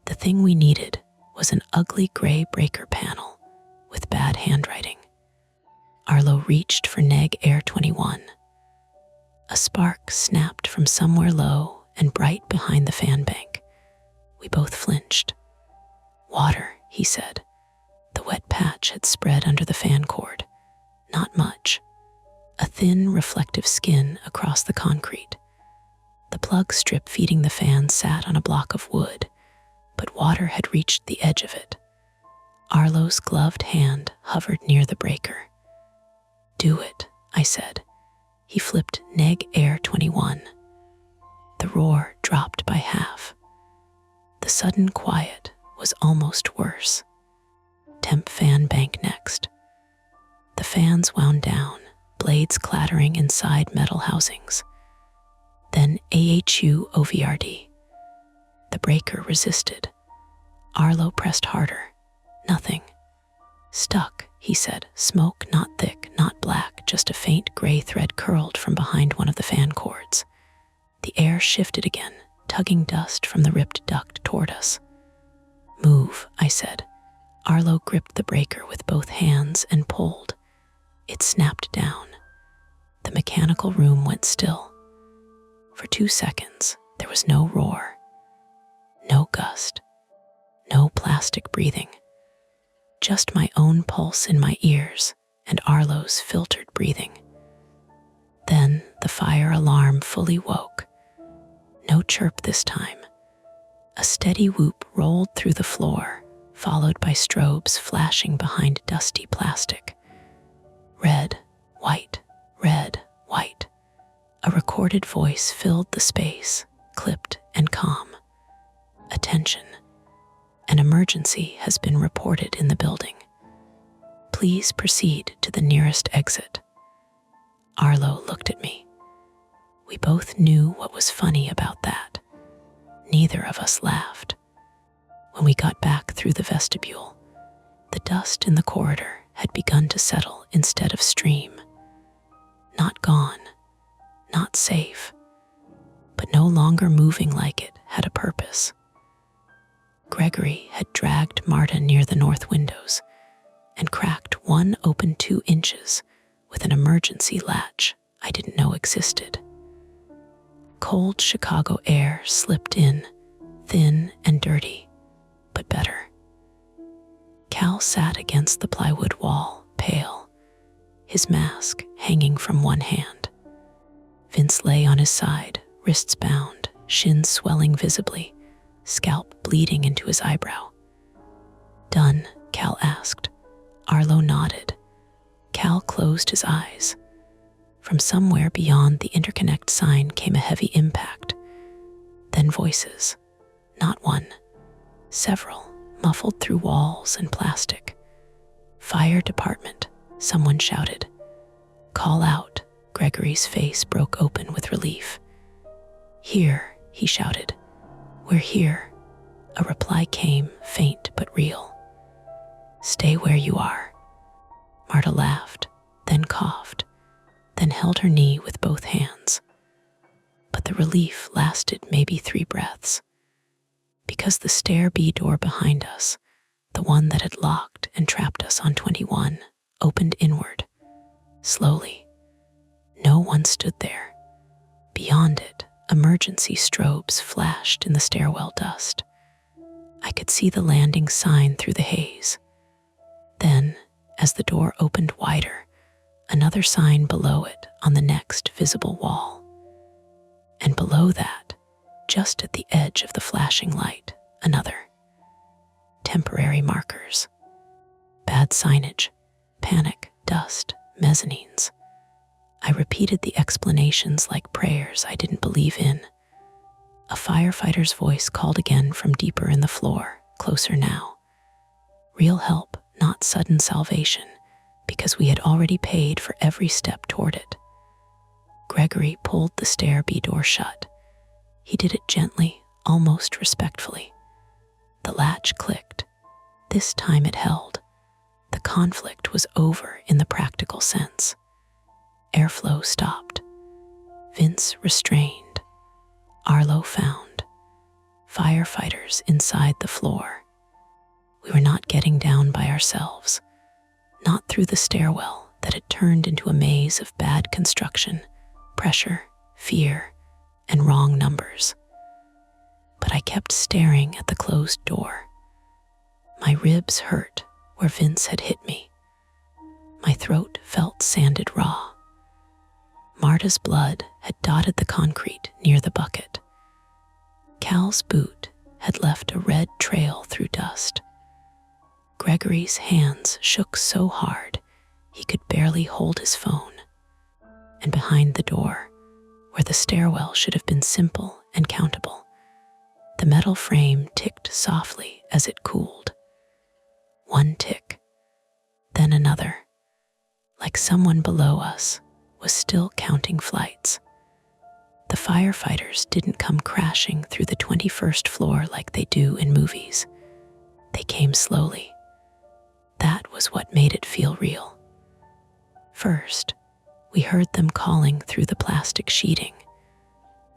A: the thing we needed was an ugly gray breaker panel with bad handwriting. Arlo reached for Neg Air 21. A spark snapped from somewhere low and bright behind the fan bank. We both flinched. "Water," he said. The wet patch had spread under the fan cord. Not much. A thin, reflective skin across the concrete. The The plug strip feeding the fan sat on a block of wood, but water had reached the edge of it. Arlo's gloved hand hovered near the breaker. "Do it," I said. He flipped neg air 21. The roar dropped by half. The sudden quiet was almost worse. Temp fan bank next. The fans wound down, blades clattering inside metal housings. Then AHU OVRD. The breaker resisted. Arlo pressed harder. Nothing. "Stuck," he said. Smoke, not thick, not black, just a faint gray thread curled from behind one of the fan cords. The air shifted again, tugging dust from the ripped duct toward us. "Move," I said. Arlo gripped the breaker with both hands and pulled. It snapped down. The mechanical room went still. For 2 seconds, there was no roar, no gust, no plastic breathing. Just my own pulse in my ears and Arlo's filtered breathing. Then the fire alarm fully woke. No chirp this time. A steady whoop rolled through the floor, followed by strobes flashing behind dusty plastic. Red, white, red, white. A recorded voice filled the space, clipped and calm. "Attention. An emergency has been reported in the building. Please proceed to the nearest exit." Arlo looked at me. We both knew what was funny about that. Neither of us laughed. When we got back through the vestibule, the dust in the corridor had begun to settle instead of stream. Not gone, not safe, but no longer moving like it had a purpose. Gregory had dragged Marta near the north windows and cracked one open 2 inches with an emergency latch I didn't know existed. Cold Chicago air slipped in, thin and dirty, but better. Cal sat against the plywood wall, pale, his mask hanging from one hand. Vince lay on his side, wrists bound, shins swelling visibly, scalp bleeding into his eyebrow. "Done?" Cal asked. Arlo nodded. Cal closed his eyes. From somewhere beyond the interconnect sign came a heavy impact. Then voices. Not one. Several, muffled through walls and plastic. "Fire department," someone shouted. "Call out." Gregory's face broke open with relief. "Here," he shouted. "We're here." A reply came, faint but real. "Stay where you are." Marta laughed, then coughed, then held her knee with both hands. But the relief lasted maybe 3 breaths. Because the stair B door behind us, the one that had locked and trapped us on 21, opened inward, slowly. No one stood there. Beyond it, emergency strobes flashed in the stairwell dust. I could see the landing sign through the haze. Then, as the door opened wider, another sign below it on the next visible wall. And below that, just at the edge of the flashing light, another. Temporary markers. Bad signage, panic, dust, mezzanines. I repeated the explanations like prayers I didn't believe in. A firefighter's voice called again from deeper in the floor, closer now. Real help, not sudden salvation, because we had already paid for every step toward it. Gregory pulled the stair B door shut. He did it gently, almost respectfully. The latch clicked. This time it held. The conflict was over in the practical sense. Airflow stopped. Vince restrained. Arlo found. Firefighters inside the floor. We were not getting down by ourselves. Not through the stairwell that had turned into a maze of bad construction, pressure, fear, and wrong numbers. But I kept staring at the closed door. My ribs hurt where Vince had hit me. My throat felt sanded raw. Marta's blood had dotted the concrete near the bucket. Cal's boot had left a red trail through dust. Gregory's hands shook so hard he could barely hold his phone. And behind the door, where the stairwell should have been simple and countable, the metal frame ticked softly as it cooled. One tick, then another, like someone below us was still counting flights. The firefighters didn't come crashing through the 21st floor like they do in movies. They came slowly. That was what made it feel real. First, we heard them calling through the plastic sheeting,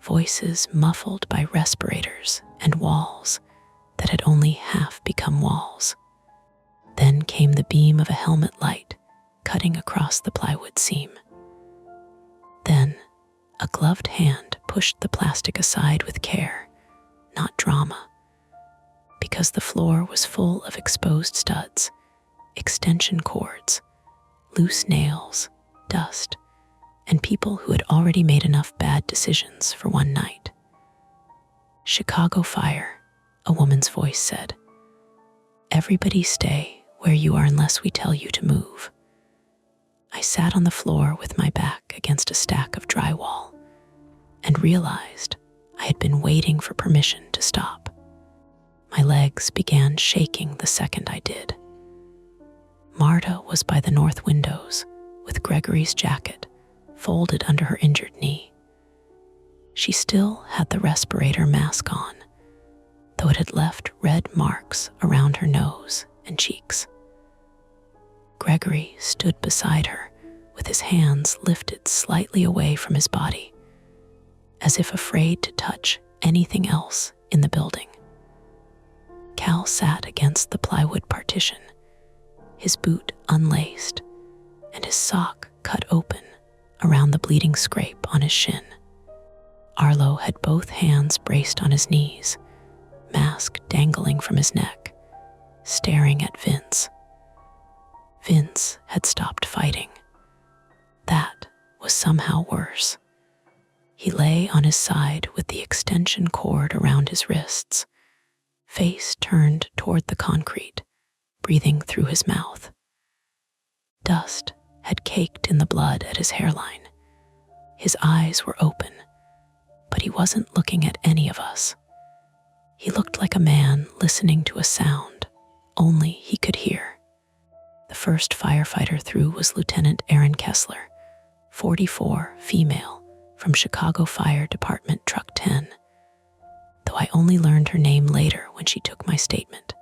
A: voices muffled by respirators and walls that had only half become walls. Then came the beam of a helmet light cutting across the plywood seam. Then, a gloved hand pushed the plastic aside with care, not drama, because the floor was full of exposed studs, extension cords, loose nails, dust, and people who had already made enough bad decisions for one night. "Chicago fire," a woman's voice said. "Everybody stay where you are unless we tell you to move." I sat on the floor with my back against a stack of drywall and realized I had been waiting for permission to stop. My legs began shaking the second I did. Marta was by the north windows with Gregory's jacket folded under her injured knee. She still had the respirator mask on, though it had left red marks around her nose and cheeks. Gregory stood beside her with his hands lifted slightly away from his body, as if afraid to touch anything else in the building. Cal sat against the plywood partition, his boot unlaced and his sock cut open around the bleeding scrape on his shin. Arlo had both hands braced on his knees, mask dangling from his neck, staring at Vince. Vince had stopped fighting. That was somehow worse. He lay on his side with the extension cord around his wrists, face turned toward the concrete, breathing through his mouth. Dust had caked in the blood at his hairline. His eyes were open, but he wasn't looking at any of us. He looked like a man listening to a sound only he could hear. The first firefighter through was Lieutenant Erin Kessler, 44, female, from Chicago Fire Department Truck 10, though I only learned her name later when she took my statement.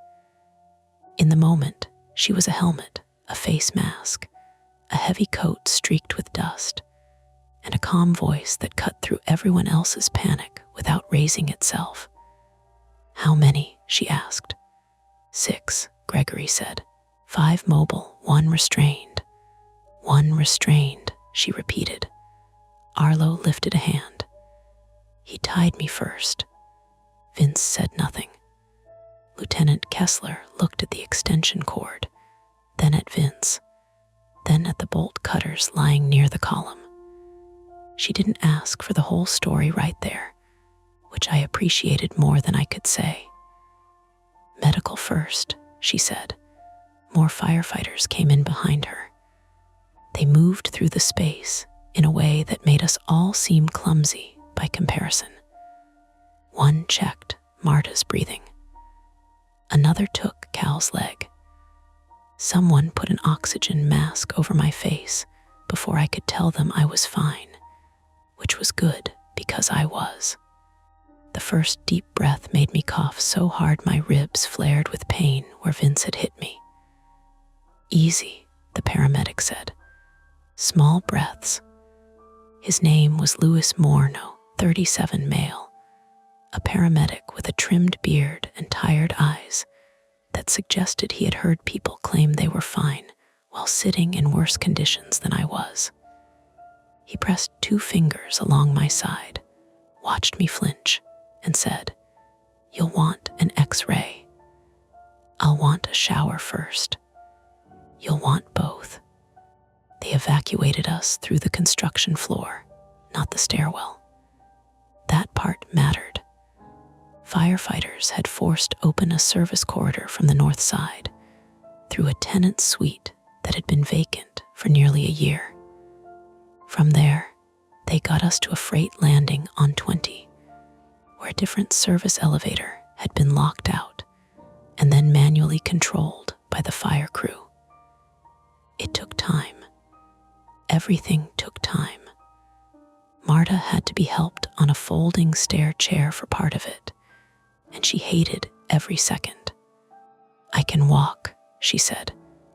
A: In the moment, she was a helmet, a face mask, a heavy coat streaked with dust, and a calm voice that cut through everyone else's panic without raising itself. "How many?" she asked. "6, Gregory said. 5 mobile, 1 restrained." "1 restrained," she repeated. Arlo lifted a hand. "He tied me first." Vince said nothing. Lieutenant Kessler looked at the extension cord, then at Vince, then at the bolt cutters lying near the column. She didn't ask for the whole story right there, which I appreciated more than I could say. "Medical first," she said. More firefighters came in behind her. They moved through the space in a way that made us all seem clumsy by comparison. One checked Marta's breathing. Another took Cal's leg. Someone put an oxygen mask over my face before I could tell them I was fine, which was good because I was. The first deep breath made me cough so hard my ribs flared with pain where Vince had hit me. "Easy," the paramedic said. "Small breaths." His name was Louis Morneau, 37, male, a paramedic with a trimmed beard and tired eyes that suggested he had heard people claim they were fine while sitting in worse conditions than I was. He pressed 2 fingers along my side, watched me flinch, and said, "You'll want an X-ray. I'll want a shower first. You'll want both." They evacuated us through the construction floor not the stairwell. That part mattered. Firefighters had forced open a service corridor from the north side through a tenant suite that had been vacant for nearly a year. From there, they got us to a freight landing on 20, where a different service elevator had been locked out and then manually controlled by the fire crew. It took time. Everything took time. Marta had to be helped on a folding stair chair for part of it, and she hated every second. "I can walk," she said.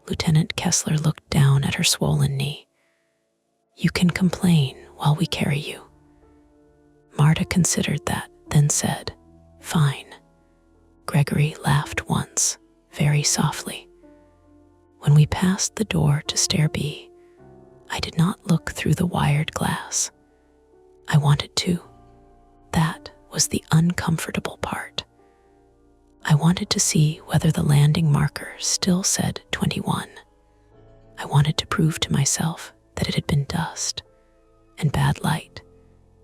A: Lieutenant Kessler looked down at her swollen knee. "You can complain while we carry you." Marta considered that, then said, "Fine." Gregory laughed once, very softly. When we passed the door to stair B, I did not look through the wired glass. I wanted to. That was the uncomfortable part. I wanted to see whether the landing marker still said 21. I wanted to prove to myself that it had been dust and bad light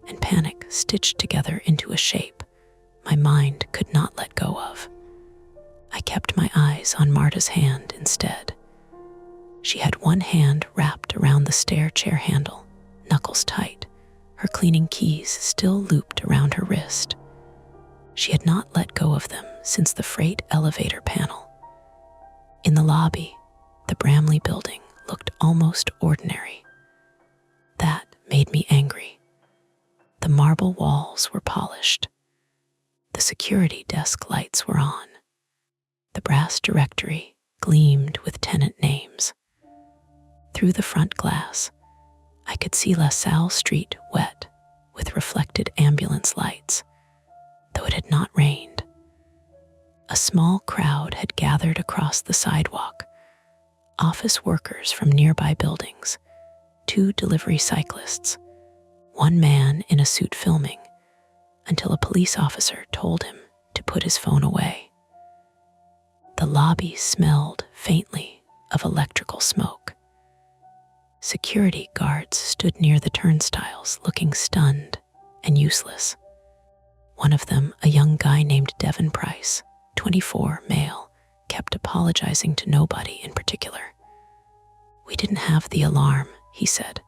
A: and panic stitched together into a shape my mind could not let go of. I kept my eyes on Marta's hand instead. She had one hand wrapped around the stair chair handle, knuckles tight, her cleaning keys still looped around her wrist. She had not let go of them since the freight elevator panel. In the lobby, the Bramley building looked almost ordinary. That made me angry. The marble walls were polished. The security desk lights were on. The brass directory gleamed with tenant names. Through the front glass, I could see LaSalle Street wet with reflected ambulance lights, though it had not rained. A small crowd had gathered across the sidewalk, office workers from nearby buildings, 2 delivery cyclists, 1 man in a suit filming, until a police officer told him to put his phone away. The lobby smelled faintly of electrical smoke. Security guards stood near the turnstiles looking stunned and useless. One of them, a young guy named Devin Price, 24, male, kept apologizing to nobody in particular. "We didn't have the alarm," he said.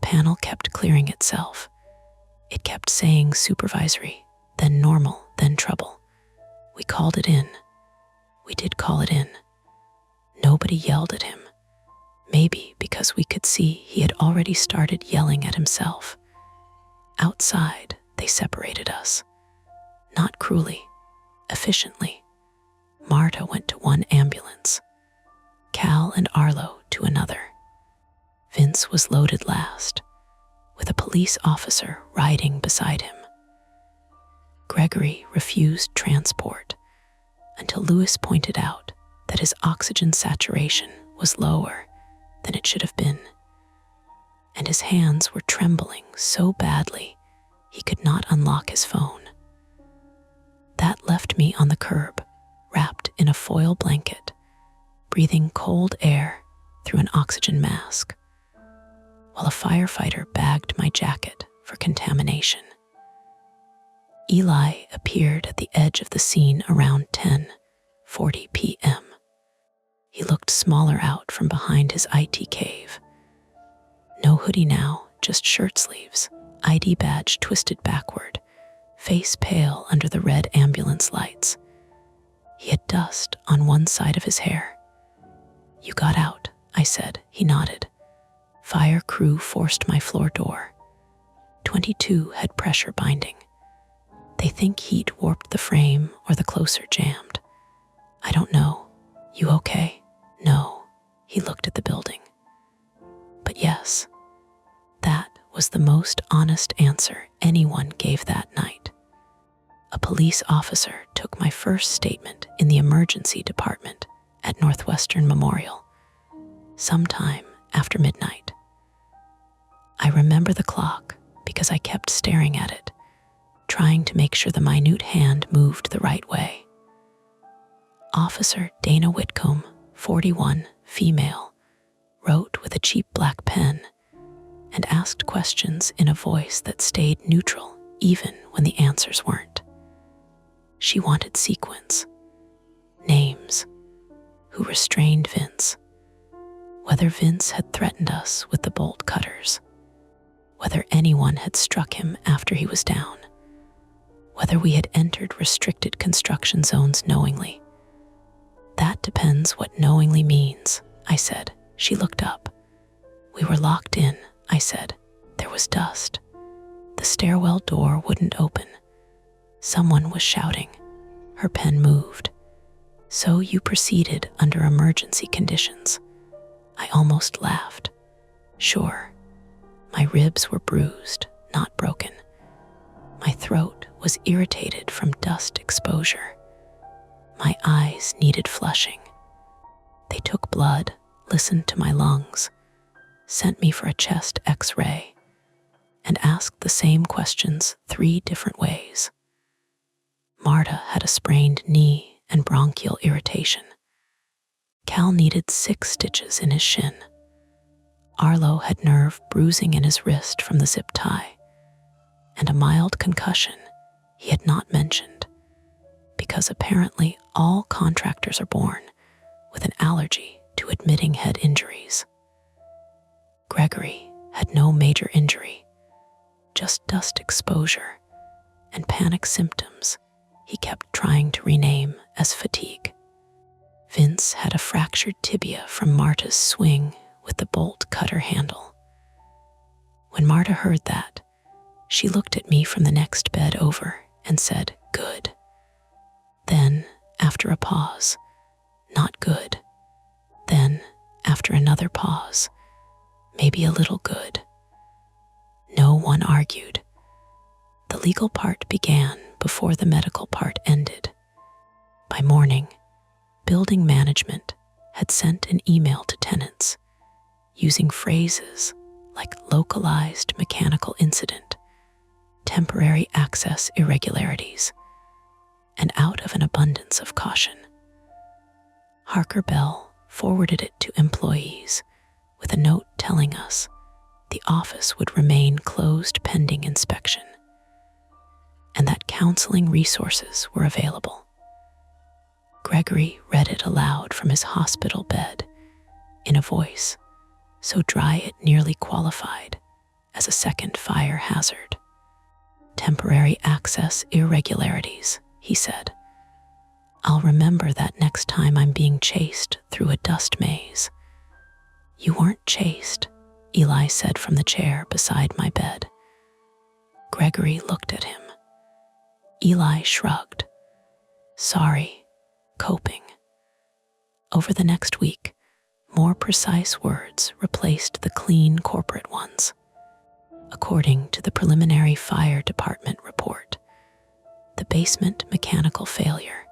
A: Panel kept clearing itself. It kept saying supervisory, then normal, then trouble. We called it in. We did call it in. Nobody yelled at him. Maybe because we could see he had already started yelling at himself. Outside, they separated us. Not cruelly, efficiently. Marta went to one ambulance. Cal and Arlo to another. Vince was loaded last, with a police officer riding beside him. Gregory refused transport until Lewis pointed out that his oxygen saturation was lower than it should have been, and his hands were trembling so badly he could not unlock his phone. That left me on the curb, wrapped in a foil blanket, breathing cold air through an oxygen mask, while a firefighter bagged my jacket for contamination. Eli appeared at the edge of the scene around 10:40 p.m. He looked smaller out from behind his IT cave. No hoodie now, just shirt sleeves, ID badge twisted backward, face pale under the red ambulance lights. He had dust on one side of his hair. "You got out," I said. He nodded. "Fire crew forced my floor door. 22 had pressure binding. They think heat warped the frame or the closer jammed. I don't know. You okay?" "No." He looked at the building. But yes, that was the most honest answer anyone gave that night. A police officer took my first statement in the emergency department at Northwestern Memorial, sometime after midnight. I remember the clock because I kept staring at it, trying to make sure the minute hand moved the right way. Officer Dana Whitcomb, 41, female, wrote with a cheap black pen, and asked questions in a voice that stayed neutral even when the answers weren't. She wanted sequence, names, who restrained Vince, whether Vince had threatened us with the bolt cutters, whether anyone had struck him after he was down, whether we had entered restricted construction zones knowingly. That depends what knowingly means, I said. She looked up. We were locked in, I said. There was dust. The stairwell door wouldn't open. Someone was shouting. Her pen moved. So you proceeded under emergency conditions. I almost laughed. Sure. My ribs were bruised, not broken. My throat was irritated from dust exposure. My eyes needed flushing. They took blood, listened to my lungs, sent me for a chest X-ray, and asked the same questions 3 different ways. Marta had a sprained knee and bronchial irritation. Cal needed 6 stitches in his shin. Arlo had nerve bruising in his wrist from the zip tie, and a mild concussion he had not mentioned, because apparently all contractors are born with an allergy to admitting head injuries. Gregory had no major injury, just dust exposure and panic symptoms he kept trying to rename as fatigue. Vince had a fractured tibia from Marta's swing with the bolt cutter handle. When Marta heard that, she looked at me from the next bed over and said, "Good." Then, after a pause, "Not good." Then, after another pause, "Maybe a little good." No one argued. The legal part began before the medical part ended. By morning, building management had sent an email to tenants using phrases like localized mechanical incident, temporary access irregularities, and out of an abundance of caution. Harker Bell forwarded it to employees with a note telling us the office would remain closed pending inspection, and that counseling resources were available. Gregory read it aloud from his hospital bed in a voice so dry it nearly qualified as a second fire hazard. "Temporary access irregularities," he said. "I'll remember that next time I'm being chased through a dust maze." "You weren't chased," Eli said from the chair beside my bed. Gregory looked at him. Eli shrugged. "Sorry, coping." Over the next week, more precise words replaced the clean corporate ones. According to the preliminary fire department report, the basement mechanical failure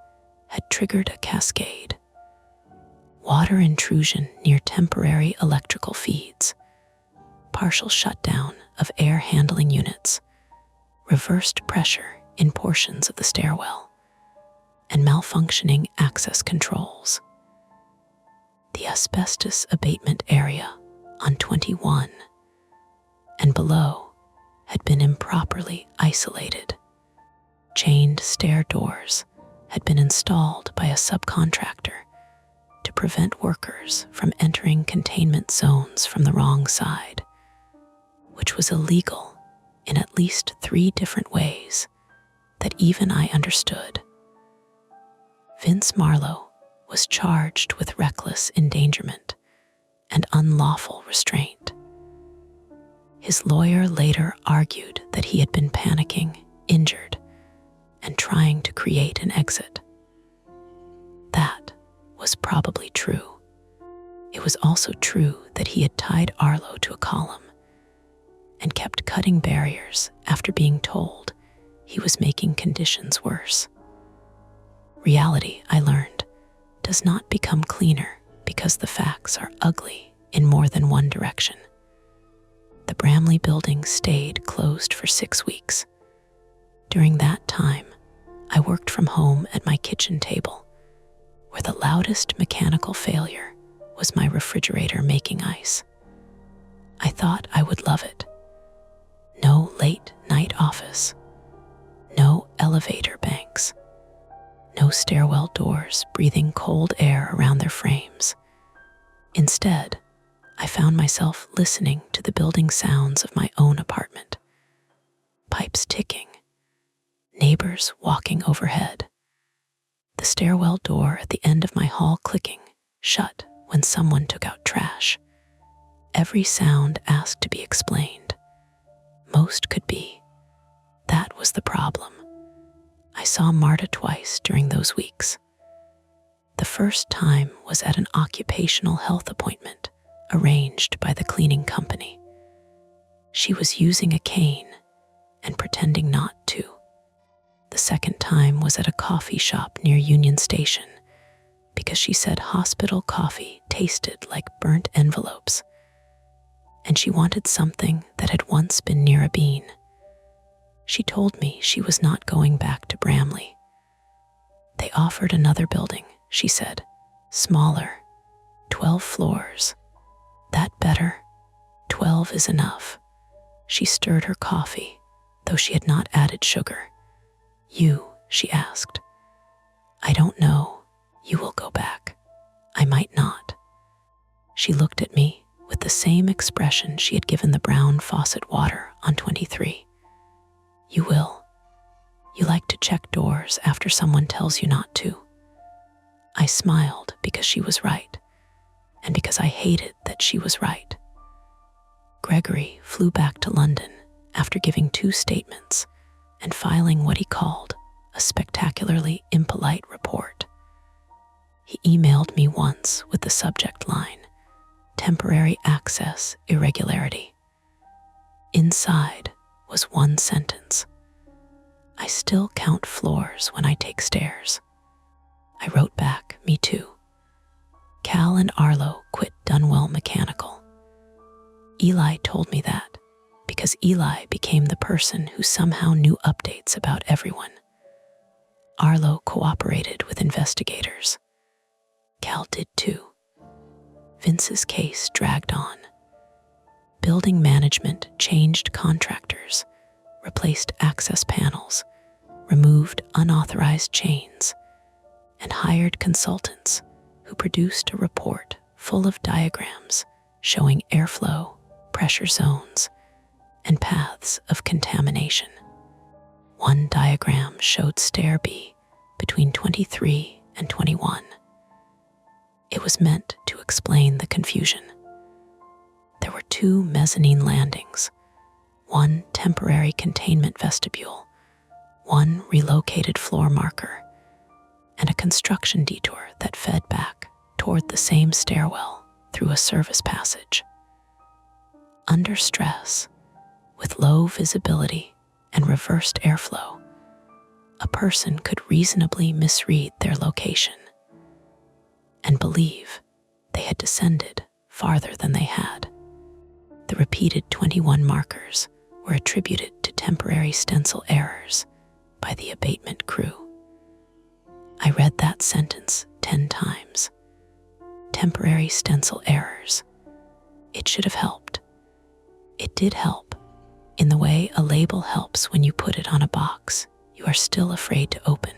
A: had triggered a cascade. Water intrusion near temporary electrical feeds, partial shutdown of air handling units, reversed pressure in portions of the stairwell, and malfunctioning access controls. The asbestos abatement area on 21 and below had been improperly isolated. Chained stair doors had been installed by a subcontractor to prevent workers from entering containment zones from the wrong side, which was illegal in at least 3 different ways that even I understood. Vince Marlowe was charged with reckless endangerment and unlawful restraint. His lawyer later argued that he had been panicking, injured, and trying to create an exit. That was probably true. It was also true that he had tied Arlo to a column and kept cutting barriers after being told he was making conditions worse. Reality, I learned, does not become cleaner because the facts are ugly in more than one direction. The Bramley building stayed closed for 6 weeks. During that time, I worked from home at my kitchen table, where the loudest mechanical failure was my refrigerator making ice. I thought I would love it. No late night office. No elevator banks. No stairwell doors breathing cold air around their frames. Instead, I found myself listening to the building sounds of my own apartment. Pipes ticking. Neighbors walking overhead. The stairwell door at the end of my hall clicking shut when someone took out trash. Every sound asked to be explained. Most could be. That was the problem. I saw Marta twice during those weeks. The first time was at an occupational health appointment arranged by the cleaning company. She was using a cane and pretending not to. The second time was at a coffee shop near Union Station because she said hospital coffee tasted like burnt envelopes, and she wanted something that had once been near a bean. She told me she was not going back to Bramley. They offered another building, she said, smaller, 12 floors. That better? 12 is enough. She stirred her coffee, though she had not added sugar. You, she asked. I don't know. You will go back. I might not. She looked at me with the same expression she had given the brown faucet water on 23. You will. You like to check doors after someone tells you not to. I smiled because she was right, and because I hated that she was right. Gregory flew back to London after giving 2 statements and filing what he called a spectacularly impolite report. He emailed me once with the subject line, temporary access irregularity. Inside was one sentence. I still count floors when I take stairs. I wrote back, me too. Cal and Arlo quit Dunwell Mechanical. Eli told me that because Eli became the person who somehow knew updates about everyone. Arlo cooperated with investigators. Cal did too. Vince's case dragged on. Building management changed contractors, replaced access panels, removed unauthorized chains, and hired consultants who produced a report full of diagrams showing airflow, pressure zones, and paths of contamination. One diagram showed stair B between 23 and 21. It was meant to explain the confusion. There were 2 mezzanine landings, 1 temporary containment vestibule, 1 relocated floor marker, and a construction detour that fed back toward the same stairwell through a service passage. Under stress, with low visibility and reversed airflow, a person could reasonably misread their location and believe they had descended farther than they had. The repeated 21 markers were attributed to temporary stencil errors by the abatement crew. I read that sentence 10 times. Temporary stencil errors. It should have helped. It did help, in the way a label helps when you put it on a box you are still afraid to open.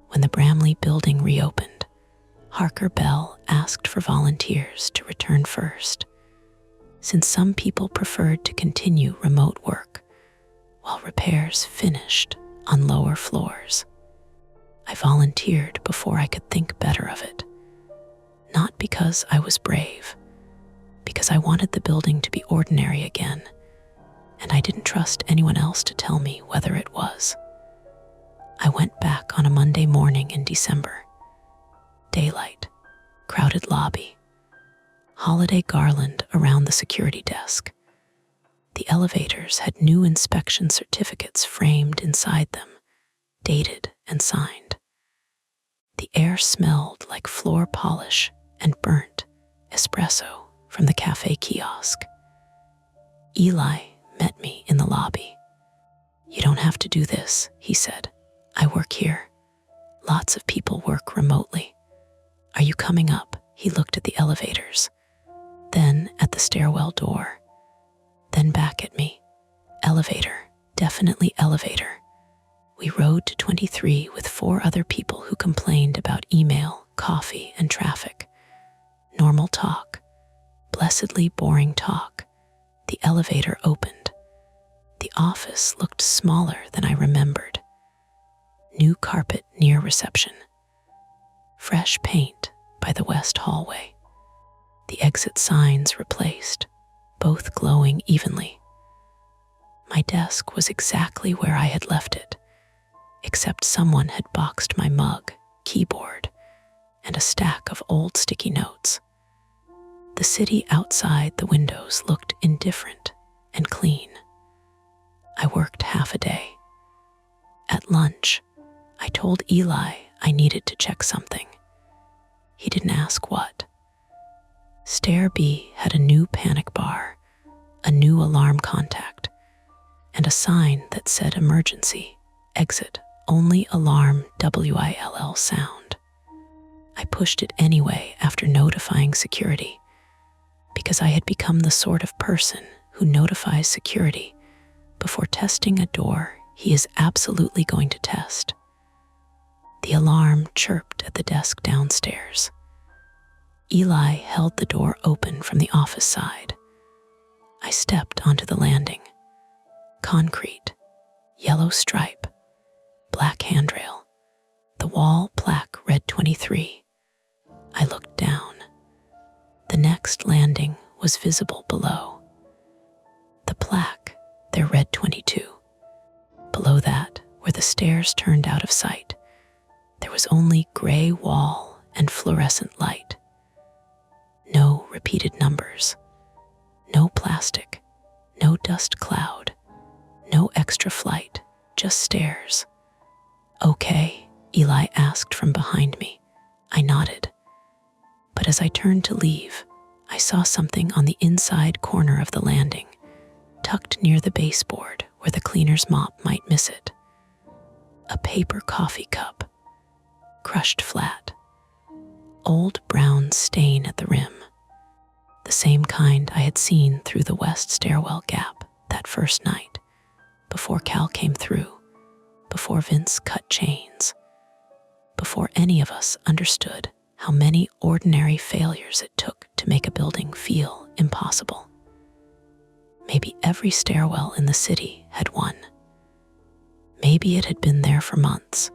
A: When the Bramley building reopened, Harker Bell asked for volunteers to return first, since some people preferred to continue remote work while repairs finished on lower floors. I volunteered before I could think better of it, not because I was brave, because I wanted the building to be ordinary again, and I didn't trust anyone else to tell me whether it was. I went back on a Monday morning in December. Daylight, crowded lobby, holiday garland around the security desk. The elevators had new inspection certificates framed inside them, dated and signed. The air smelled like floor polish and burnt espresso from the cafe kiosk. Eli met me in the lobby. You don't have to do this, he said. I work here. Lots of people work remotely. Are you coming up? He looked at the elevators. then at the stairwell door, then back at me. Elevator, definitely elevator. We rode to 23 with 4 other people who complained about email, coffee, and traffic. Normal talk, blessedly boring talk. The elevator opened. The office looked smaller than I remembered. New carpet near reception. Fresh paint by the west hallway. The exit signs replaced, both glowing evenly. My desk was exactly where I had left it, except someone had boxed my mug, keyboard, and a stack of old sticky notes. The city outside the windows looked indifferent and clean. I worked half a day. At lunch, I told Eli I needed to check something. He didn't ask what. Stair B had a new panic bar, a new alarm contact, and a sign that said emergency, exit, only alarm WILL sound. I pushed it anyway after notifying security, because I had become the sort of person who notifies security before testing a door he is absolutely going to test. The alarm chirped at the desk downstairs. Eli held the door open from the office side. I stepped onto the landing. Concrete, yellow stripe, black handrail. The wall plaque read 23. I looked down. The next landing was visible below. The plaque there read 22. Below that, where the stairs turned out of sight, there was only gray wall and fluorescent light. No repeated numbers. No plastic. No dust cloud. No extra flight. Just stairs. Okay, Eli asked from behind me. I nodded. But as I turned to leave, I saw something on the inside corner of the landing, tucked near the baseboard where the cleaner's mop might miss it. A paper coffee cup, crushed flat. Old brown stain at the rim. The same kind I had seen through the west stairwell gap that first night, before Cal came through, before Vince cut chains, before any of us understood how many ordinary failures it took to make a building feel impossible. Maybe every stairwell in the city had one. Maybe it had been there for months,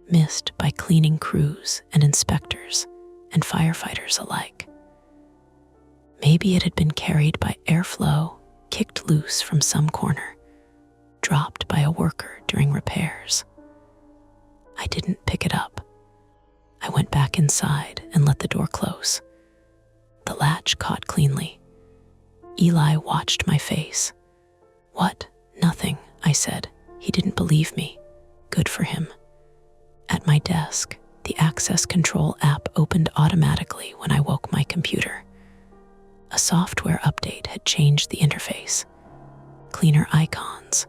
A: missed by cleaning crews and inspectors and firefighters alike. Maybe it had been carried by airflow, kicked loose from some corner, dropped by a worker during repairs. I didn't pick it up. I went back inside and let the door close. The latch caught cleanly. Eli watched my face. What? Nothing, I said. He didn't believe me. Good for him. At my desk, the access control app opened automatically when I woke my computer. A software update had changed the interface. Cleaner icons,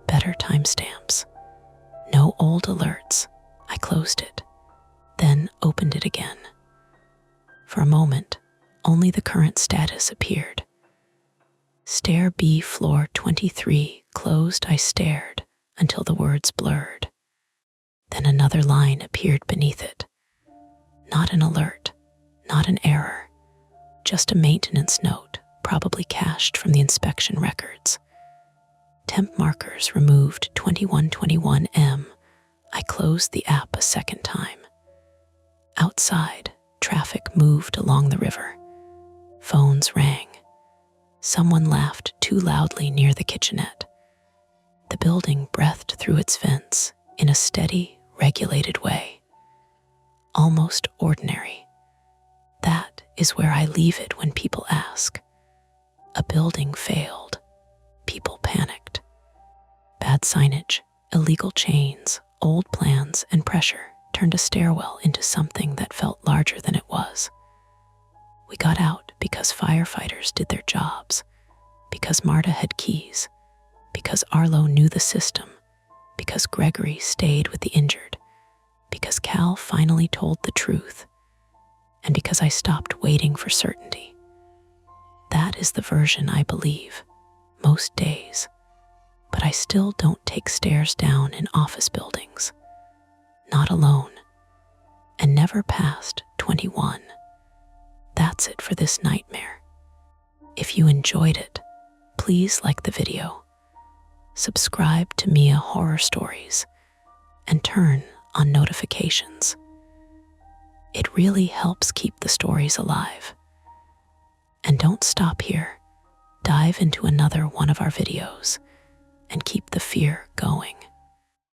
A: better timestamps, no old alerts. I closed it, then opened it again. For a moment, only the current status appeared. Stair B, floor 23, closed. I stared until the words blurred. Then another line appeared beneath it. Not an alert, not an error, just a maintenance note, probably cached from the inspection records. Temp markers removed 2121M. I closed the app a second time. Outside, traffic moved along the river. Phones rang. Someone laughed too loudly near the kitchenette. The building breathed through its vents in a steady, regulated way. Almost ordinary. That is where I leave it when people ask. A building failed. People panicked. Bad signage, illegal chains, old plans, and pressure turned a stairwell into something that felt larger than it was. We got out because firefighters did their jobs, because Marta had keys, because Arlo knew the system, because Gregory stayed with the injured, because Cal finally told the truth, and because I stopped waiting for certainty. is the version I believe most days, but I still don't take stairs down in office buildings. Not alone, and never past 21. That's it for this nightmare. If you enjoyed it, please like the video, subscribe to Mia Horror Stories, and turn on notifications. It really helps keep the stories alive. And don't stop here. Dive into another one of our videos and keep the fear going.